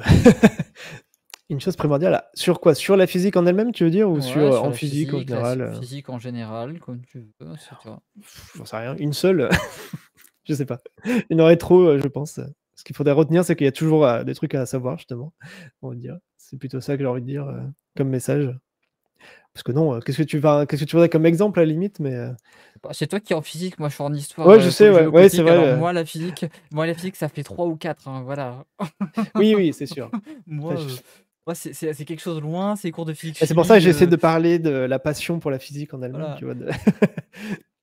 Une chose primordiale, sur quoi? Sur la physique en elle-même, tu veux dire? Ou Ouais, sur en la physique en physique, la général? physique en général, comme tu veux, c'est toi. J'en sais rien. Une seule? Je sais pas. Il y en aurait trop, je pense. Ce qu'il faudrait retenir, c'est qu'il y a toujours, des trucs à savoir justement, on va dire. C'est plutôt ça que j'ai envie de dire, comme message. Parce que non, qu'est-ce que tu voudrais comme exemple à la limite? Mais, Bah, c'est toi qui es en physique, moi je suis en histoire, ouais, je sais, ouais. Ouais, c'est géopolitique, vrai, alors moi la physique ça fait 3 ou 4, hein, voilà. oui, oui, c'est sûr. Enfin, Moi, moi c'est quelque chose de loin, c'est les cours de bah, c'est pour ça que physique-chimie, j'essaie de parler de la passion pour la physique en allemand, voilà. tu vois? De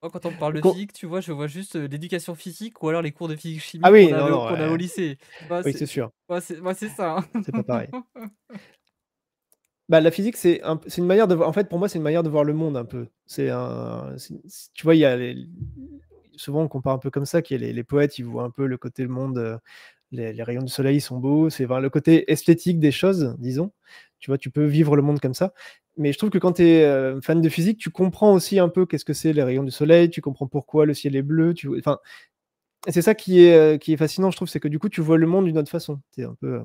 Moi quand on me parle de qu'on physique, tu vois, je vois juste, l'éducation physique ou alors les cours de ah physique-chimie oui, non, non, qu'on a au lycée. Tu vois, oui, c'est sûr, moi c'est ça, c'est pas pareil. hein. Bah, la physique, c'est une manière de voir en fait, pour moi, c'est une manière de voir le monde un peu. C'est tu vois, il y a souvent on compare un peu comme ça, qu'il y a les poètes, ils voient un peu le côté le monde, les rayons du soleil sont beaux, c'est enfin le côté esthétique des choses, disons. Tu vois, tu peux vivre le monde comme ça. Mais je trouve que quand tu es, fan de physique, tu comprends aussi un peu qu'est-ce que c'est les rayons du soleil, tu comprends pourquoi le ciel est bleu, enfin, c'est ça qui est fascinant, je trouve, c'est que du coup, tu vois le monde d'une autre façon. Tu un peu,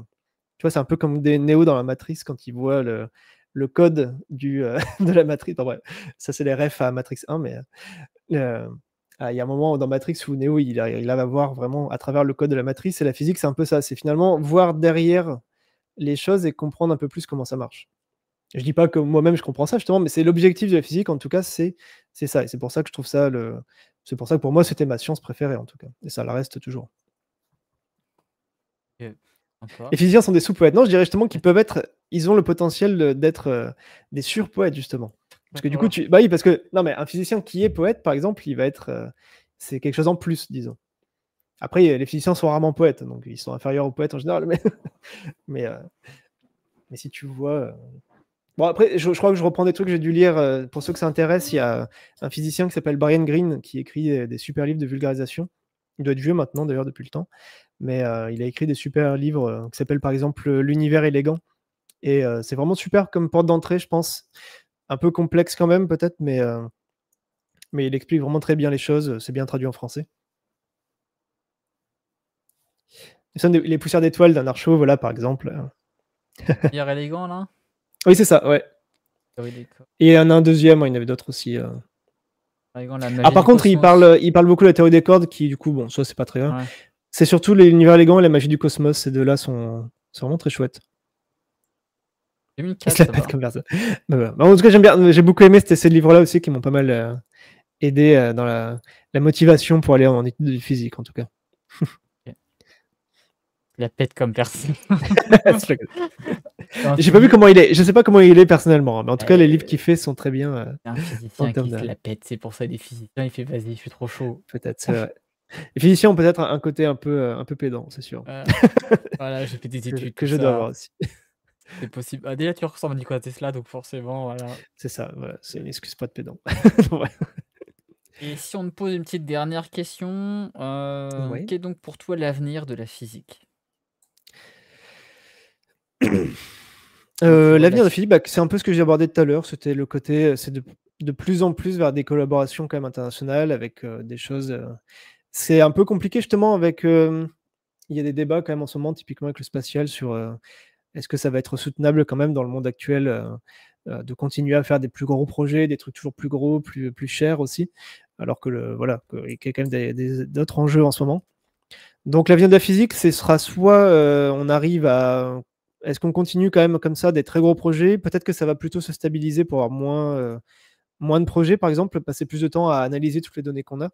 tu vois, c'est un peu comme des Néo dans la Matrice quand ils voient le code de la matrice. Enfin bref, ça c'est les refs à Matrix 1, mais il y a un moment dans Matrix où Neo il va voir vraiment à travers le code de la matrice et la physique, c'est un peu ça. C'est finalement voir derrière les choses et comprendre un peu plus comment ça marche. Je dis pas que moi-même je comprends ça justement, mais c'est l'objectif de la physique en tout cas, c'est ça et c'est pour ça que je trouve ça c'est pour ça que pour moi c'était ma science préférée en tout cas et ça la reste toujours. OK, Les sympa. physiciens sont des sous-poètes. Non, je dirais justement ils ont le potentiel d'être, des surpoètes justement. Parce que du coup, D'accord. bah oui, parce que non, mais un physicien qui est poète, par exemple, il va être, c'est quelque chose en plus, disons. Après, les physiciens sont rarement poètes, donc ils sont inférieurs aux poètes en général, mais mais, heu, mais si tu vois, bon après, je crois que je reprends des trucs que j'ai dû lire, pour ceux que ça intéresse, il y a un physicien qui s'appelle Brian Greene qui écrit, des super livres de vulgarisation. Il doit être vieux maintenant d'ailleurs depuis le temps, mais, il a écrit des super livres, qui s'appellent par exemple, «L'univers élégant». Et c'est vraiment super comme porte d'entrée, je pense. Un peu complexe quand même peut-être, mais il explique vraiment très bien les choses, c'est bien traduit en français. Les poussières d'étoiles d'un Archaud, voilà, par exemple, Hyper élégant là? oui, c'est ça, ouais. Ah oui d'accord. Et il y en a un deuxième, il y en avait d'autres aussi. Élégant, la Ah, magie par du contre, cosmos. il parle beaucoup de la théorie des cordes qui, du coup, bon, ça, c'est pas très grave. Ouais. C'est surtout l'univers élégant et la magie du cosmos, ces deux-là sont vraiment très chouettes. J'ai mis une Il se 4, la ça pète va. comme personne. Bah, voilà. Bah, en tout cas, j'ai beaucoup aimé ces livres-là aussi qui m'ont pas mal, aidé, dans la motivation pour aller en études de physique, en tout cas. OK. La pète comme personne. Je rigole. C'est un J'ai pas vu physi comment il est. Je sais pas comment il est personnellement, hein, mais en tout cas, les livres eh, qu'il fait sont très bien, c'est un en physicien qui termes se de la pète, c'est pour ça il est physicien, il fait: «Vas-y, je suis trop chaud». peut-être, c'est vrai. Les physiciens ont peut-être un côté un peu pédant, c'est sûr. Voilà, j'ai fait des études, Que tout je dois ça, avoir aussi. c'est possible. Bah, déjà tu ressembles à Nikola Tesla, donc forcément, voilà. C'est ça, voilà, c'est une excuse pas de pédant. Ouais. Et si on te pose une petite dernière question, Ouais. quel est donc pour toi l'avenir de la physique? Comment tu vois la L'avenir de suite? Philippe, bah, c'est un peu ce que j'ai abordé tout à l'heure, c'était le côté, c'est de plus en plus vers des collaborations quand même internationales avec, des choses, c'est un peu compliqué justement avec, il y a des débats quand même en ce moment, typiquement avec le spatial sur, est-ce que ça va être soutenable quand même dans le monde actuel, de continuer à faire des plus gros projets, des trucs toujours plus gros, plus chers aussi? Alors que voilà, qu'il y a quand même d'autres enjeux en ce moment. Donc l'avenir de la physique, ce sera soit, on arrive à est-ce qu'on continue quand même comme ça des très gros projets? Peut-être que ça va plutôt se stabiliser pour avoir moins de projets, par exemple, passer plus de temps à analyser toutes les données qu'on a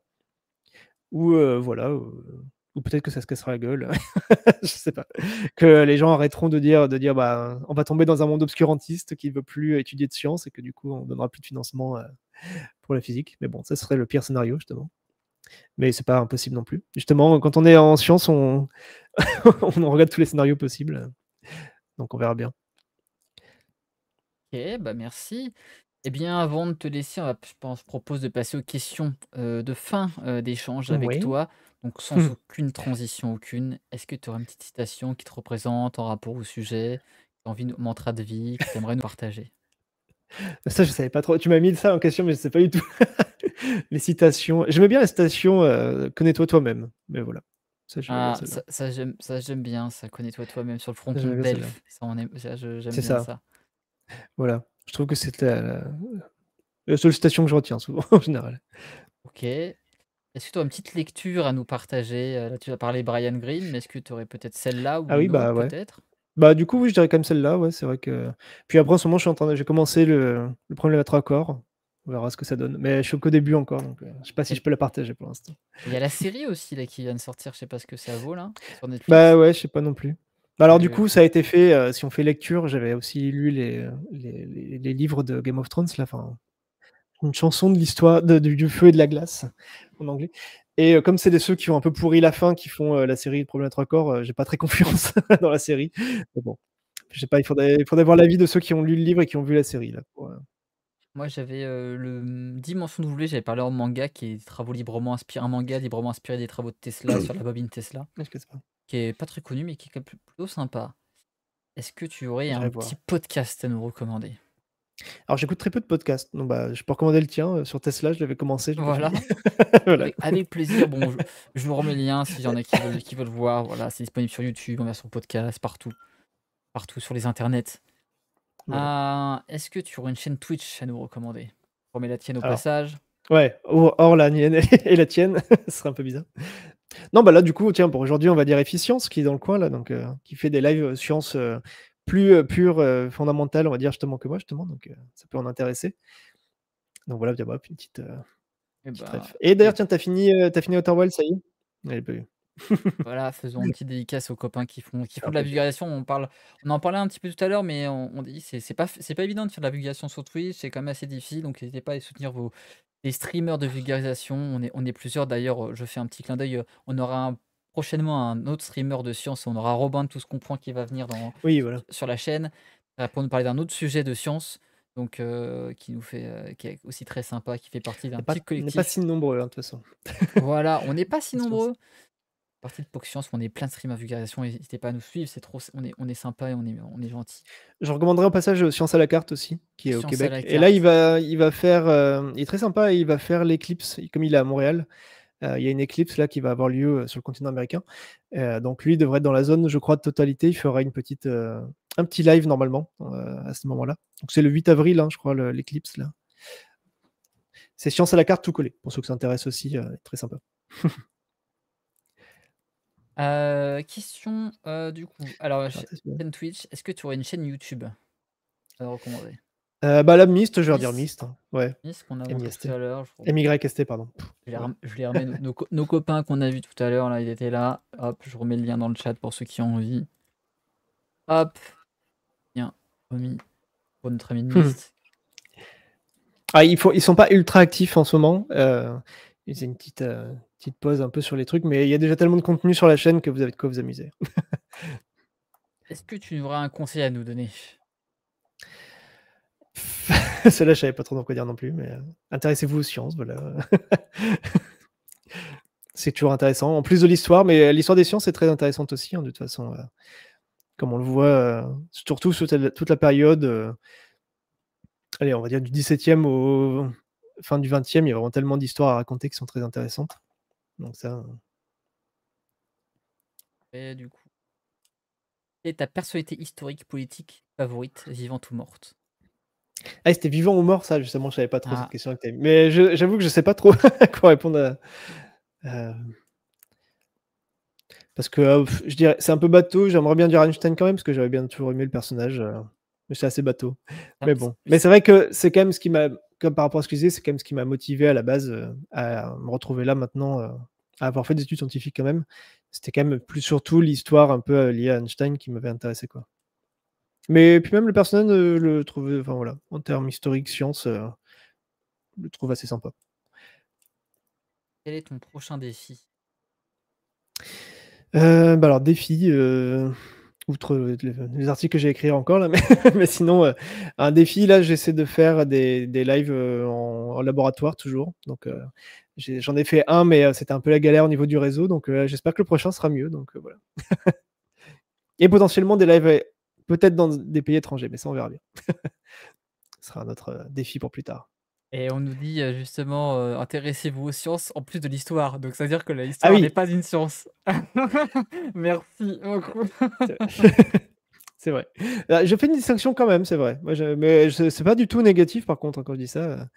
ou voilà, ou peut-être que ça se cassera la gueule. Je sais pas. Que les gens arrêteront de dire: «Bah, on va tomber dans un monde obscurantiste qui veut plus étudier de sciences et que du coup, on donnera plus de financement, pour la physique». Mais bon, ça serait le pire scénario justement. Mais c'est pas impossible non plus. Justement, quand on est en sciences, on on regarde tous les scénarios possibles, donc on verra bien. OK, bah, merci. Eh bien, avant de te laisser, je propose de passer aux questions, de fin, d'échange avec Oui. toi. Donc sans aucune transition aucune, est-ce que tu aurais une petite citation qui te représente en rapport au sujet, envie de mantra de vie que tu aimerais nous partager? Ça, je savais pas trop. Tu m'as mis ça en question, mais je sais pas du tout. Les citations. J'aimais bien la citation, «Connais-toi toi-même», mais voilà. Ça, j'aimais bien Ah, celle-là. ça j'aime bien ça, connais-toi toi-même sur le fronton J'aimais bien celle-là. d'Elfe, ça on aime ça j'aime C'est bien ça, ça. voilà. Je trouve que c'était la seule citation que je retiens souvent en général. OK. Est-ce que tu as une petite lecture à nous partager? Là, tu as parlé Brian Greene, mais est-ce que tu aurais peut-être celle-là ou Ah oui, une autre bah, ouais. peut-être? Bah, du coup, oui, je dirais quand même celle-là, ouais, c'est vrai que puis après en ce moment, j'ai commencé le problème à 3 accords. On verra ce que ça donne. Mais je suis qu'au début encore, donc je sais pas si Et je peux la partager pour l'instant. il y a la série aussi là qui vient de sortir, je sais pas ce que ça vaut là, sur Bah, Netflix. ouais, je sais pas non plus. Bah, alors du Je coup, ça a été fait, si on fait lecture, j'avais aussi lu les livres de Game of Thrones là, enfin, une chanson de l'histoire du feu et de la glace en anglais et comme c'est ceux qui ont un peu pourri la fin qui font, la série Le Problème à 3 corps, j'ai pas très confiance dans la série. Mais bon, je sais pas, il faudrait voir l'avis de ceux qui ont lu le livre et qui ont vu la série là pour, Moi j'avais, Dimension W, j'avais parlé en manga qui est travaux librement inspiré un manga librement inspiré des travaux de Tesla sur la bobine Tesla, je sais pas, qui est pas très connu mais qui est quand même plutôt sympa. Est-ce que tu aurais un j'irai petit voir. podcast à nous recommander? Alors j'écoute très peu de podcasts, donc bah, je peux recommander le tien, sur Tesla, je l'avais commencé, j'ai pas fini. Voilà, Voilà. avec plaisir. Bon, je vous remets le lien s'il y en a qui veulent voir. Voilà, c'est disponible sur YouTube, en version podcast, partout sur les internets. Voilà. Est-ce que tu aurais une chaîne Twitch à nous recommander? Je remets la tienne au Alors passage. ouais, hors la mienne et la tienne, ce serait un peu bizarre. Non, bah, là, du coup, tiens, pour aujourd'hui, on va dire Efficience qui est dans le coin là, donc qui fait des lives, sciences, plus, pures, fondamentales, on va dire justement que moi justement, donc ça peut en intéresser. Donc voilà, tiens, bah, hop, une petite, Et petite bah, ref. Et d'ailleurs, et tiens, tu fini Outer Wilds, ça y est? Ouais, bah, oui. voilà, faisons une petite dédicace aux copains qui font Alors de la t'inquiète. vulgarisation. On en parlait un petit peu tout à l'heure, mais on dit c'est pas évident de faire de la vulgarisation sur Twitch, c'est quand même assez difficile, donc n'hésitez pas à aller soutenir les streamers de vulgarisation. On est plusieurs d'ailleurs, je fais un petit clin d'œil, on aura prochainement un autre streamer de science, on aura Robin de Tout ce comprend qui va venir Oui, voilà. sur la chaîne, pour nous parler d'un autre sujet de science, donc qui est aussi très sympa, qui fait partie d'un petit On n'est pas collectif. si nombreux, hein, de toute façon. Voilà, on n'est pas si Science. nombreux. Partie de Poc Science, on est plein de streamers vulgarisation, n'hésitez pas à nous suivre, on est sympa et on est gentil. Je recommanderais au passage, Science à la carte aussi, qui est au Science à Québec la et là, il carte. va il va faire, il est très sympa et il va faire l'éclipse, comme il est à Montréal. Il y a une éclipse là qui va avoir lieu, sur le continent américain. Donc lui, il devrait être dans la zone, je crois, de totalité. Il fera un petit live normalement, à ce moment-là. Donc c'est le 8 avril, hein, je crois, l'éclipse là. C'est Science à la carte tout collé, pour ceux que ça intéresse aussi, très sympa. Question, du coup, alors Ah, chaîne Twitch, est-ce que tu aurais une chaîne YouTube à nous recommander? bah, la Myst, je vais redire Miss Myst, hein. Ouais, Miss qu'on a montré tout M-I-S-T. à l'heure, M-Y-S-T, pardon. Voilà. je les remets nos copains qu'on a vus tout à l'heure là, ils étaient là. Hop, je remets le lien dans le chat pour ceux qui ont envie. Hop, bien remis pour notre ami Mist. Ah, ils sont pas ultra actifs en ce moment. Ils faisaient une petite pause un peu sur les trucs, mais il y a déjà tellement de contenu sur la chaîne que vous avez de quoi vous amuser. Est-ce que tu aurais un conseil à nous donner? Celle-là, je savais pas trop dans quoi dire non plus, mais intéressez-vous aux sciences, voilà. C'est toujours intéressant. En plus de l'histoire, mais l'histoire des sciences est très intéressante aussi, hein, de toute façon, comme on le voit, surtout sur toute la période, allez, on va dire du 17e au fin du 20e, il y a vraiment tellement d'histoires à raconter qui sont très intéressantes. Donc ça, Et du coup, quelle est ta personnalité historique, politique favorite, vivante ou morte? ah, c'était vivant ou mort ça justement, je savais pas trop cette Ah, question que tu mais j'avoue que je sais pas trop quoi répondre à parce que, je dirais c'est un peu bateau, j'aimerais bien dire Einstein quand même, parce que j'avais bien toujours aimé le personnage, mais c'est assez bateau. ça Mais c bon, mais c'est vrai que c'est quand même ce qui m'a comme par rapport à ce que je disais, c'est quand même ce qui m'a motivé à la base, à me retrouver là maintenant, à avoir fait des études scientifiques quand même. C'était quand même plus surtout l'histoire un peu, liée à Einstein qui m'avait intéressé, quoi. Mais puis même le personnage, le trouvais enfin voilà, en termes historiques, sciences, je le trouve assez sympa. quel est ton prochain défi? Bah, alors défi, outre, les articles que j'ai à écrire encore là, mais mais sinon, un défi là, j'essaie de faire des lives, en laboratoire toujours. Donc, j'en ai fait un, mais, c'était un peu la galère au niveau du réseau, donc, j'espère que le prochain sera mieux, donc, voilà. Et potentiellement des lives, peut-être dans des pays étrangers, mais ça on verra bien. Ce sera un autre, défi pour plus tard. Et on nous dit, justement, intéressez-vous aux sciences en plus de l'histoire. Donc ça veut dire que Ah l'histoire n'est oui! pas une science. Merci beaucoup. C'est c'est vrai. Je fais une distinction quand même, c'est vrai. Moi, mais c'est pas du tout négatif par contre, hein, quand je dis ça,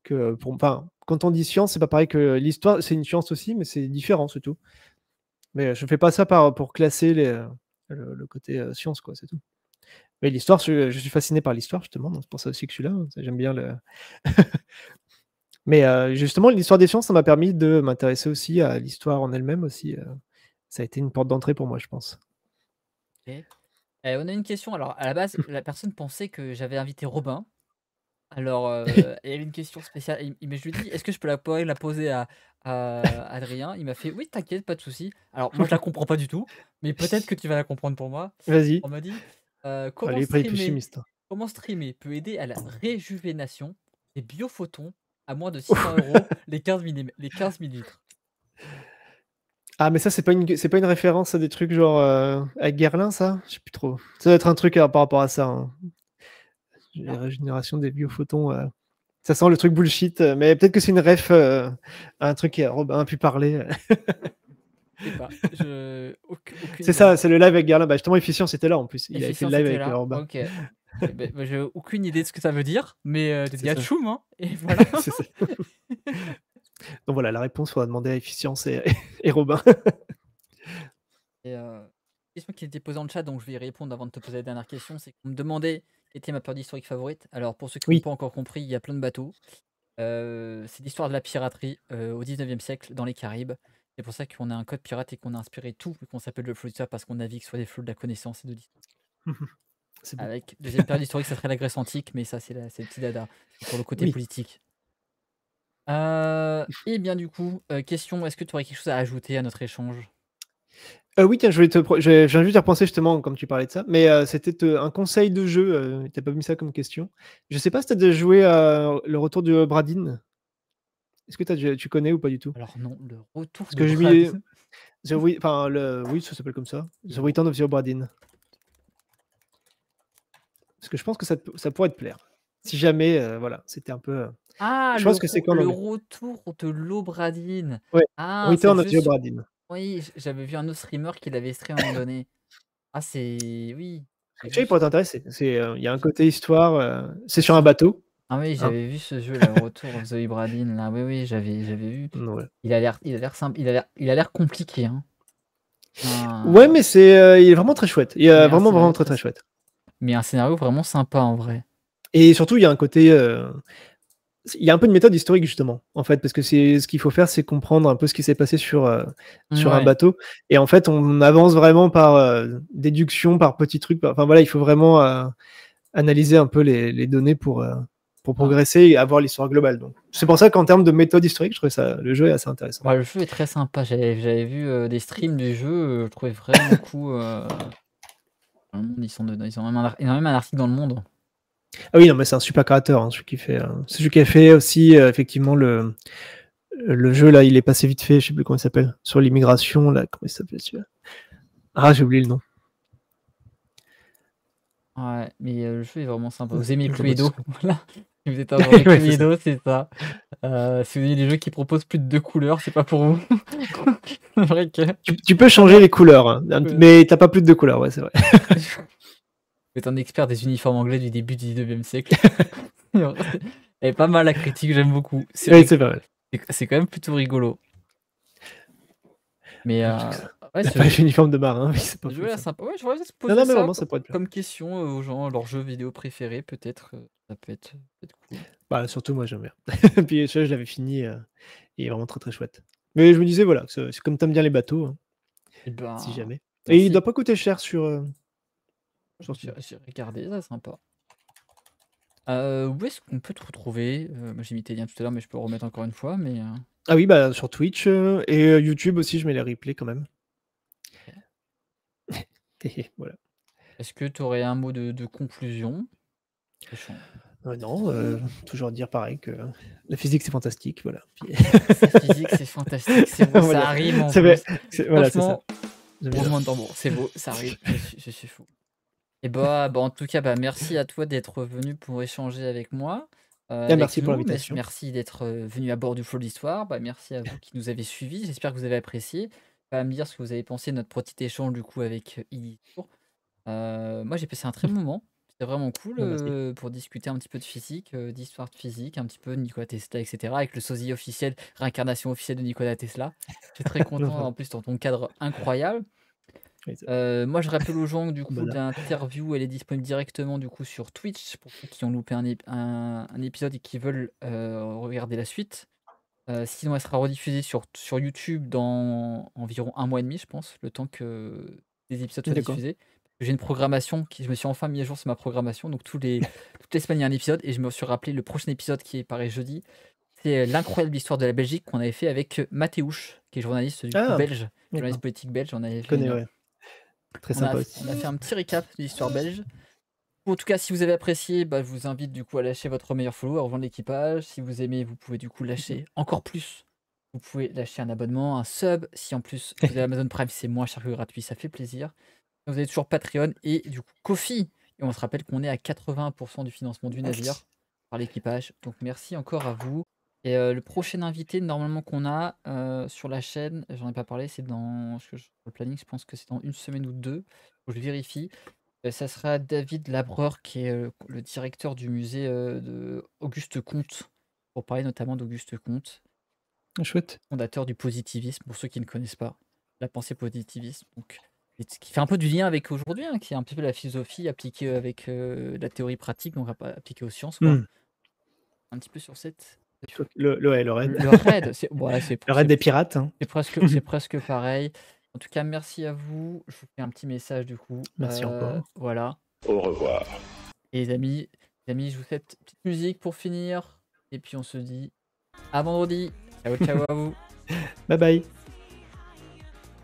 que pour enfin, quand on dit science, c'est pas pareil que l'histoire, c'est une science aussi, mais c'est différent, c'est tout. Mais je fais pas ça pour classer les, le côté science, quoi, c'est tout. Mais l'histoire, je suis fasciné par l'histoire, justement, donc c'est pour ça aussi que je suis là. J'aime bien le. Mais justement, l'histoire des sciences, ça m'a permis de m'intéresser aussi à l'histoire en elle-même aussi. Ça a été une porte d'entrée pour moi, je pense. Ok. On a une question. Alors, à la base, la personne pensait que j'avais invité Robin. Alors, il y avait une question spéciale. Mais je lui ai dit, est-ce que je peux pourrais la poser à Adrien? Il m'a fait, oui, t'inquiète, pas de souci. Alors, moi, je la comprends pas du tout, mais peut-être que tu vas la comprendre pour moi. Vas-y. On m'a dit, Allez, pas les plus chimistes. comment streamer peut aider à la réjuvénation des biophotons à moins de 600 € les 15 millilitres. Ah, mais ça, c'est pas une référence à des trucs genre avec Guerlain, ça? Je sais plus trop. Ça doit être un truc par rapport à ça. Hein. La régénération des biophotons. Ça sent le truc bullshit, mais peut-être que c'est une ref à un truc qui Robin a pu parler. Je sais pas. Aucune C'est idée. ça, c'est le live avec Guerlain. Bah, justement, Efficient, c'était là en plus. Il avait fait le Efficient, live c'était avec là. Robin. Ok. J'ai aucune idée de ce que ça veut dire, mais C'est il y a ça. Tchoum, hein, et voilà. C'est ça. Donc voilà, la réponse, il faudra demander à Efficience et Robin. Et question qui était posée en chat, donc je vais y répondre avant de te poser la dernière question. C'est qu'on me demandait quelle était ma période historique favorite. Alors, pour ceux qui n'ont Oui. pas encore compris, il y a plein de bateaux. C'est l'histoire de la piraterie au 19e siècle dans les Caraïbes. C'est pour ça qu'on a un code pirate et qu'on a inspiré tout, et qu'on s'appelle le flot d'histoire parce qu'on navigue sur les flots de la connaissance et de l'histoire. C'est beau. Avec deuxième période historique, ça serait la Grèce antique, mais ça, c'est le petit dada. C'est pour le côté Oui. politique. Et bien, du coup, question, est-ce que tu aurais quelque chose à ajouter à notre échange? Oui, tiens, je viens juste y repenser justement, comme tu parlais de ça, mais c'était un conseil de jeu. T'as pas mis ça comme question. Je sais pas si t'as déjà joué à le retour de Bradin. Est-ce que tu connais ou pas du tout? Alors non, le retour Parce de que j'ai mis. Brad. Oui, ça s'appelle comme ça. The Return of the Bradin. Parce que je pense que ça pourrait te plaire. Si jamais, voilà, c'était un peu. Ah, Je pense que c'est qu'en le anglais. retour de l'Obradine. Ouais, Ah, c'est le Return of jeu the sur. Bradin. Oui, j'avais vu un autre streamer qui l'avait stream à un moment donné. Ah, c'est. Oui, j'ai Tu vu il pourrait ce. t'intéresser. Il y a un côté histoire. C'est sur un bateau. Ah oui, Hein. j'avais vu ce jeu, là, Retour of the Obradine, là. Oui, oui, j'avais vu. Ouais. Il a l'air simple, il a l'air compliqué, hein. Ouais, mais il est vraiment très chouette. Il est Mais un vraiment, scénario vraiment très, très chouette. mais un scénario vraiment sympa, en vrai. Et surtout, il y a un côté. Il y a un peu de méthode historique, justement, en fait, parce que ce qu'il faut faire, c'est comprendre un peu ce qui s'est passé sur un Ouais. bateau. Et en fait, on avance vraiment par déduction, par petits trucs. Enfin voilà, il faut vraiment analyser un peu les données pour progresser et avoir l'histoire globale. Donc, c'est pour ça qu'en termes de méthode historique, je trouvais le jeu est assez intéressant. Ouais, le jeu est très sympa. J'avais vu des streams du jeu, je trouvais vraiment cool. Dans le monde, ils ont même un article dans le monde. Ah oui, non, mais c'est un super créateur, hein, celui qui fait. C'est celui qui a fait aussi, effectivement, le jeu, là, il est passé vite fait, je sais plus comment il s'appelle, sur l'immigration, là, comment il s'appelle celui-là? Ah, j'ai oublié le nom. Ouais, mais le jeu est vraiment sympa. Vous aimez Je le vois Cluedo, dessus. voilà. Si vous êtes un joueur de Ouais, c'est ça. Cluedo, c'est ça. Si vous aimez les jeux qui proposent plus de 2 couleurs, c'est pas pour vous. C'est vrai que. Tu peux changer les couleurs, hein, Ouais. mais t'as pas plus de 2 couleurs, ouais, c'est vrai. Vous êtes un expert des uniformes anglais du début du 19e siècle. Elle est pas mal la critique, j'aime beaucoup. Oui, c'est pas mal. C'est quand même plutôt rigolo. Mais ouais, T'as pas les uniformes de marin, oui, c'est pas ce fou jeu est ça. sympa. Ouais, je voudrais se Non, poser non, mais ça vraiment, ça pourrait te plaire. comme question aux gens, leurs jeux vidéo préférés, peut-être. Ça peut être cool. Bah, surtout, moi, j'aime bien. Puis, je l'avais fini, il est vraiment très très chouette. Mais je me disais, voilà, c'est comme t'aimes bien les bateaux, hein, Et ben, si jamais. Et il merci. doit pas coûter cher sur Steam. J'ai regardé, ça, sympa. Où est-ce qu'on peut te retrouver? Moi, j'ai mis tes liens tout à l'heure, mais je peux le remettre encore une fois. Mais Ah oui, bah, sur Twitch et YouTube aussi, je mets les replays quand même. Et voilà. est-ce que tu aurais un mot de conclusion? Non, toujours dire pareil que la physique, c'est fantastique, voilà. Puis Sa physique, c'est fantastique, c'est beau, voilà. ça rime en Ça fait plus. voilà, c'est ça. Franchement, J'aime bien. roulement de tambour, c'est beau, ça rime, je suis fou. Et bah, en tout cas, bah, merci à toi d'être venu pour échanger avec moi, avec Merci pour nous. l'invitation. Merci d'être venu à bord du Flow de l'Histoire. Bah, merci à vous qui nous avez suivis. J'espère que vous avez apprécié. Bah, me dire ce que vous avez pensé de notre petit échange du coup avec Iggy Tour. Moi, j'ai passé un très bon moment. C'était vraiment cool Merci. pour discuter un petit peu de physique, d'histoire de physique, un petit peu de Nikola Tesla, etc. Avec le sosie officiel, réincarnation officielle de Nikola Tesla. Je suis très content, en plus, dans ton cadre incroyable. Moi, je rappelle aux gens du coup Voilà. l'interview, elle est disponible directement du coup sur Twitch pour ceux qui ont loupé un épisode et qui veulent regarder la suite. Sinon, elle sera rediffusée sur YouTube dans environ 1 mois et demi, je pense, le temps que les épisodes soient D'accord. diffusés. J'ai une programmation je me suis enfin mis à jour sur ma programmation, donc toutes les semaines, il y a un épisode et je me suis rappelé le prochain épisode qui est pareil jeudi. C'est l'incroyable histoire de la Belgique qu'on avait fait avec Mathéouche, qui est journaliste du coup Ah! belge, journaliste D'accord. politique belge. On avait Je fait connais, ouais. Très on a, sympa aussi. on a fait un petit récap de l'histoire belge. En tout cas, si vous avez apprécié, je vous invite du coup à lâcher votre meilleur follow, à rejoindre l'équipage. Si vous aimez, vous pouvez du coup lâcher encore plus. Vous pouvez lâcher un abonnement, un sub. Si en plus vous avez Amazon Prime, c'est moins cher que gratuit, ça fait plaisir. Vous avez toujours Patreon et du coup Ko-fi. Et on se rappelle qu'on est à 80% du financement du navire par l'équipage. Donc merci encore à vous. Et le prochain invité normalement qu'on a sur la chaîne, j'en ai pas parlé, c'est dans le planning, je pense que c'est dans 1 semaine ou 2. Faut que je vérifie. Ça sera David Labreur qui est le directeur du musée de Auguste Comte, pour parler notamment d'Auguste Comte, Chouette. fondateur du positivisme, pour ceux qui ne connaissent pas, la pensée positiviste. Donc, qui fait un peu du lien avec aujourd'hui, hein, qui est un petit peu la philosophie appliquée avec la théorie pratique, donc appliquée aux sciences, quoi. Mmh. Un petit peu sur cette. Le raid. Le raid, c'est Le raid des pirates, hein. c'est presque pareil. En tout cas, merci à vous. Je vous fais un petit message du coup. Merci encore. Voilà. Au revoir. Et les amis, je vous fais une petite musique pour finir. Et puis on se dit à vendredi. Ciao, ciao à vous. Bye bye.